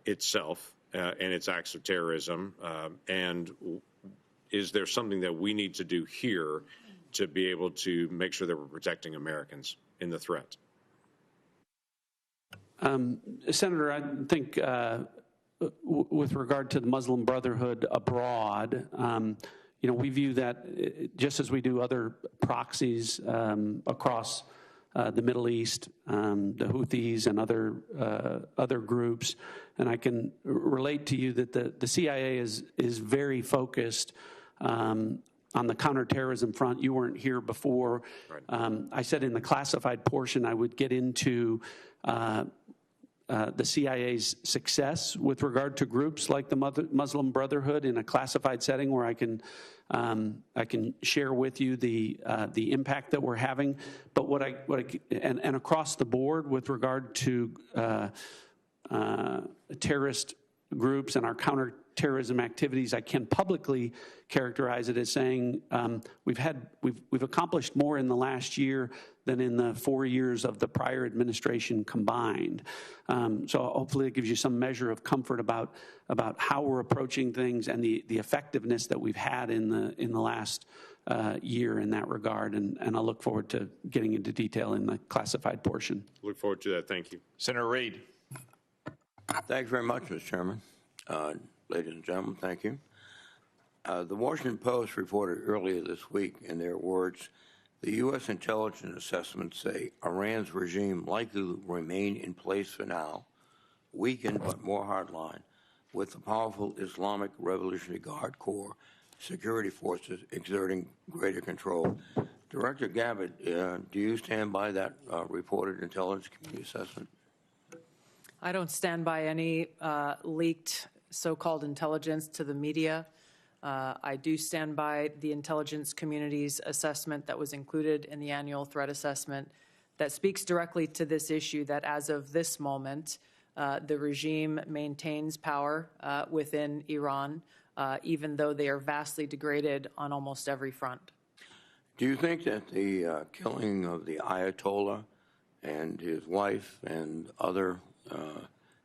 itself, and its acts of terrorism? And is there something that we need to do here to be able to make sure that we're protecting Americans in the threat? Senator, I think with regard to the Muslim Brotherhood abroad, we view that just as we do other proxies across the Middle East, the Houthis and other groups. And I can relate to you that the CIA is very focused on the counterterrorism front. You weren't here before. Right. I said in the classified portion I would get into the CIA's success with regard to groups like the Muslim Brotherhood in a classified setting, where I can share with you the impact that we're having. But and across the board with regard to terrorist groups and our counterterrorism activities, I can publicly characterize it as saying we've accomplished more in the last year than in the 4 years of the prior administration combined. So hopefully it gives you some measure of comfort about how we're approaching things and the effectiveness that we've had in the last year in that regard. And I look forward to getting into detail in the classified portion. Look forward to that. Thank you. Senator Reid. Thanks very much, Mr. Chairman. Ladies and gentlemen, thank you. The Washington Post reported earlier this week, in their words, the U.S. intelligence assessments say Iran's regime likely to remain in place for now, weakened but more hardline, with the powerful Islamic Revolutionary Guard Corps security forces exerting greater control. Director Gabbard, do you stand by that reported intelligence community assessment? I don't stand by any leaked so-called intelligence to the media. I do stand by the intelligence community's assessment that was included in the annual threat assessment that speaks directly to this issue, that as of this moment, the regime maintains power within Iran, even though they are vastly degraded on almost every front. Do you think that the killing of the Ayatollah and his wife and other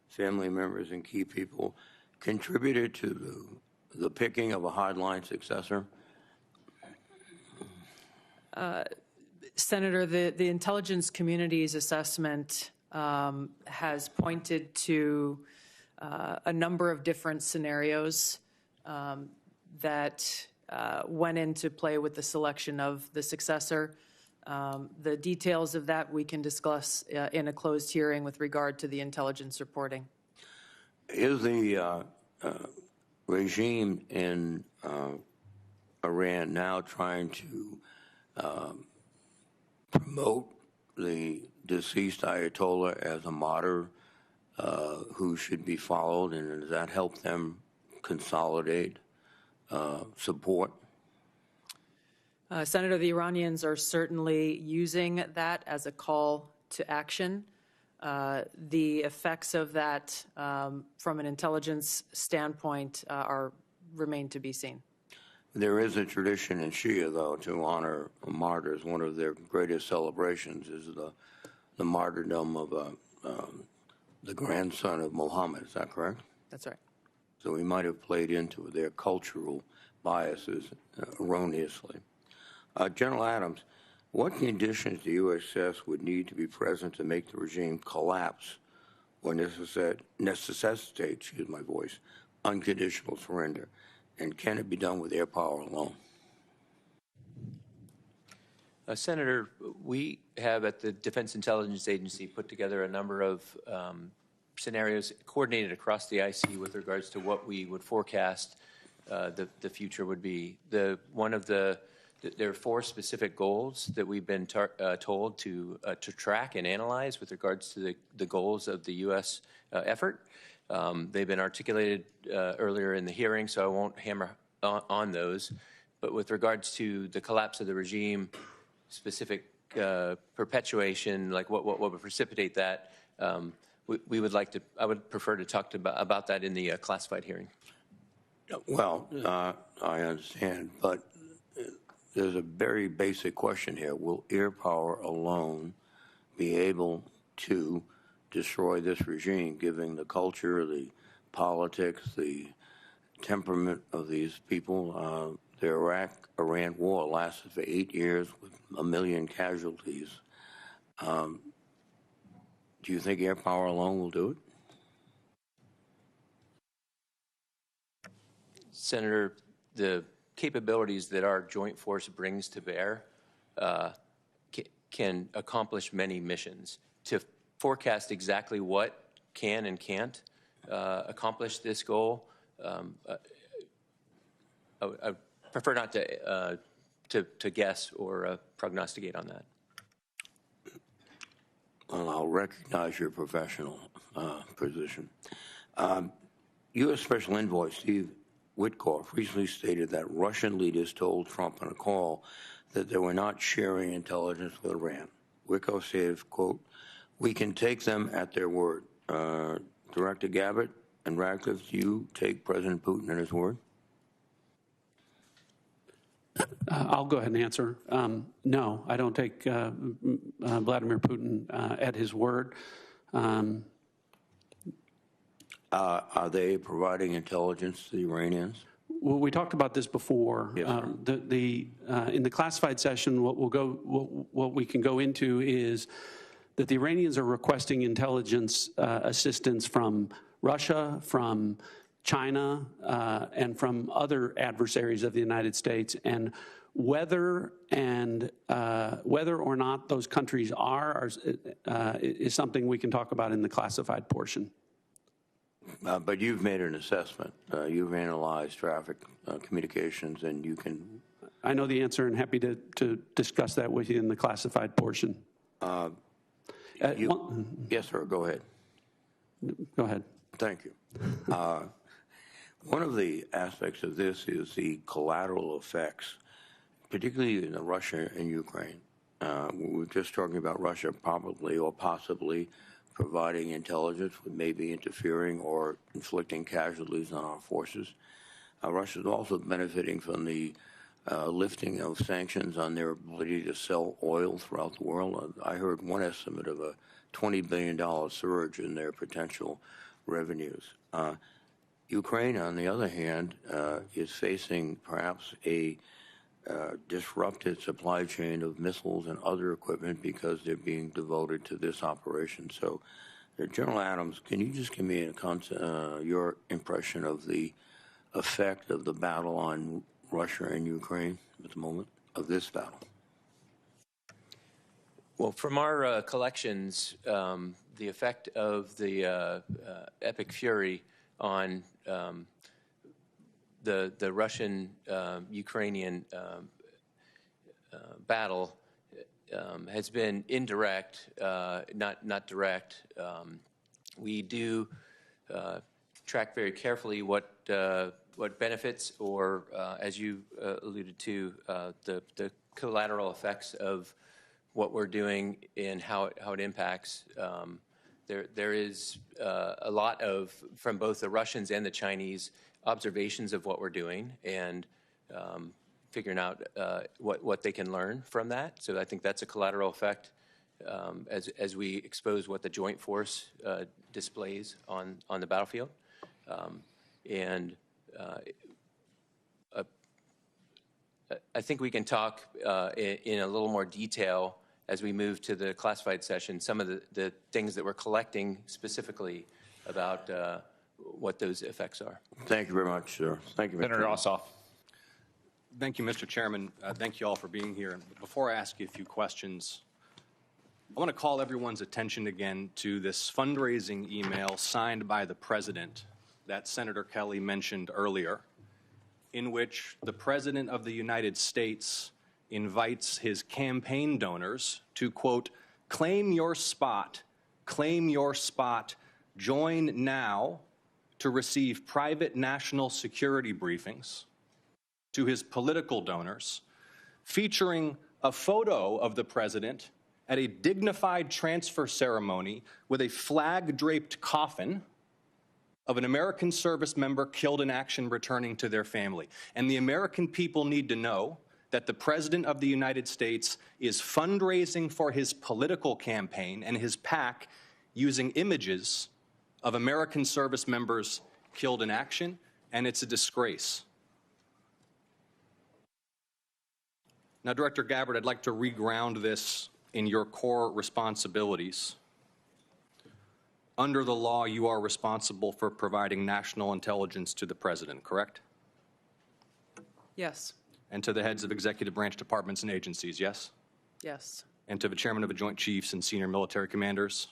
family members and key people contributed to the picking of a hardline successor? Senator, the intelligence community's assessment has pointed to a number of different scenarios that went into play with the selection of the successor. The details of that we can discuss in a closed hearing with regard to the intelligence reporting. Is the regime in Iran now trying to promote the deceased Ayatollah as a martyr who should be followed, and does that help them consolidate support? Senator, the Iranians are certainly using that as a call to action. The effects of that from an intelligence standpoint remain to be seen. There is a tradition in Shia, though, to honor martyrs. One of their greatest celebrations is the martyrdom of the grandson of Muhammad. Is that correct? That's right. So we might have played into their cultural biases erroneously. General Adams, what conditions do you assess would need to be present to make the regime collapse or necessitate, unconditional surrender? And can it be done with air power alone? Senator, we have at the Defense Intelligence Agency put together a number of scenarios coordinated across the IC with regards to what we would forecast the future would be. There are 4 specific goals that we've been told to track and analyze with regards to the goals of the U.S. Effort. They've been articulated earlier in the hearing, so I won't hammer on those. But with regards to the collapse of the regime, specific perpetuation, like what would precipitate that, we would like to. I would prefer to talk about that in the classified hearing. Well, I understand, but there's a very basic question here. Will air power alone be able to destroy this regime, given the culture, the politics, the temperament of these people. The Iraq-Iran war lasted for 8 years with 1 million casualties. Do you think air power alone will do it? Senator, the capabilities that our joint force brings to bear can accomplish many missions. To forecast exactly what can and can't accomplish this goal, I prefer not to guess or prognosticate on that. Well, I'll recognize your professional position. U.S. Special Envoy Steve Witkoff recently stated that Russian leaders told Trump on a call that they were not sharing intelligence with Iran. Witkoff said, quote, "We can take them at their word." Director Gabbard and Ratcliffe, do you take President Putin at his word? I'll go ahead and answer. No, I don't take Vladimir Putin at his word. Are they providing intelligence to the Iranians? Well, we talked about this before. Yes, in the classified session, what we can go into is that the Iranians are requesting intelligence assistance from Russia, from China, and from other adversaries of the United States, and whether or not those countries is something we can talk about in the classified portion. But you've made an assessment. You've analyzed traffic communications, and you can. I know the answer, and happy to discuss that with you in the classified portion. Yes, sir. Go ahead. Go ahead. Thank you. One of the aspects of this is the collateral effects, particularly in Russia and Ukraine. We were just talking about Russia probably or possibly providing intelligence, maybe interfering or inflicting casualties on our forces. Russia is also benefiting from the lifting of sanctions on their ability to sell oil throughout the world. I heard one estimate of a $20 billion surge in their potential revenues. Ukraine, on the other hand, is facing perhaps a disrupted supply chain of missiles and other equipment because they're being devoted to this operation. So, General Adams, can you just give me your impression of the effect of the battle on Russia and Ukraine at the moment, of this battle? Well, from our collections, the effect of the epic fury on the Russian-Ukrainian battle has been indirect, not direct. We do track very carefully what benefits, or as you alluded to, the collateral effects of what we're doing and how it impacts. There is a lot of, from both the Russians and the Chinese, observations of what we're doing and figuring out what they can learn from that. So I think that's a collateral effect as we expose what the joint force displays on the battlefield. I think we can talk in a little more detail as we move to the classified session, some of the things that we're collecting specifically about what those effects are. Thank you very much, sir. Thank you, Mr. Senator Ossoff. Thank you, Mr. Chairman. Thank you all for being here. And before I ask you a few questions, I want to call everyone's attention again to this fundraising email signed by the President that Senator Kelly mentioned earlier, in which the President of the United States invites his campaign donors to, quote, claim your spot, join now to receive private national security briefings, to his political donors, featuring a photo of the President at a dignified transfer ceremony with a flag-draped coffin of an American service member killed in action returning to their family. And the American people need to know that the President of the United States is fundraising for his political campaign and his PAC using images of American service members killed in action, and it's a disgrace. Now, Director Gabbard, I'd like to reground this in your core responsibilities. Under the law, you are responsible for providing national intelligence to the President, correct? Yes. And to the heads of executive branch departments and agencies, yes? Yes. And to the chairman of the Joint Chiefs and senior military commanders?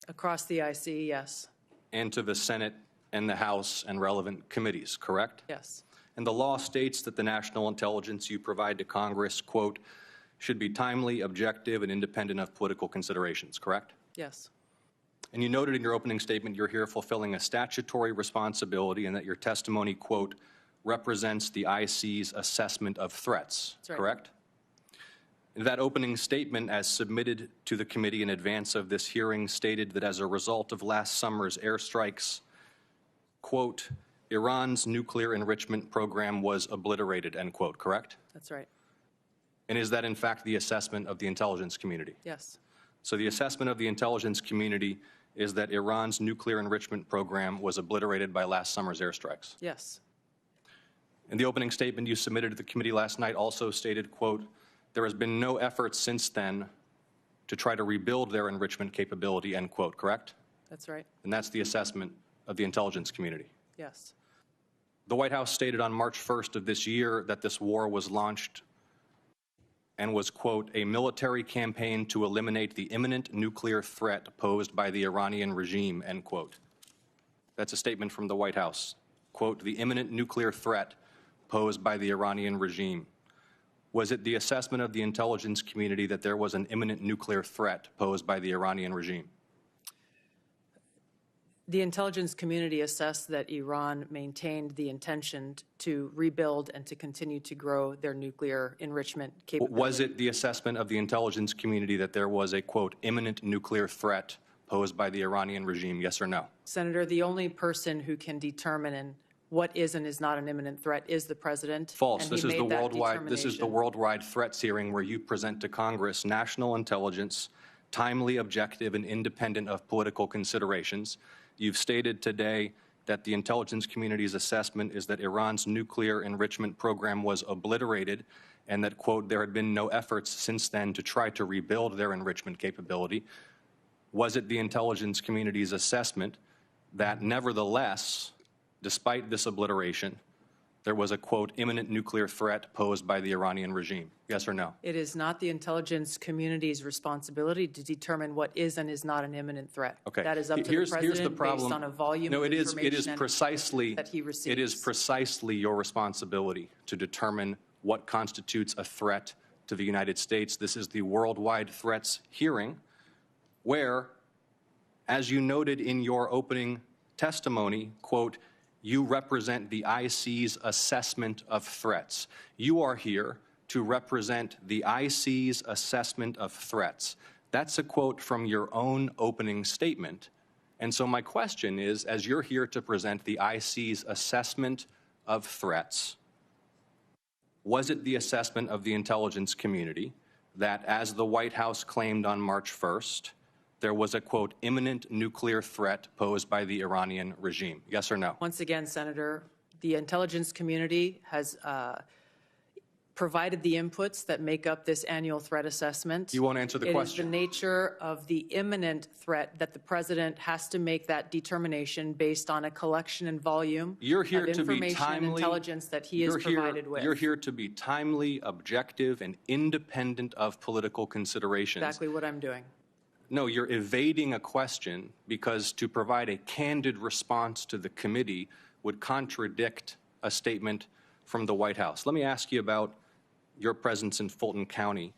Across the IC, yes. And to the Senate and the House and relevant committees, correct? Yes. And the law states that the national intelligence you provide to Congress, quote, should be timely, objective, and independent of political considerations, correct? Yes. And you noted in your opening statement you're here fulfilling a statutory responsibility and that your testimony, quote, represents the IC's assessment of threats, That's right. correct? That opening statement, as submitted to the committee in advance of this hearing, stated that as a result of last summer's airstrikes, quote, Iran's nuclear enrichment program was obliterated, end quote, correct? That's right. And is that in fact the assessment of the intelligence community? Yes. So the assessment of the intelligence community is that Iran's nuclear enrichment program was obliterated by last summer's airstrikes. Yes. And the opening statement you submitted to the committee last night also stated, quote, there has been no effort since then to try to rebuild their enrichment capability, end quote, correct? That's right. And that's the assessment of the intelligence community. Yes. The White House stated on March 1st of this year that this war was launched and was, quote, a military campaign to eliminate the imminent nuclear threat posed by the Iranian regime, end quote. That's a statement from the White House. Quote, the imminent nuclear threat posed by the Iranian regime. Was it the assessment of the intelligence community that there was an imminent nuclear threat posed by the Iranian regime? The intelligence community assessed that Iran maintained the intention to rebuild and to continue to grow their nuclear enrichment capability. Was it the assessment of the intelligence community that there was a, quote, imminent nuclear threat posed by the Iranian regime, yes or no? Senator, the only person who can determine what is and is not an imminent threat is the president. False. And This he is the made that worldwide. This is the determination. worldwide threats hearing where you present to Congress national intelligence, timely, objective, and independent of political considerations. You've stated today that the intelligence community's assessment is that Iran's nuclear enrichment program was obliterated and that, quote, there had been no efforts since then to try to rebuild their enrichment capability. Was it the intelligence community's assessment that nevertheless, despite this obliteration, there was a, quote, imminent nuclear threat posed by the Iranian regime? Yes or no? It is not the intelligence community's responsibility to determine what is and is not an imminent threat. Okay. That is up to the president based on a volume of information that he receives. It is precisely your responsibility to determine what constitutes a threat to the United States. This is the worldwide threats hearing where, as you noted in your opening testimony, quote, you represent the IC's assessment of threats. You are here to represent the IC's assessment of threats. That's a quote from your own opening statement. And so my question is, as you're here to present the IC's assessment of threats, was it the assessment of the intelligence community that, as the White House claimed on March 1st, there was a, quote, imminent nuclear threat posed by the Iranian regime? Yes or no? Once again, Senator, the intelligence community has provided the inputs that make up this annual threat assessment. You won't answer the question. It is the nature of the imminent threat that the president has to make that determination based on a collection and volume You're here of to be information and timely. intelligence that he is provided with. You're here to be timely, objective, and independent of political considerations. Exactly what I'm doing. No, you're evading a question because to provide a candid response to the committee would contradict a statement from the White House. Let me ask you about your presence in Fulton County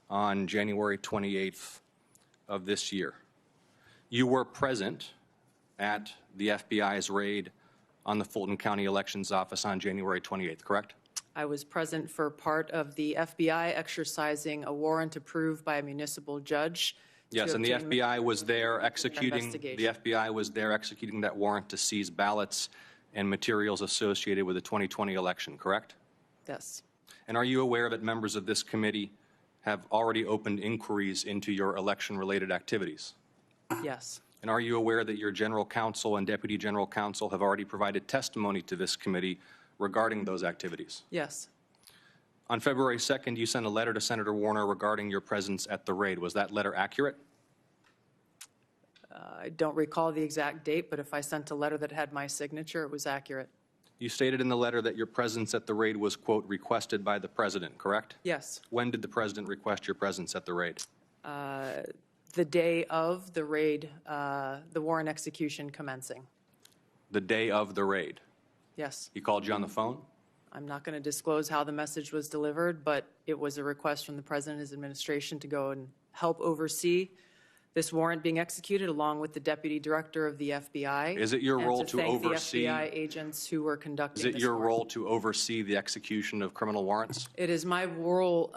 on January 28th of this year. You were present at the FBI's raid on the Fulton County Elections Office on January 28th, correct? I was present for part of the FBI exercising a warrant approved by a municipal judge. Yes, and the FBI was there executing that warrant to seize ballots and materials associated with the 2020 election, correct? Yes. And are you aware that members of this committee have already opened inquiries into your election-related activities? Yes. And are you aware that your general counsel and deputy general counsel have already provided testimony to this committee regarding those activities? Yes. On February 2nd, you sent a letter to Senator Warner regarding your presence at the raid. Was that letter accurate? I don't recall the exact date, but if I sent a letter that had my signature, it was accurate. You stated in the letter that your presence at the raid was, quote, requested by the president, correct? Yes. When did the president request your presence at the raid? The day of the raid, the warrant execution commencing. The day of the raid. Yes. He called you on the phone? I'm not going to disclose how the message was delivered, but it was a request from the president and his administration to go and help oversee this warrant being executed, along with the deputy director of the FBI. Is it your role to thank oversee? the FBI agents who were conducting Is it this your warrant. role to oversee the execution of criminal warrants? It is my role,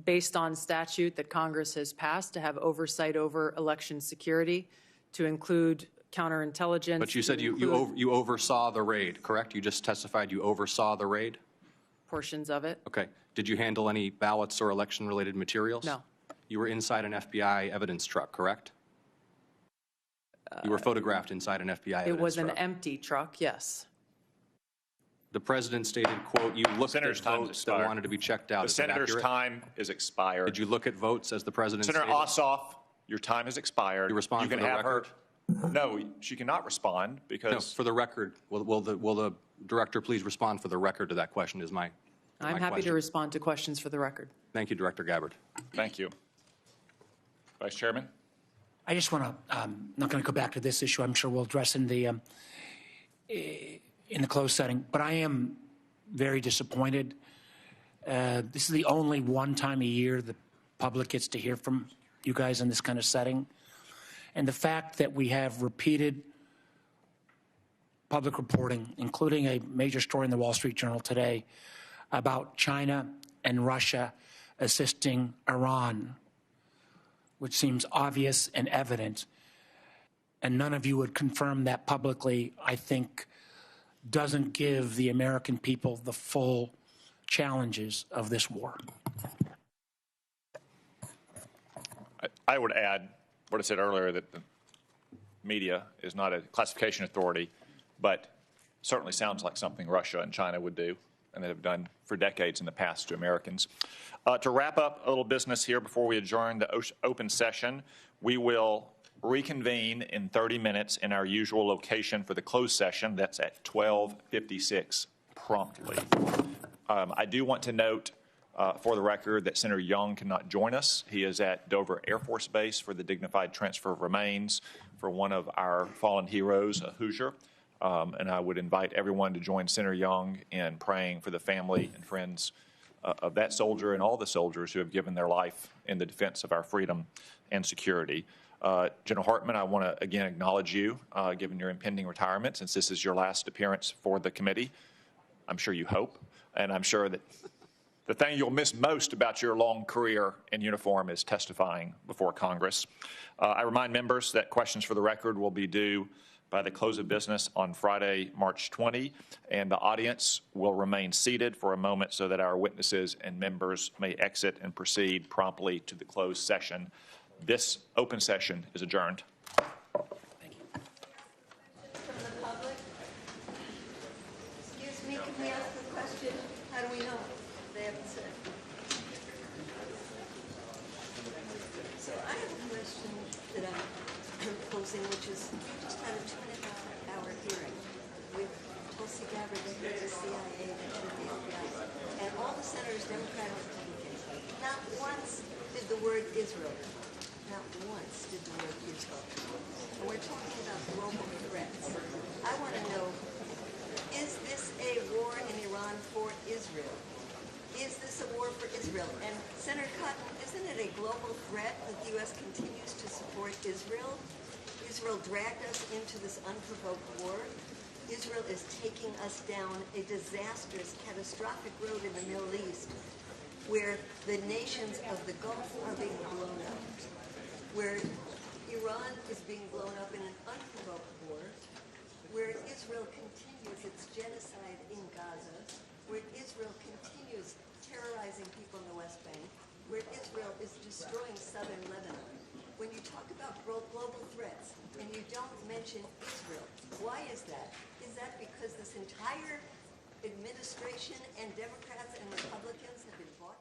based on statute that Congress has passed, to have oversight over election security, to include counterintelligence. But you said you oversaw the raid, correct? You just testified you oversaw the raid? Portions of it. Okay. Did you handle any ballots or election-related materials? No. You were inside an FBI evidence truck, correct? You were photographed inside an FBI evidence truck. It was an empty truck, yes. The president stated, quote, you looked at votes that wanted to be checked out. The Is that senator's accurate? time is expired. Did you look at votes as the president Senator stated? Ossoff, your time has expired. You respond can for the have record? her. No, she cannot respond because. No, for the record, will the director please respond for the record to that question is my I'm happy question. to respond to questions for the record. Thank you, Director Gabbard. Thank you. Vice Chairman? I just want to, I'm not going to go back to this issue. I'm sure we'll address in the closed setting, but I am very disappointed. This is the only one time a year the public gets to hear from you guys in this kind of setting. And the fact that we have repeated public reporting, including a major story in the Wall Street Journal today about China and Russia assisting Iran, which seems obvious and evident, and none of you would confirm that publicly, I think doesn't give the American people the full challenges of this war. I would add what I said earlier, that the media is not a classification authority, but certainly sounds like something Russia and China would do, and that have done for decades in the past to Americans. To wrap up a little business here before we adjourn the open session, we will reconvene in 30 minutes in our usual location for the closed session. That's at 12:56 promptly. I do want to note for the record that Senator Young cannot join us. He is at Dover Air Force Base for the dignified transfer of remains for one of our fallen heroes, a Hoosier. And I would invite everyone to join Senator Young in praying for the family and friends of that soldier and all the soldiers who have given their life in the defense of our freedom and security. General Hartman, I want to again acknowledge you, given your impending retirement, since this is your last appearance for the committee. I'm sure you hope, and I'm sure that the thing you'll miss most about your long career in uniform is testifying before Congress. I remind members that questions for the record will be due by the close of business on Friday, March 20, and the audience will remain seated for a moment so that our witnesses and members may exit and proceed promptly to the closed session. This open session is adjourned. From the public? Excuse me, can we ask the question? How do we know? They haven't said. So I have a question that I'm posing, which is, you just had a 2.5-hour hearing with Tulsi Gabbard, the head of the CIA, the head of the FBI, and all the senators, Democrat and Republican. Not once did the word Israel. Not once did the word Israel. And we're talking about global threats. I want to know, is this a war in Iran for Israel? Is this a war for Israel? And Senator Cotton, isn't it a global threat that the U.S. continues to support Israel? Israel dragged us into this unprovoked war. Israel is taking us down a disastrous, catastrophic road in the Middle East where the nations of the Gulf are being blown up, where Iran is being blown up in an unprovoked war, where Israel continues its genocide in Gaza, where Israel continues terrorizing people in the West Bank, where Israel is destroying southern Lebanon. When you talk about global threats, and and you don't mention Israel. Why is that? Is that because this entire administration and Democrats and Republicans have been bought